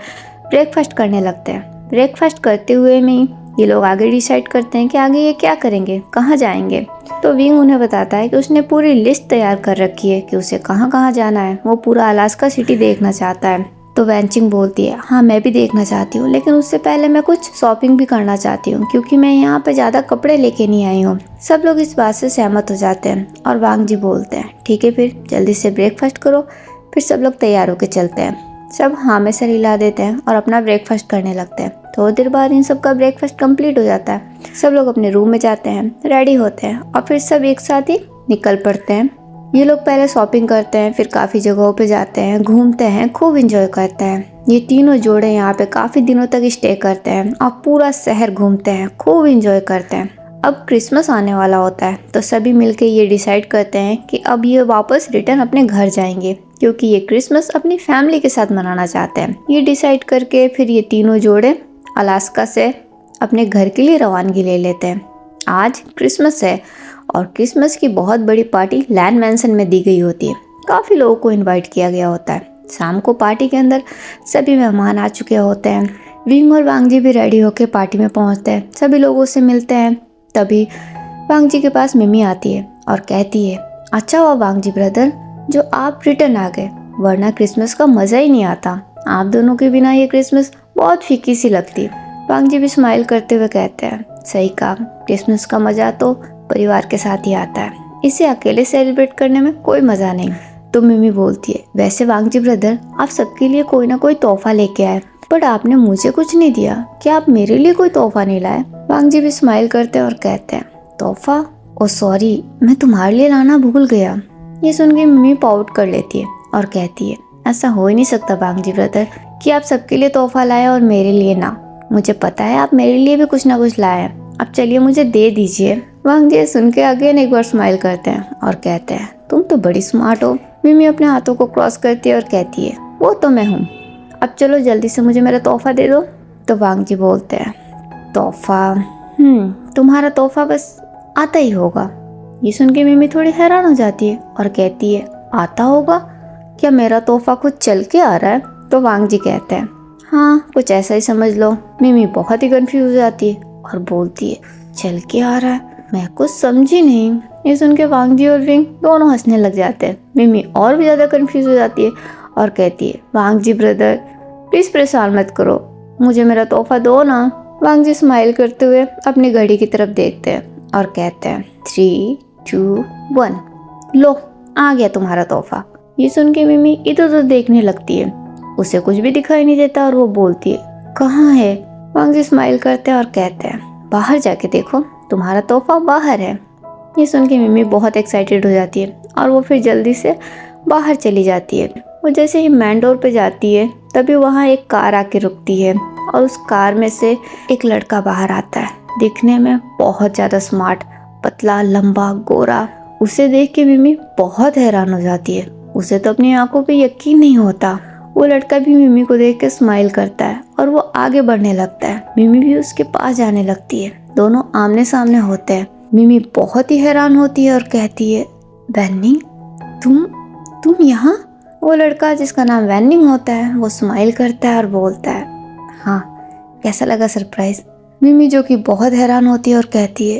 Speaker 2: ब्रेकफास्ट करने लगते हैं। ब्रेकफास्ट करते हुए में ये लोग आगे डिसाइड करते हैं कि आगे ये क्या करेंगे, कहाँ जाएंगे। तो विंग उन्हें बताता है कि उसने पूरी लिस्ट तैयार कर रखी है कि उसे कहाँ कहाँ जाना है। वो पूरा अलास्का सिटी देखना चाहता है। तो वैनचिंग बोलती है, हाँ मैं भी देखना चाहती हूँ, लेकिन उससे पहले मैं कुछ शॉपिंग भी करना चाहती हूँ क्योंकि मैं यहाँ पे ज़्यादा कपड़े लेके नहीं आई हूँ। सब लोग इस बात से सहमत हो जाते हैं और वांग जी बोलते हैं, ठीक है फिर जल्दी से ब्रेकफास्ट करो। फिर सब लोग तैयार होकर चलते हैं। सब हाँ में सर हिला देते हैं और अपना ब्रेकफास्ट करने लगते हैं। थोड़ी देर बाद इन सब का ब्रेकफास्ट कंप्लीट हो जाता है। सब लोग अपने रूम में जाते हैं, रेडी होते हैं और फिर सब एक साथ ही निकल पड़ते हैं। ये लोग पहले शॉपिंग करते हैं, फिर काफ़ी जगहों पे जाते हैं, घूमते हैं, खूब इंजॉय करते हैं। ये तीनों जोड़े यहाँ पे काफ़ी दिनों तक स्टे करते हैं और पूरा शहर घूमते हैं, खूब इंजॉय करते हैं। अब क्रिसमस आने वाला होता है तो सभी मिलके ये डिसाइड करते हैं कि अब ये वापस रिटर्न अपने घर जाएंगे क्योंकि ये क्रिसमस अपनी फैमिली के साथ मनाना चाहते हैं। ये डिसाइड करके फिर ये तीनों जोड़े अलास्का से अपने घर के लिए रवानगी ले लेते हैं। आज क्रिसमस है और क्रिसमस की बहुत बड़ी पार्टी लैंड मैंसन में दी गई होती है। काफ़ी लोगों को इनवाइट किया गया होता है। शाम को पार्टी के अंदर सभी मेहमान आ चुके होते हैं। विंग और वांग जी भी रेडी होकर पार्टी में पहुंचते हैं, सभी लोगों से मिलते हैं। तभी वांग जी के पास मिमी आती है और कहती है, अच्छा हुआ वांग जी ब्रदर जो आप रिटर्न आ गए, वरना क्रिसमस का मज़ा ही नहीं आता। आप दोनों के बिना ये क्रिसमस बहुत फीकी सी लगती। वांग जी भी स्माइल करते हुए कहते हैं, सही कहा, क्रिसमस का मज़ा तो परिवार के साथ ही आता है, इसे अकेले सेलिब्रेट करने में कोई मज़ा नहीं। तो मिमी बोलती है, वैसे वांग जी ब्रदर आप सबके लिए कोई ना कोई तोहफा लेके आए, बट आपने मुझे कुछ नहीं दिया, क्या आप मेरे लिए कोई तोहफा नहीं लाए? वांग जी भी स्माइल करते हैं और कहते हैं, तोहफा? ओ सॉरी, मैं तुम्हारे लिए लाना भूल गया। ये सुन के मिमी पाउट कर लेती है और कहती है, ऐसा हो ही नहीं सकता वांग जी ब्रदर कि आप सबके लिए तोहफा लाए और मेरे लिए ना। मुझे पता है आप मेरे लिए भी कुछ ना कुछ लाए हैं, अब चलिए मुझे दे दीजिए। वांग जी सुन के अगेन एक बार स्माइल करते हैं और कहते हैं, तुम तो बड़ी स्मार्ट हो। मिमी अपने हाथों को क्रॉस करती है और कहती है, वो तो मैं हूँ, अब चलो जल्दी से मुझे मेरा तोहफा दे दो। तो वांग जी बोलते हैं, तोहफा? तुम्हारा तोहफा बस आता ही होगा। ये सुन के मिमी थोड़ी हैरान हो जाती है और कहती है, आता होगा? क्या मेरा तोहफा खुद चल के आ रहा है? तो वांग जी कहते हैं, हाँ कुछ ऐसा ही समझ लो। मिमी बहुत ही कंफ्यूज हो जाती है और बोलती है, चल के आ रहा है? मैं कुछ समझी नहीं। ये सुन के वांग जी और विंग दोनों हंसने लग जाते हैं। मिमी और भी ज़्यादा कंफ्यूज हो जाती है और कहती है, वांग जी ब्रदर प्लीज़ परेशान मत करो, मुझे मेरा तोहफा दो ना। वांग जी स्माइल करते हुए अपनी घड़ी की तरफ देखते हैं और कहते हैं, 3, 2, 1, लो आ गया तुम्हारा तोहफा। ये सुन के मिमी इधर उधर देखने लगती है, उसे कुछ भी दिखाई नहीं देता और वो बोलती है, कहाँ है? वांग जी स्माइल करते हैं और कहते हैं, बाहर जाके देखो, तुम्हारा तोहफा बाहर है। ये सुन के मिमी बहुत एक्साइटेड हो जाती है और वो फिर जल्दी से बाहर चली जाती है। वो जैसे ही मेन डोर पे जाती है तभी वहाँ एक कार आके रुकती है और उस कार में से एक लड़का बाहर आता है, दिखने में बहुत ज़्यादा स्मार्ट, पतला, लंबा, गोरा। उसे देख के मिमी बहुत हैरान हो जाती है, उसे तो अपनी आंखों पे यकीन नहीं होता। वो लड़का भी मिमी को देख के स्माइल करता है और वो आगे बढ़ने लगता है। मिमी भी उसके पास जाने लगती है, दोनों आमने सामने होते हैं। मिमी बहुत ही हैरान होती है और कहती है, वैनिंग तुम यहाँ? वो लड़का जिसका नाम वैनिंग होता है वो स्माइल करता है और बोलता है, हाँ कैसा लगा सरप्राइज? मिमी जो कि बहुत हैरान होती है और कहती है,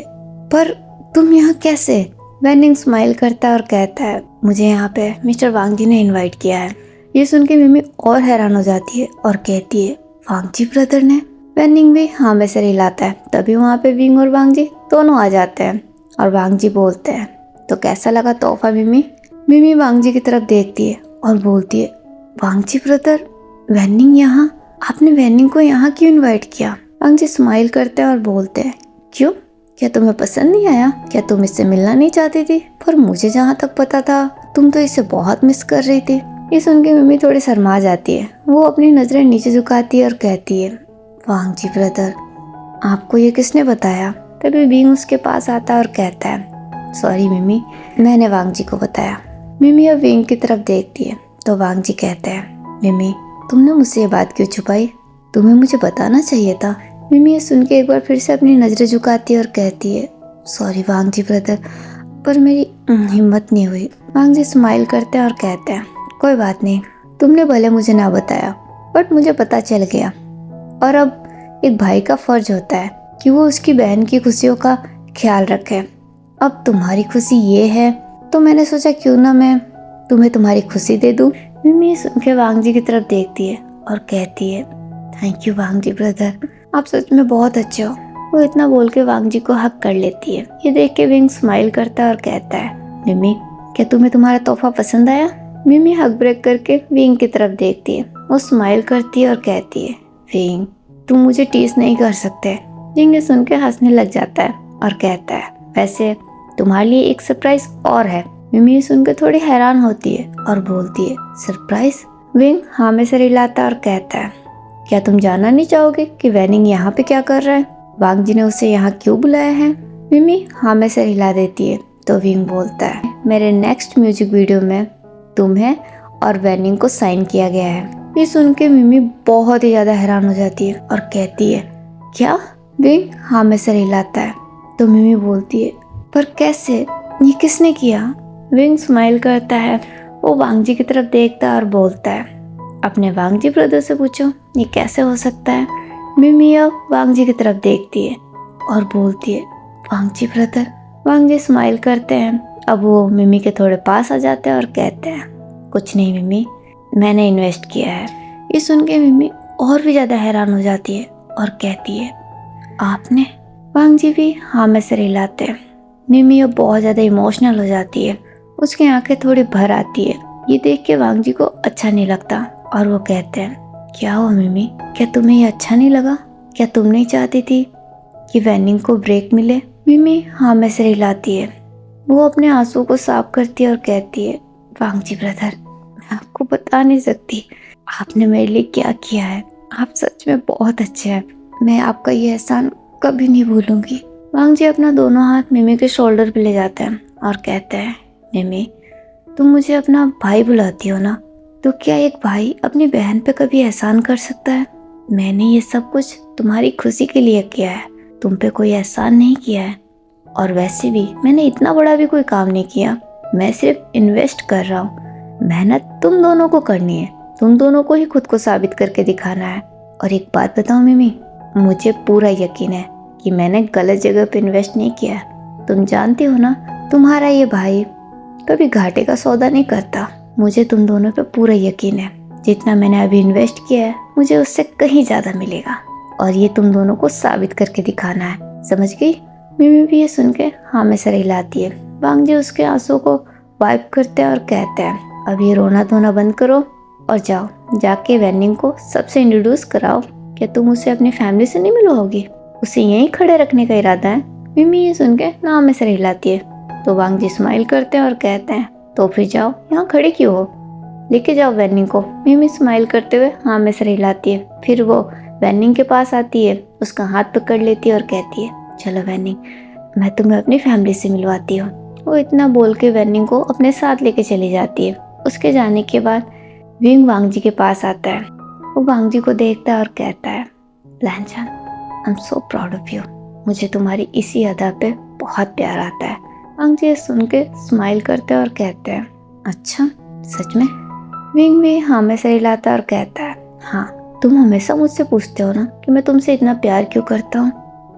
Speaker 2: पर तुम यहाँ कैसे? वैनिंग स्माइल करता है और कहता है, मुझे यहाँ पे मिस्टर वांग जी ने इनवाइट किया है। ये सुन के मिमी और हैरान हो जाती है और कहती है, वांग जी ब्रदर ने? वैनिंग भी हाँ में सिर हिलाता है। तभी वहाँ पे विंग और वांग जी दोनों आ जाते हैं और वांग जी बोलते हैं, तो कैसा लगा तोहफा मिमी? मिमी वांग जी की तरफ देखती है और बोलती है, वांग जी ब्रदर वैनिंग यहाँ? आपने वैनिंग को यहाँ क्यों इनवाइट किया? वांग जी स्माइल करते हैं और बोलते हैं, क्यों, क्या तुम्हें पसंद नहीं आया? क्या तुम इससे मिलना नहीं चाहती थी? पर मुझे जहाँ तक पता था तुम तो इसे बहुत मिस कर रही थी। ये सुन के मिमी थोड़ी शर्मा जाती है। वो अपनी नजरें नीचे झुकाती है और कहती है, वांग जी ब्रदर आपको ये किसने बताया? तभी विंग उसके पास आता है और कहता है, सॉरी मिमी, मैंने वांग जी को बताया। मिमी अब विंग की तरफ देखती है तो वांग जी कहते हैं, मिमी तुमने मुझसे ये बात क्यों छुपाई? तुम्हें मुझे बताना चाहिए था। मिमी ये सुन के एक बार फिर से अपनी नज़रें झुकाती है और कहती है, सॉरी वांग जी ब्रदर, पर मेरी हिम्मत नहीं हुई। वांग जी स्माइल करते हैं और कहते हैं, कोई बात नहीं, तुमने भले मुझे ना बताया बट मुझे पता चल गया। और अब एक भाई का फर्ज होता है कि वो उसकी बहन की खुशियों का ख्याल रखे। अब तुम्हारी खुशी ये है तो मैंने सोचा क्यों ना मैं तुम्हें तुम्हारी खुशी दे दूँ। मिमी सुन के वांग जी की तरफ देखती है और कहती है, thank you Wang ji brother, आप सच में बहुत अच्छे हो। वो इतना बोल के वांग जी को हक कर लेती है। ये देख के विंग स्माइल करता है और कहता है, मिमी क्या तुम्हें तुम्हारा तोहफा पसंद आया? मिमी हक ब्रेक करके विंग की तरफ देखती है। वो स्माइल करती है और कहती है, विंग तुम मुझे टीस नहीं कर सकते। विंग ये सुन के हंसने लग जाता है और कहता है, वैसे तुम्हारे लिए एक सरप्राइज और है। मिमी सुनकर थोड़ी हैरान होती है और बोलती है, सरप्राइज? विंग हाँ में सर हिलाता है और कहता है, क्या तुम जानना नहीं चाहोगे कि वैनिंग यहाँ पे क्या कर रहा है? वांग जी ने उसे यहाँ क्यों बुलाया है? मिमी हाँ में सर हिला देती है तो विंग बोलता है, मेरे नेक्स्ट म्यूजिक वीडियो में तुम्हें और वैनिंग को साइन किया गया है। ये सुन के मिमी बहुत ही ज्यादा हैरान हो जाती है और कहती है, क्या? विंग हाँ में सर हिलाता है तो मिमी बोलती है, पर कैसे, ये किसने किया? विंग स्माइल करता है। वो वांग जी की तरफ देखता है और बोलता है, अपने वांग जी ब्रदर से पूछो ये कैसे हो सकता है। मिमी अब वांग जी की तरफ देखती है और बोलती है, वांग जी ब्रदर। वांग जी स्माइल करते हैं। अब वो मिमी के थोड़े पास आ जाते हैं और कहते हैं, कुछ नहीं मिमी, मैंने इन्वेस्ट किया है। ये सुन के मिमी और भी ज़्यादा हैरान हो जाती है और कहती है, आपने? वांग जी भी हाँ में सर हिलाते हैं। मिमी अब बहुत ज़्यादा इमोशनल हो जाती है। उसकी आंखें थोड़ी भर आती है। ये देख के वांग जी को अच्छा नहीं लगता और वो कहते हैं, क्या हुआ मिमी, क्या तुम्हें ये अच्छा नहीं लगा? क्या तुम नहीं चाहती थी कि वैनिंग को ब्रेक मिले? मिमी हाँ में सर हिलाती है। वो अपने आंसू को साफ करती है और कहती है, वांग जी ब्रदर, मैं आपको बता नहीं सकती आपने मेरे लिए क्या किया है। आप सच में बहुत अच्छे हैं। मैं आपका ये एहसान कभी नहीं भूलूंगी। वांग जी अपना दोनों हाथ मिमी के शोल्डर पे ले जाते हैं और कहते हैं, मिमी तुम मुझे अपना भाई बुलाती हो ना, तो क्या एक भाई अपनी बहन पे कभी एहसान कर सकता है? मैंने ये सब कुछ तुम्हारी खुशी के लिए किया है, तुम पे कोई एहसान नहीं किया है। और वैसे भी मैंने इतना बड़ा भी कोई काम नहीं किया, मैं सिर्फ इन्वेस्ट कर रहा हूँ। मेहनत तुम दोनों को करनी है, तुम दोनों को ही खुद को साबित करके दिखाना है। और एक बात बताऊँ मिमी, मुझे पूरा यकीन है कि मैंने गलत जगह पे इन्वेस्ट नहीं किया। तुम जानती हो ना, तुम्हारा ये भाई कभी घाटे का सौदा नहीं करता। मुझे तुम दोनों पे पूरा यकीन है, जितना मैंने अभी इन्वेस्ट किया है मुझे उससे कहीं ज़्यादा मिलेगा। और ये तुम दोनों को साबित करके दिखाना है, समझ गई? मिमी भी ये सुन के हाँ में सर हिलाती है। वांग जी उसके आंसू को वाइप करते हैं और कहते हैं, अब ये रोना धोना बंद करो और जाओ जाके वैनिंग को सबसे इंट्रोड्यूस कराओ। क्या तुम उसे अपनी फैमिली से नहीं मिलवाओगी? उसे यहीं खड़े रखने का इरादा है? मिमी ये सुन के ना में सर हिलाती है तो वांग जी स्माइल करते हैं और कहते हैं, तो फिर जाओ, यहाँ खड़े क्यों हो, लेके जाओ वैनिंग को। मिमी स्माइल करते हुए हाँ में सर हिलाती है। फिर वो वैनिंग के पास आती है, उसका हाथ पकड़ लेती है और कहती है, चलो वैनिंग, मैं तुम्हें अपनी फैमिली से मिलवाती हूँ। वो इतना बोल के वैनिंग को अपने साथ लेके चली जाती है। उसके जाने के बाद विंग वांग जी के पास आता है। वो वांग जी को देखता है और कहता है, लैनचन, I am so proud of you. मुझे तुम्हारी इसी अदा पे बहुत प्यार आता है। वांग जी सुन के स्माइल करते हैं और कहते हैं, अच्छा सच में? विंग भी हाँ में सर हिलाता है और कहता है, हाँ, तुम हमेशा मुझसे पूछते हो ना कि मैं तुमसे इतना प्यार क्यों करता हूँ।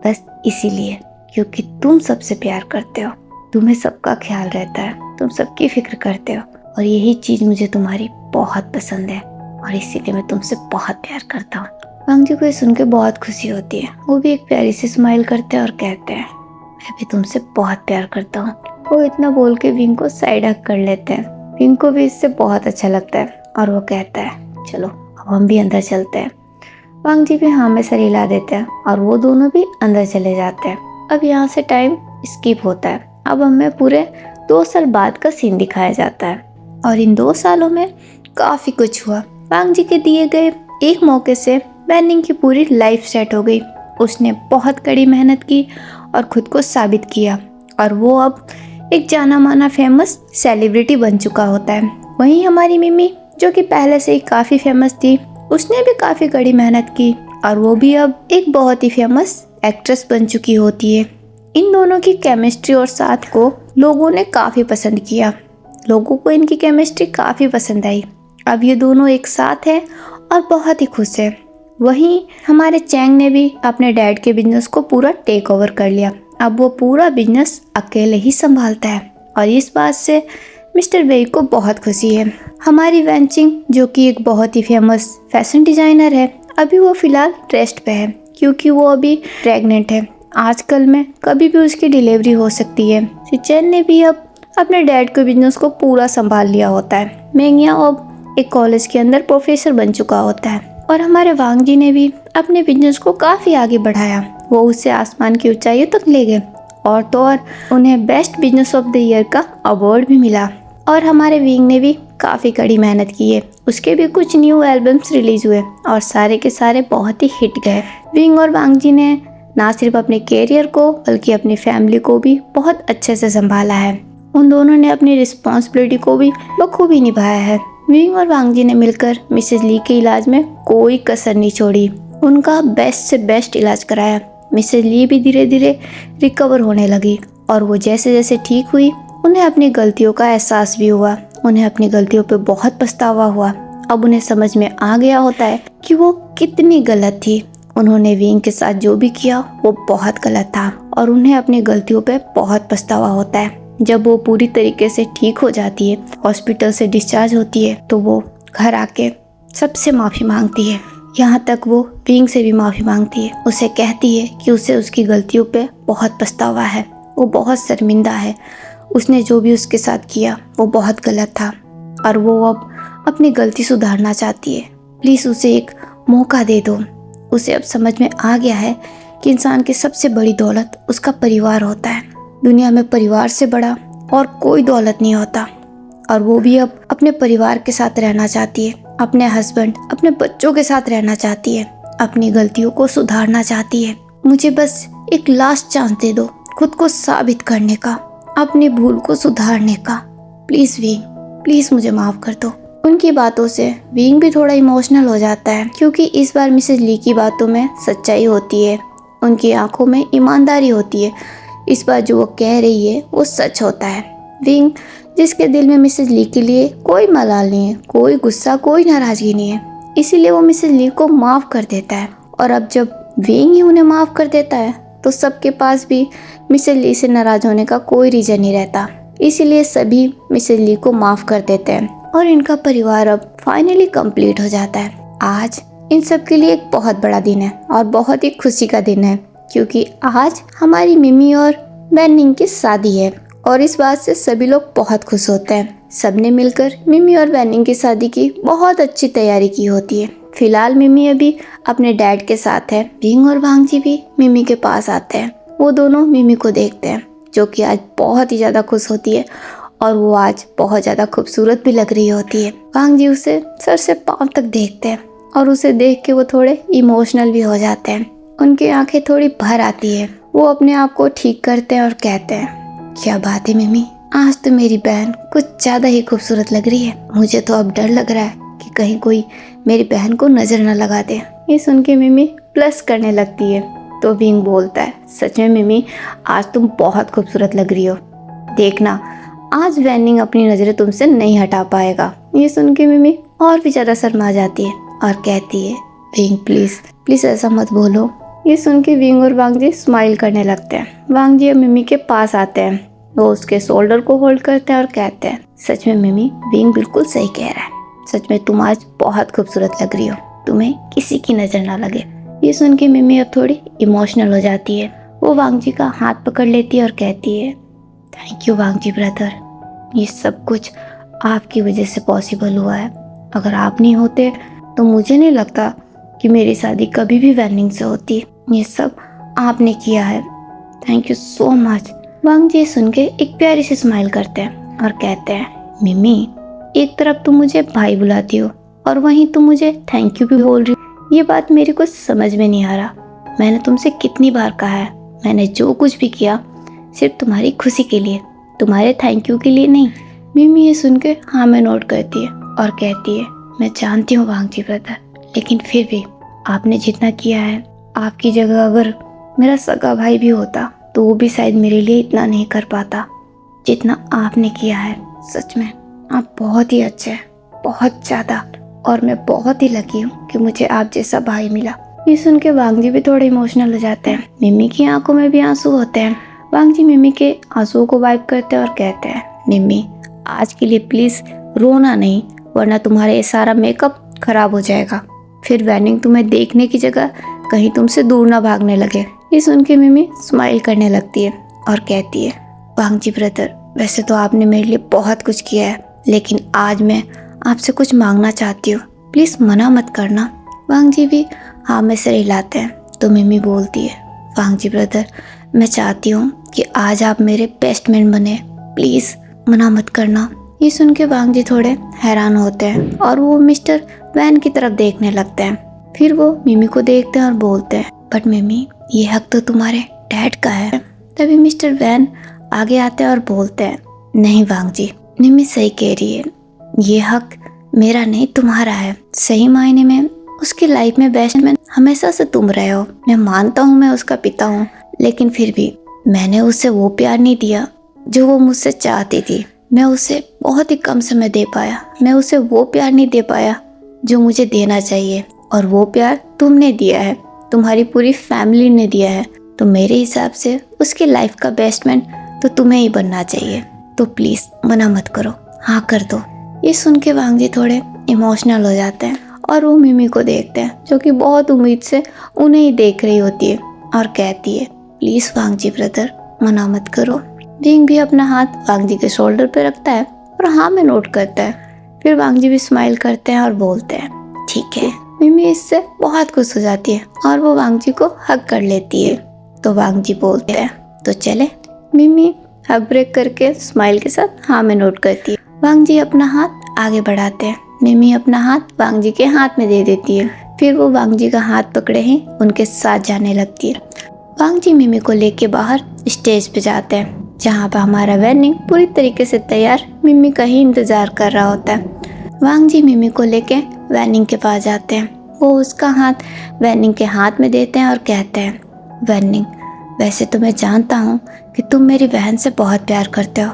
Speaker 2: बस इसीलिए, क्योंकि तुम सबसे प्यार करते हो, तुम्हें सबका ख्याल रहता है, तुम सबकी फिक्र करते हो। और यही चीज़ मुझे तुम्हारी बहुत पसंद है और इसीलिए मैं तुमसे बहुत प्यार करता हूँ। वांग जी को ये सुन के बहुत खुशी होती है। वो भी एक प्यारी सी स्माइल करते हैं और कहते हैं, मैं भी तुमसे बहुत प्यार करता हूँ। वो इतना बोल के विंग को साइड हक कर लेते हैं। विंग को भी इससे बहुत अच्छा लगता है और वो कहता है, चलो अब हम भी अंदर चलते हैं। वांग जी भी हाँ में सर हिला देते हैं और वो दोनों भी अंदर चले जाते हैं। अब यहाँ से टाइम स्किप होता है। अब हमें पूरे 2 साल बाद का सीन दिखाया जाता है और इन 2 सालों में काफ़ी कुछ हुआ। वांग जी के दिए गए एक मौके से वैनिंग की पूरी लाइफ सेट हो गई। उसने बहुत कड़ी मेहनत की और खुद को साबित किया और वो अब एक जाना माना फेमस सेलिब्रिटी बन चुका होता है। वहीं हमारी मिमी जो कि पहले से ही काफ़ी फेमस थी, उसने भी काफ़ी कड़ी मेहनत की और वो भी अब एक बहुत ही फेमस एक्ट्रेस बन चुकी होती है। इन दोनों की केमिस्ट्री और साथ को लोगों ने काफ़ी पसंद किया। लोगों को इनकी केमिस्ट्री काफ़ी पसंद आई। अब ये दोनों एक साथ हैं और बहुत ही खुश है। वहीं हमारे चैंग ने भी अपने डैड के बिजनेस को पूरा टेक ओवर कर लिया। अब वो पूरा बिजनेस अकेले ही संभालता है और इस बात से मिस्टर वेई को बहुत खुशी है। हमारी वैनचिंग जो कि एक बहुत ही फेमस फैशन डिज़ाइनर है, अभी वो फ़िलहाल रेस्ट पे है क्योंकि वो अभी प्रेग्नेंट है। आजकल में कभी भी उसकी डिलीवरी हो सकती है। सिचेन ने भी अब अपने डैड के बिजनेस को पूरा संभाल लिया होता है। मेंगिया अब एक कॉलेज के अंदर प्रोफेसर बन चुका होता है और हमारे वांग जी ने भी अपने बिजनेस को काफ़ी आगे बढ़ाया। वो उसे आसमान की ऊंचाइयों तक ले गए और तो और उन्हें best business of the year का अवार्ड भी मिला। और हमारे विंग ने भी काफ़ी कड़ी मेहनत की है। उसके भी कुछ न्यू एल्बम्स रिलीज हुए और सारे के सारे बहुत ही हिट गए। विंग और वांग जी ने ना सिर्फ अपने कैरियर को बल्कि अपनी फैमिली को भी बहुत अच्छे से संभाला है। उन दोनों ने अपनी रिस्पॉन्सिबिलिटी को भी बखूबी निभाया है। विंग और वांग जी ने मिलकर मिसेज ली के इलाज में कोई कसर नहीं छोड़ी, उनका बेस्ट से बेस्ट इलाज कराया। मिसेज ली भी धीरे धीरे रिकवर होने लगी और वो जैसे जैसे ठीक हुई उन्हें अपनी गलतियों का एहसास भी हुआ। उन्हें अपनी गलतियों पे बहुत पछतावा हुआ। अब उन्हें समझ में आ गया होता है कि वो कितनी गलत थी। उन्होंने विंग के साथ जो भी किया वो बहुत गलत था और उन्हें अपनी गलतियों पे बहुत पछतावा होता है। जब वो पूरी तरीके से ठीक हो जाती है, हॉस्पिटल से डिस्चार्ज होती है, तो वो घर आके सबसे माफ़ी मांगती है। यहाँ तक वो विंग से भी माफ़ी मांगती है। उसे कहती है कि उसे उसकी गलतियों पे बहुत पछतावा है, वो बहुत शर्मिंदा है। उसने जो भी उसके साथ किया वो बहुत गलत था और वो अब अपनी गलती सुधारना चाहती है। प्लीज़ उसे एक मौका दे दो। उसे अब समझ में आ गया है कि इंसान की सबसे बड़ी दौलत उसका परिवार होता है। दुनिया में परिवार से बड़ा और कोई दौलत नहीं होता और वो भी अब अपने परिवार के साथ रहना चाहती है, अपने हस्बैंड, अपने बच्चों के साथ रहना चाहती है, अपनी गलतियों को सुधारना चाहती है। मुझे बस एक लास्ट चांस दे दो खुद को साबित करने का, अपनी भूल को सुधारने का। प्लीज़ विंग, प्लीज़ मुझे माफ़ कर दो। उनकी बातों से विंग भी थोड़ा इमोशनल हो जाता है क्योंकि इस बार मिसेज ली की बातों में सच्चाई होती है, उनकी आंखों में ईमानदारी होती है। इस बार जो वो कह रही है वो सच होता है। विंग जिसके दिल में मिसेज ली के लिए कोई मलाल नहीं है, कोई गुस्सा, कोई नाराज़गी नहीं है, इसीलिए वो मिसेज ली को माफ़ कर देता है। और अब जब विंग ही उन्हें माफ़ कर देता है तो सबके पास भी मिसेज ली से नाराज़ होने का कोई रीज़न नहीं रहता। इसीलिए सभी मिसेज ली को माफ़ कर देते हैं और इनका परिवार अब फाइनली कंप्लीट हो जाता है। आज इन सब के लिए एक बहुत बड़ा दिन है और बहुत ही खुशी का दिन है क्योंकि आज हमारी मिमी और वैनिंग की शादी है और इस बात से सभी लोग बहुत खुश होते हैं। सबने मिलकर मिमी और वैनिंग की शादी की बहुत अच्छी तैयारी की होती है। फिलहाल मिमी अभी अपने डैड के साथ है। विंग और वांग जी भी मिमी के पास आते हैं। वो दोनों मिमी को देखते हैं जो कि आज बहुत ही ज़्यादा खुश होती है और वो आज बहुत ज़्यादा खूबसूरत भी लग रही होती है। वांग जी उसे सर से पाँव तक देखते हैं और उसे देख के वो थोड़े इमोशनल भी हो जाते हैं। उनकी आंखें थोड़ी भर आती है। वो अपने आप को ठीक करते हैं और कहते हैं, क्या बात है मिमी, आज तो मेरी बहन कुछ ज़्यादा ही खूबसूरत लग रही है। मुझे तो अब डर लग रहा है कि कहीं कोई मेरी बहन को नज़र न लगा दे। ये सुन के मिमी प्लस करने लगती है तो विंग बोलता है, सच में मिमी, आज तुम बहुत खूबसूरत लग रही हो। देखना, आज वैनिंग अपनी नज़रें तुमसे नहीं हटा पाएगा। ये सुन के मिमी और भी ज़्यादा शर्मा जाती है और कहती है, विंग प्लीज़ प्लीज़ ऐसा मत बोलो। ये सुन के विंग और वांग जी स्माइल करने लगते हैं। वांग जी अब मिमी के पास आते हैं। वो उसके शोल्डर को होल्ड करते हैं और कहते हैं, सच में मिमी, विंग बिल्कुल सही कह रहा है। सच में तुम आज बहुत खूबसूरत लग रही हो, तुम्हें किसी की नज़र ना लगे। ये सुन के मिमी अब थोड़ी इमोशनल हो जाती है। वो वांग जी का हाथ पकड़ लेती है और कहती है, thank you Wang ji brother, ये सब कुछ आपकी वजह से पॉसिबल हुआ है। अगर आप नहीं होते तो मुझे नहीं लगता कि मेरी शादी कभी भी वैनिंग से होती। ये सब आपने किया है, थैंक यू सो मच। वांग जी सुन के एक प्यारी सी स्माइल करते हैं और कहते हैं, मिमी, एक तरफ तुम मुझे भाई बुलाती हो और वहीं तुम मुझे थैंक यू भी बोल रही हो। ये बात मेरे को समझ में नहीं आ रहा। मैंने तुमसे कितनी बार कहा है, मैंने जो कुछ भी किया सिर्फ तुम्हारी खुशी के लिए। तुम्हारे थैंक यू के लिए नहीं। मिमी ये सुन के हाँ में नोट करती है और कहती है, मैं जानती हूँ वांगजी ब्रदर, लेकिन फिर भी आपने जितना किया है, आपकी जगह अगर मेरा सगा भाई भी होता तो वो भी शायद मेरे लिए इतना नहीं कर पाता जितना आपने किया है। सच में आप बहुत ही अच्छे हैं, बहुत ज़्यादा, और मैं बहुत ही लकी हूँ कि मुझे आप जैसा भाई मिला। ये सुन के वांगजी भी थोड़े इमोशनल हो जाते हैं। मिमी की आंखों में भी आंसू होते हैं। वांगजी मिमी के आंसुओं को वाइप करते हैं और कहते हैं, मिमी आज के लिए प्लीज़ रोना नहीं, वरना तुम्हारा ये सारा मेकअप खराब हो जाएगा। फिर वैनिंग तुम्हें देखने की जगह कहीं तुमसे दूर ना भागने लगे। ये सुन के मिमी स्माइल करने लगती है और कहती है, वांगजी ब्रदर, वैसे तो आपने मेरे लिए बहुत कुछ किया है, लेकिन आज मैं आपसे कुछ मांगना चाहती हूँ, प्लीज़ मना मत करना। वांगजी भी हाँ में सिर हिलाते हैं। तो मिमी बोलती है, वांगजी ब्रदर, मैं चाहती हूँ कि आज आप मेरे बेस्ट मैन बने, प्लीज़ मना मत करना। ये सुन के वांगजी थोड़े हैरान होते हैं और वो मिस्टर वैन की तरफ देखने लगते हैं। फिर वो मिमी को देखते हैं और बोलते हैं, बट मिमी ये हक तो तुम्हारे डैड का है। तभी मिस्टर वैन आगे आते हैं और बोलते हैं, नहीं वांगजी, मिमी सही कह रही है, ये हक मेरा नहीं तुम्हारा है। सही मायने में उसकी लाइफ में बेस्ट मैन हमेशा से तुम रहे हो। मैं मानता हूँ मैं उसका पिता हूँ, लेकिन फिर भी मैंने उसे वो प्यार नहीं दिया जो वो मुझसे चाहती थी। मैं उसे बहुत ही कम समय दे पाया। मैं उसे वो प्यार नहीं दे पाया जो मुझे देना चाहिए, और वो प्यार तुमने दिया है, तुम्हारी पूरी फैमिली ने दिया है। तो मेरे हिसाब से उसकी लाइफ का बेस्ट मैन तो तुम्हें ही बनना चाहिए। तो प्लीज़ मना मत करो, हाँ कर दो। ये सुन के वांगजी थोड़े इमोशनल हो जाते हैं और वो मिमी को देखते हैं, जो कि बहुत उम्मीद से उन्हें ही देख रही होती है, और कहती है, प्लीज़ वांगजी ब्रदर मना मत करो। विंग भी अपना हाथ वांगजी के शोल्डर पे रखता है और हाँ में नोट करता है। फिर वांगजी भी स्माइल करते हैं और बोलते हैं, ठीक है। मिमी इससे बहुत खुश हो जाती है और वो वांगजी को हग कर लेती है। तो वांगजी बोलते हैं, तो चले। मिमी हग ब्रेक करके स्माइल के साथ हाँ में नोट करती है। वांगजी अपना हाथ आगे बढ़ाते हैं। मिमी अपना हाथ वांगजी के हाथ में दे देती है। फिर वो वांगजी का हाथ पकड़े ही उनके साथ जाने लगती है। वांगजी मिमी को लेके बाहर स्टेज पे जाते हैं, जहाँ पर हमारा वैनिंग पूरी तरीके से तैयार मिमी का ही इंतजार कर रहा होता है। वांगजी मिमी को लेके वैनिंग के पास जाते हैं। वो उसका हाथ वैनिंग के हाथ में देते हैं और कहते हैं, वैनिंग, वैसे तो मैं जानता हूँ कि तुम मेरी बहन से बहुत प्यार करते हो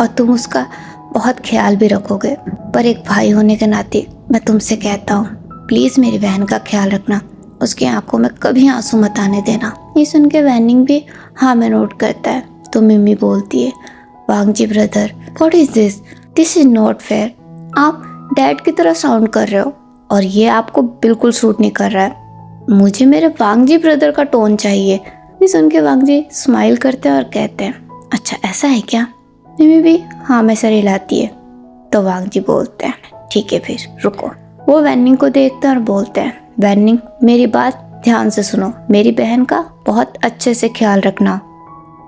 Speaker 2: और तुम उसका बहुत ख्याल भी रखोगे, पर एक भाई होने के नाते मैं तुमसे कहता हूँ, प्लीज़ मेरी बहन का ख्याल रखना, उसकी आंखों में कभी आंसू मत आने देना। ये सुन के वैनिंग भी हाँ में नोट करता है। तो मिमी बोलती है, वांगजी brother, what is this? This is not fair. आप डैड की तरह साउंड कर रहे हो और ये आपको बिल्कुल सूट नहीं कर रहा है। मुझे मेरे वांगजी ब्रदर का टोन चाहिए। ये सुन के वांगजी स्माइल करते हैं और कहते हैं, अच्छा ऐसा है क्या? मिमी भी हाँ में सर हिलाती है। तो वांगजी बोलते हैं, ठीक है फिर रुको। वो वैनिंग को देखते हैं और बोलते हैं, वैनिंग मेरी बात ध्यान से सुनो, मेरी बहन का बहुत अच्छे से ख्याल रखना,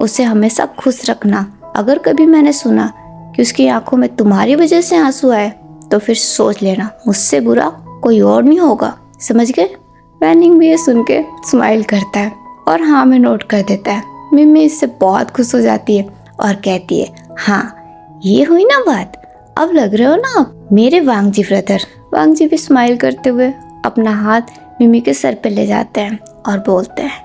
Speaker 2: उसे हमेशा खुश रखना। अगर कभी मैंने सुना कि उसकी आंखों में तुम्हारी वजह से आंसू आए तो फिर सोच लेना, मुझसे बुरा कोई और नहीं होगा, समझ गए? वैनिंग भी ये सुन के स्माइल करता है और हाँ में नोट कर देता है। मिमी इससे बहुत खुश हो जाती है और कहती है, हाँ ये हुई ना बात, अब लग रहे हो ना आप मेरे वांगजी ब्रदर। वांगजी भी स्माइल करते हुए अपना हाथ मिमी के सर पे ले जाते हैं और बोलते हैं,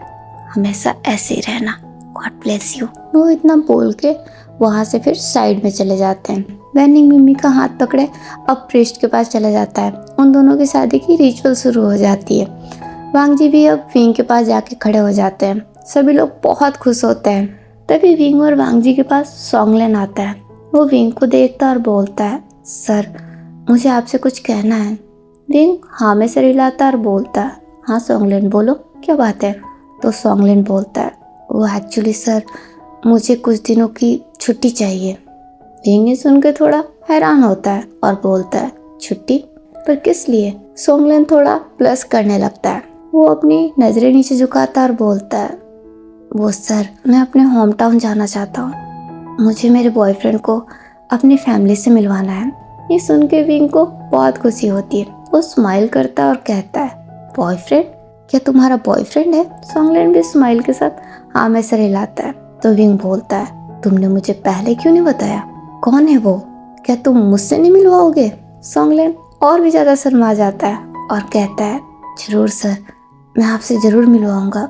Speaker 2: हमेशा ऐसे ही रहना, गॉड ब्लेस यू। वो इतना बोल के वहाँ से फिर साइड में चले जाते हैं। वैनिंग मिमी का हाथ पकड़े अब प्रीस्ट के पास चला जाता है। उन दोनों की शादी की रिचुअल शुरू हो जाती है। वांगजी भी अब विंग के पास जाके खड़े हो जाते हैं। सभी लोग बहुत खुश होते हैं। तभी विंग और वांगजी के पास सॉन्गलेन आता है। वो विंग को देखता और बोलता है, सर मुझे आपसे कुछ कहना है। विंग हाँ में सर हिलाता और बोलता है, हाँ सॉन्गलेन बोलो, क्या बात है? तो सॉन्गलेन बोलता है, वो एक्चुअली सर मुझे कुछ दिनों की छुट्टी चाहिए। विंग ये सुन के थोड़ा हैरान होता है और बोलता है, छुट्टी? पर किस लिए? सॉन्गलेन थोड़ा प्लस करने लगता है। वो अपनी नज़रें नीचे झुकाता और बोलता है, वो सर मैं अपने होम टाउन जाना चाहता हूँ, मुझे मेरे बॉयफ्रेंड को अपनी फैमिली से मिलवाना है। ये सुन के विंग को बहुत खुशी होती है। वो स्माइल करता है और कहता है, बॉयफ्रेंड? क्या तुम्हारा बॉयफ्रेंड है? सॉन्गलेन भी स्माइल के साथ हाँ में सर हिलाता है। तो विंग बोलता है, तुमने मुझे पहले क्यों नहीं बताया? कौन है वो? क्या तुम मुझसे नहीं मिलवाओगे? सॉन्गलैन और भी ज़्यादा शर्मा जाता है और कहता है, जरूर सर, मैं आपसे ज़रूर मिलवाऊंगा।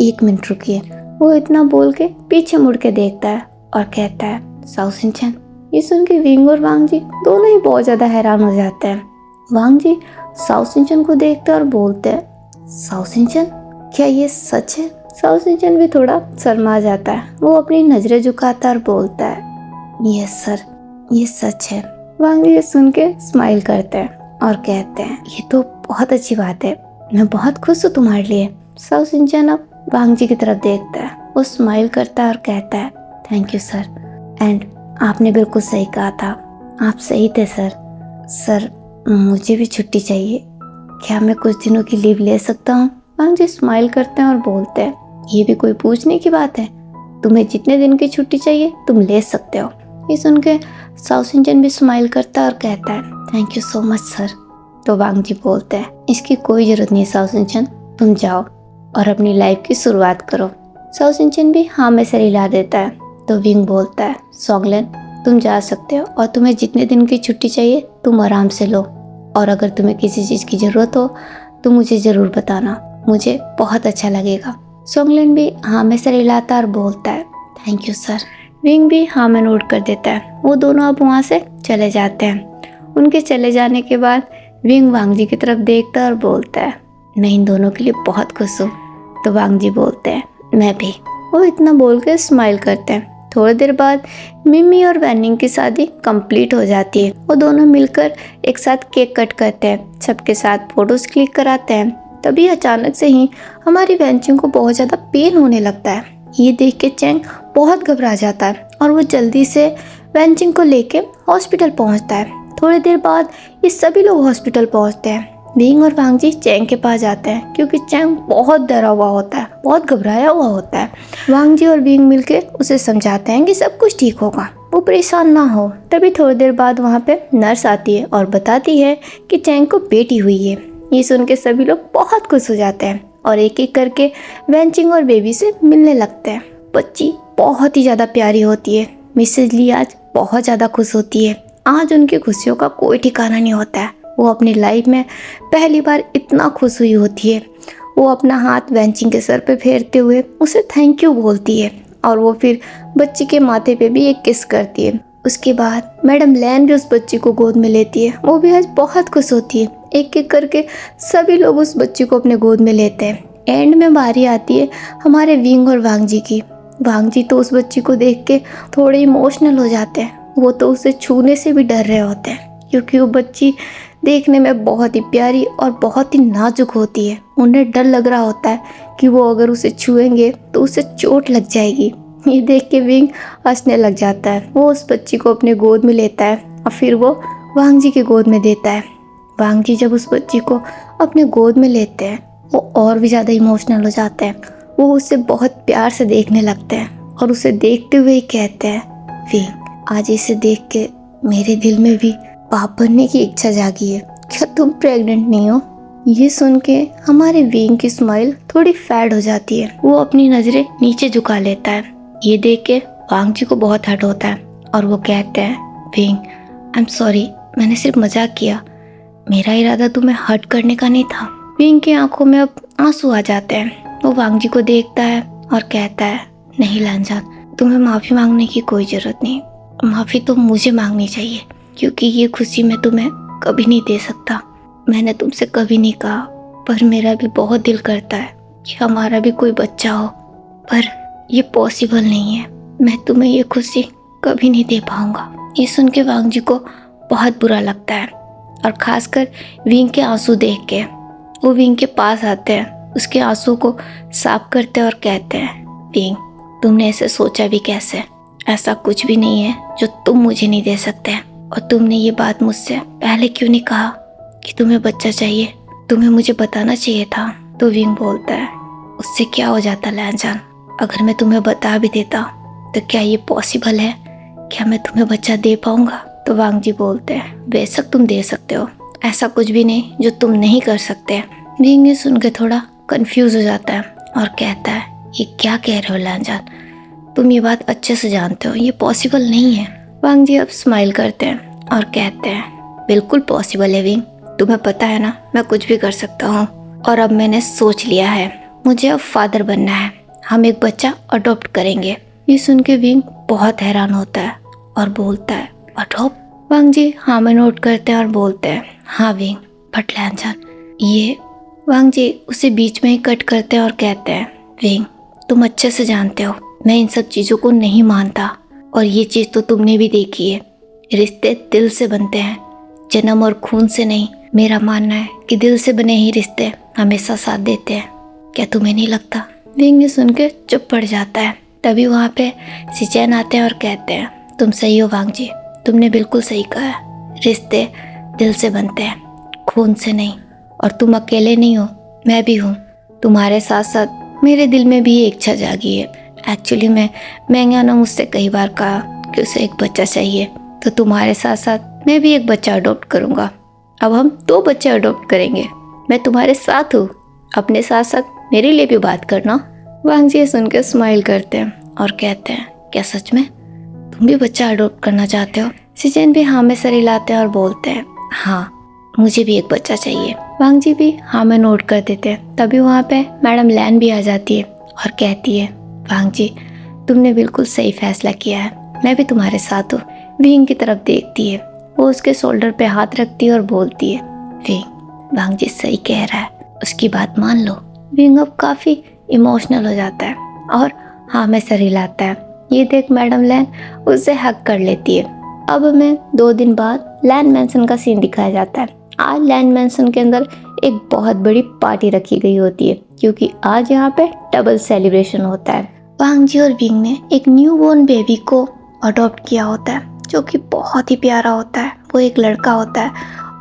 Speaker 2: 1 मिनट रुकिए। वो इतना बोल के पीछे मुड़ के देखता है और कहता है, साओ शिनचैन। ये सुन के विंग और वांग जी दोनों ही बहुत ज़्यादा हैरान हो जाते हैं। वांग जी साओ शिनचैन को देखते हैं और बोलते हैं, साओ शिनचैन, क्या ये सच है? साओ शिनचैन भी थोड़ा शर्मा जाता है। वो अपनी नज़रें झुकाता है और बोलता है, यस सर, ये सच है। वांग जी ये सुन के स्माइल करते हैं और कहते हैं, ये तो बहुत अच्छी बात है, मैं बहुत खुश हूँ तुम्हारे लिए। साओ शिनचैन अब वांग जी की तरफ देखता है, वो स्माइल करता है और कहता है, थैंक यू सर, एंड आपने बिल्कुल सही कहा था, आप सही थे सर। सर, मुझे भी छुट्टी चाहिए, क्या मैं कुछ दिनों की लीव ले सकता हूँ? वांग जी स्माइल करते हैं और बोलते हैं, ये भी कोई पूछने की बात है, तुम्हें जितने दिन की छुट्टी चाहिए तुम ले सकते हो। ये सुन के साओ शिनचैन भी स्माइल करता है और कहता है, thank you so much sir. तो वांग जी बोलते हैं, इसकी कोई ज़रूरत नहीं साओ शिनचैन, तुम जाओ और अपनी लाइफ की शुरुआत करो। साओ शिनचैन भी हाँ में सर हिला देता है। तो विंग बोलता है, सॉन्गलैन, तुम जा सकते हो और तुम्हें जितने दिन की छुट्टी चाहिए तुम आराम से लो, और अगर तुम्हें किसी चीज़ की ज़रूरत हो तो मुझे ज़रूर बताना, मुझे बहुत अच्छा लगेगा। सॉन्गलैन भी हाँ में सर हिलाता और बोलता है, थैंक यू सर। विंग भी हाँ में नोट कर देता है। वो दोनों अब वहाँ से चले जाते हैं। उनके चले जाने के बाद विंग वांग जी की तरफ देखता है और बोलता है, मैं इन दोनों के लिए बहुत खुश हूँ। तो वांग जी बोलते हैं, मैं भी। वो इतना बोल के स्माइल करते हैं। थोड़ी देर बाद मिमी और वैनिंग की शादी कंप्लीट हो जाती है। वो दोनों मिलकर एक साथ केक कट करते हैं, सबके साथ फोटोज क्लिक कराते हैं। तभी अचानक से ही हमारी वैनचिंग को बहुत ज़्यादा पेन होने लगता है। ये देख के चैंग बहुत घबरा जाता है और वो जल्दी से वैनचिंग को लेके हॉस्पिटल पहुंचता है। थोड़ी देर बाद ये सभी लोग हॉस्पिटल पहुंचते हैं। विंग और वांग जी चैंग के पास जाते हैं क्योंकि चैंग बहुत डरा हुआ होता है, बहुत घबराया हुआ होता है। वांग जी और विंग मिलके उसे समझाते हैं कि सब कुछ ठीक होगा, वो परेशान ना हो। तभी थोड़ी देर बाद वहाँ पे नर्स आती है और बताती है कि चैंग को बेटी हुई है। ये सुन के सभी लोग बहुत खुश हो जाते हैं और एक एक करके वैनचिंग और बेबी से मिलने लगते हैं। बच्ची बहुत ही ज़्यादा प्यारी होती है। मिसेज ली आज बहुत ज़्यादा खुश होती है। आज उनकी खुशियों का कोई ठिकाना नहीं होता है। वो अपनी लाइफ में पहली बार इतना खुश हुई होती है। वो अपना हाथ वैनचिंग के सर पे फेरते हुए उसे थैंक यू बोलती है और वो फिर बच्ची के माथे पे भी एक किस करती है। उसके बाद मैडम लैन भी उस बच्ची को गोद में लेती है। वो भी आज बहुत खुश होती है। एक एक करके सभी लोग उस बच्ची को अपने गोद में लेते हैं। एंड में बारी आती है हमारे विंग और वांग जी की। वांग जी तो उस बच्ची को देख के थोड़े इमोशनल हो जाते हैं। वो तो उसे छूने से भी डर रहे होते हैं क्योंकि वो बच्ची देखने में बहुत ही प्यारी और बहुत ही नाजुक होती है। उन्हें डर लग रहा होता है कि वो अगर उसे छुएंगे तो उसे चोट लग जाएगी। ये देख के विंग हंसने लग जाता है। वो उस बच्ची को अपने गोद में लेता है और फिर वो वांग जी के गोद में देता है। वांग जी जब उस बच्ची को अपने गोद में लेते हैं वो और भी ज़्यादा इमोशनल हो जाते हैं। वो उसे बहुत प्यार से देखने लगते हैं और उसे देखते हुए ही कहते हैं, विंग, आज इसे देख के मेरे दिल में भी बाप बनने की इच्छा जागी है। क्या तुम प्रेग्नेंट नहीं हो? ये सुन के हमारे विंग की स्माइल थोड़ी फैड हो जाती है। वो अपनी नज़रें नीचे झुका लेता है। ये देख के वांग जी को बहुत हर्ट होता है और वो कहते हैं, विंग, आई एम सॉरी, मैंने सिर्फ मजाक किया, मेरा इरादा तुम्हें हर्ट करने का नहीं था। विंग की आंखों में अब आंसू आ जाते हैं। वो वांग जी को देखता है और कहता है, नहीं लांजान, तुम्हें माफ़ी मांगने की कोई ज़रूरत नहीं। माफ़ी तो मुझे मांगनी चाहिए क्योंकि ये खुशी मैं तुम्हें कभी नहीं दे सकता। मैंने तुमसे कभी नहीं कहा, पर मेरा भी बहुत दिल करता है कि हमारा भी कोई बच्चा हो, पर ये पॉसिबल नहीं है। मैं तुम्हें ये खुशी कभी नहीं दे पाऊंगा। ये सुन के वांग जी को बहुत बुरा लगता है और खासकर विंग के आंसू देख के। वो विंग के पास आते हैं, उसके आंसू को साफ करते हैं और कहते हैं, विंग, तुमने ऐसे सोचा भी कैसे? ऐसा कुछ भी नहीं है जो तुम मुझे नहीं दे सकते, और तुमने ये बात मुझसे पहले क्यों नहीं कहा कि तुम्हें बच्चा चाहिए? तुम्हें मुझे बताना चाहिए था। तो विंग बोलता है, उससे क्या हो जाता लांजान, अगर मैं तुम्हें बता भी देता तो क्या ये पॉसिबल है? क्या मैं तुम्हें बच्चा दे पाऊंगा? तो वांग जी बोलते हैं, बेशक तुम दे सकते हो, ऐसा कुछ भी नहीं जो तुम नहीं कर सकते। विंग ये सुन के थोड़ा कंफ्यूज हो जाता है और कहता है, ये क्या कह रहे हो लांजान? तुम ये बात अच्छे से जानते हो, ये पॉसिबल नहीं है। वांग जी अब स्माइल करते हैं और कहते हैं बिल्कुल पॉसिबल है विंग, तुम्हें पता है ना मैं कुछ भी कर सकता हूँ। और अब मैंने सोच लिया है, मुझे अब फादर बनना है, हम एक बच्चा अडॉप्ट करेंगे। ये सुन के विंग बहुत हैरान होता है और बोलता है अडॉप्ट? वांग जी हाँ में नोट करते हैं और बोलते हैं हाँ विंग, बट लैनचन ये। वांग जी उसे बीच में ही कट करते हैं और कहते हैं विंग, तुम अच्छे से जानते हो मैं इन सब चीज़ों को नहीं मानता, और ये चीज़ तो तुमने भी देखी है, रिश्ते दिल से बनते हैं, जन्म और खून से नहीं। मेरा मानना है कि दिल से बने ही रिश्ते हमेशा साथ देते हैं, क्या तुम्हें नहीं लगता? विंग ने सुन के चुप पड़ जाता है। तभी वहाँ पे सिचैन आते हैं और कहते हैं तुम सही हो वांग जी, तुमने बिल्कुल सही कहा है, रिश्ते दिल से बनते हैं, खून से नहीं। और तुम अकेले नहीं हो, मैं भी हूँ, तुम्हारे साथ साथ मेरे दिल में भी एक इच्छा जागी है। एक्चुअली मैंने ना मुझसे कई बार कहा कि उसे एक बच्चा चाहिए, तो तुम्हारे साथ साथ मैं भी एक बच्चा अडॉप्ट करूँगा। अब हम 2 बच्चे अडॉप्ट करेंगे, मैं तुम्हारे साथ हूँ, अपने साथ साथ मेरे लिए भी बात करना। वांग जी सुनकर स्माइल करते हैं और कहते हैं क्या सच में तुम भी बच्चा अडॉप्ट करना चाहते हो? सिचैन भी हाँ में सर हिलाते हैं और बोलते हैं हाँ, मुझे भी एक बच्चा चाहिए। वांग जी भी हाँ में नोट कर देते हैं। तभी वहाँ पे मैडम लैन भी आ जाती है और कहती है वांग जी तुमने बिल्कुल सही फैसला किया है, मैं भी तुम्हारे साथ हूँ। विंग की तरफ देखती है, वो उसके शोल्डर पे हाथ रखती है और बोलती है विंग, वांग जी सही कह रहा है, उसकी बात मान लो। विंग अब काफ़ी इमोशनल हो जाता है और हाँ में सर हिलाता है। ये देख मैडम लैन उससे हक कर लेती है। अब हमें 2 दिन बाद लैन मैंसन का सीन दिखाया जाता है। आज लैन मैंसन के अंदर एक बहुत बड़ी पार्टी रखी गई होती है, क्योंकि आज यहाँ पे डबल सेलिब्रेशन होता है। वांग जी और विंग ने एक न्यू बोर्न बेबी को अडॉप्ट किया होता है, जो कि बहुत ही प्यारा होता है। वो एक लड़का होता है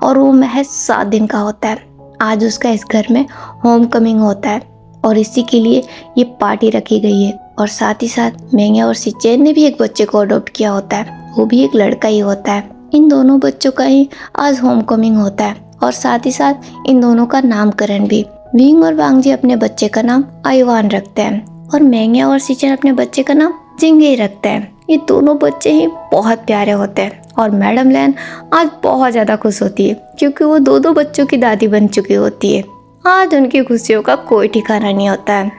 Speaker 2: और वो महज 7 दिन का होता है। आज उसका इस घर में होम कमिंग होता है और इसी के लिए ये पार्टी रखी गई है। और साथ ही साथ मेंग्या और सिचैन ने भी एक बच्चे को अडॉप्ट किया होता है, वो भी एक लड़का ही होता है। इन दोनों बच्चों का ही आज होम कमिंग होता है और साथ ही साथ इन दोनों का नामकरण भी। विंग और वांग जी अपने बच्चे का नाम आयुवान रखते हैं और मेंग्या और सिचैन अपने बच्चे का नाम जिंगे रखते हैं। ये दोनों बच्चे ही बहुत प्यारे होते हैं और मैडम लैन आज बहुत ज़्यादा खुश होती है, क्योंकि वो 2 बच्चों की दादी बन चुकी होती है। आज उनकी खुशियों का कोई ठिकाना नहीं होता है।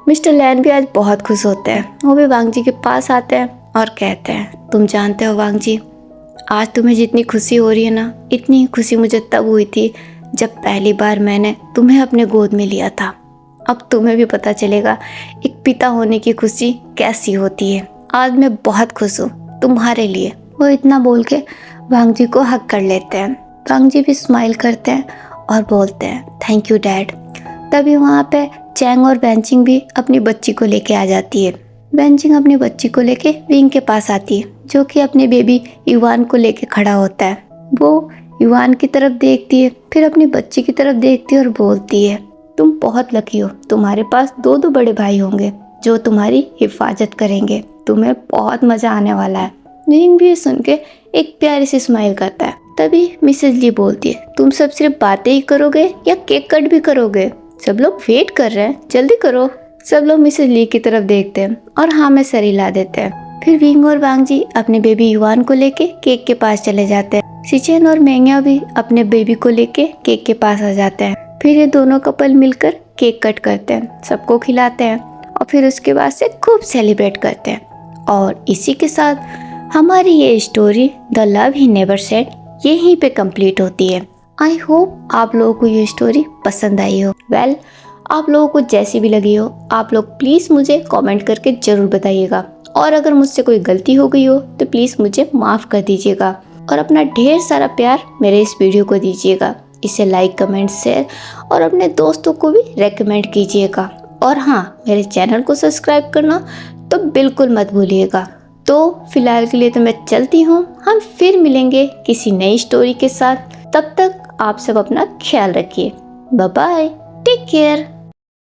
Speaker 2: मिस्टर लैन भी आज बहुत खुश होते हैं। वो भी वांग जी के पास आते हैं और कहते हैं तुम जानते हो वांग जी, आज तुम्हें जितनी खुशी हो रही है ना, इतनी ही खुशी मुझे तब हुई थी जब पहली बार मैंने तुम्हें अपने गोद में लिया था। अब तुम्हें भी पता चलेगा एक पिता होने की खुशी कैसी होती है। आज मैं बहुत खुश हूँ तुम्हारे लिए। वो इतना बोल के वांग जी को हक कर लेते हैं। वांग जी भी स्माइल करते हैं और बोलते हैं थैंक यू डैड। तभी वहाँ पे चैंग और बेंचिंग भी अपनी बच्ची को लेके आ जाती है। बेंचिंग अपनी बच्ची को लेके विंग के पास आती है, जो कि अपने बेबी युवान को लेके खड़ा होता है। वो युवान की तरफ देखती है, फिर अपनी बच्ची की तरफ देखती है और बोलती है तुम बहुत लकी हो, तुम्हारे पास 2 बड़े भाई होंगे जो तुम्हारी हिफाजत करेंगे, तुम्हें बहुत मजा आने वाला है। विंग भी सुन के एक प्यारी सी स्माइल करता है। तभी मिसेज ली बोलती है तुम सब सिर्फ बातें ही करोगे या केक कट भी करोगे? सब लोग वेट कर रहे हैं, जल्दी करो। सब लोग मिसेज ली की तरफ देखते हैं और हाँ में सर हिला देते हैं। फिर विंग और वांग जी अपने बेबी युवान को लेके केक के पास चले जाते हैं। सिचैन और मेंग्या भी अपने बेबी को लेके केक के पास आ जाते हैं। फिर ये दोनों कपल मिलकर केक कट करते हैं, सबको खिलाते हैं और फिर उसके बाद से खूब सेलिब्रेट करते हैं। और इसी के साथ हमारी ये story the love he never said यहीं पे कंप्लीट होती है। आई होप आप लोगों को ये स्टोरी पसंद आई हो। वेल, आप लोगों को जैसी भी लगी हो, आप लोग प्लीज़ मुझे कमेंट करके ज़रूर बताइएगा। और अगर मुझसे कोई गलती हो गई हो तो प्लीज़ मुझे माफ़ कर दीजिएगा और अपना ढेर सारा प्यार मेरे इस वीडियो को दीजिएगा। इसे लाइक, कमेंट, शेयर और अपने दोस्तों को भी रेकमेंड कीजिएगा। और हाँ, मेरे चैनल को सब्सक्राइब करना तो बिल्कुल मत भूलिएगा। तो फिलहाल के लिए तो मैं चलती हूँ, हम फिर मिलेंगे किसी नई स्टोरी के साथ। तब तक आप सब अपना ख्याल रखिए। Bye bye, take care.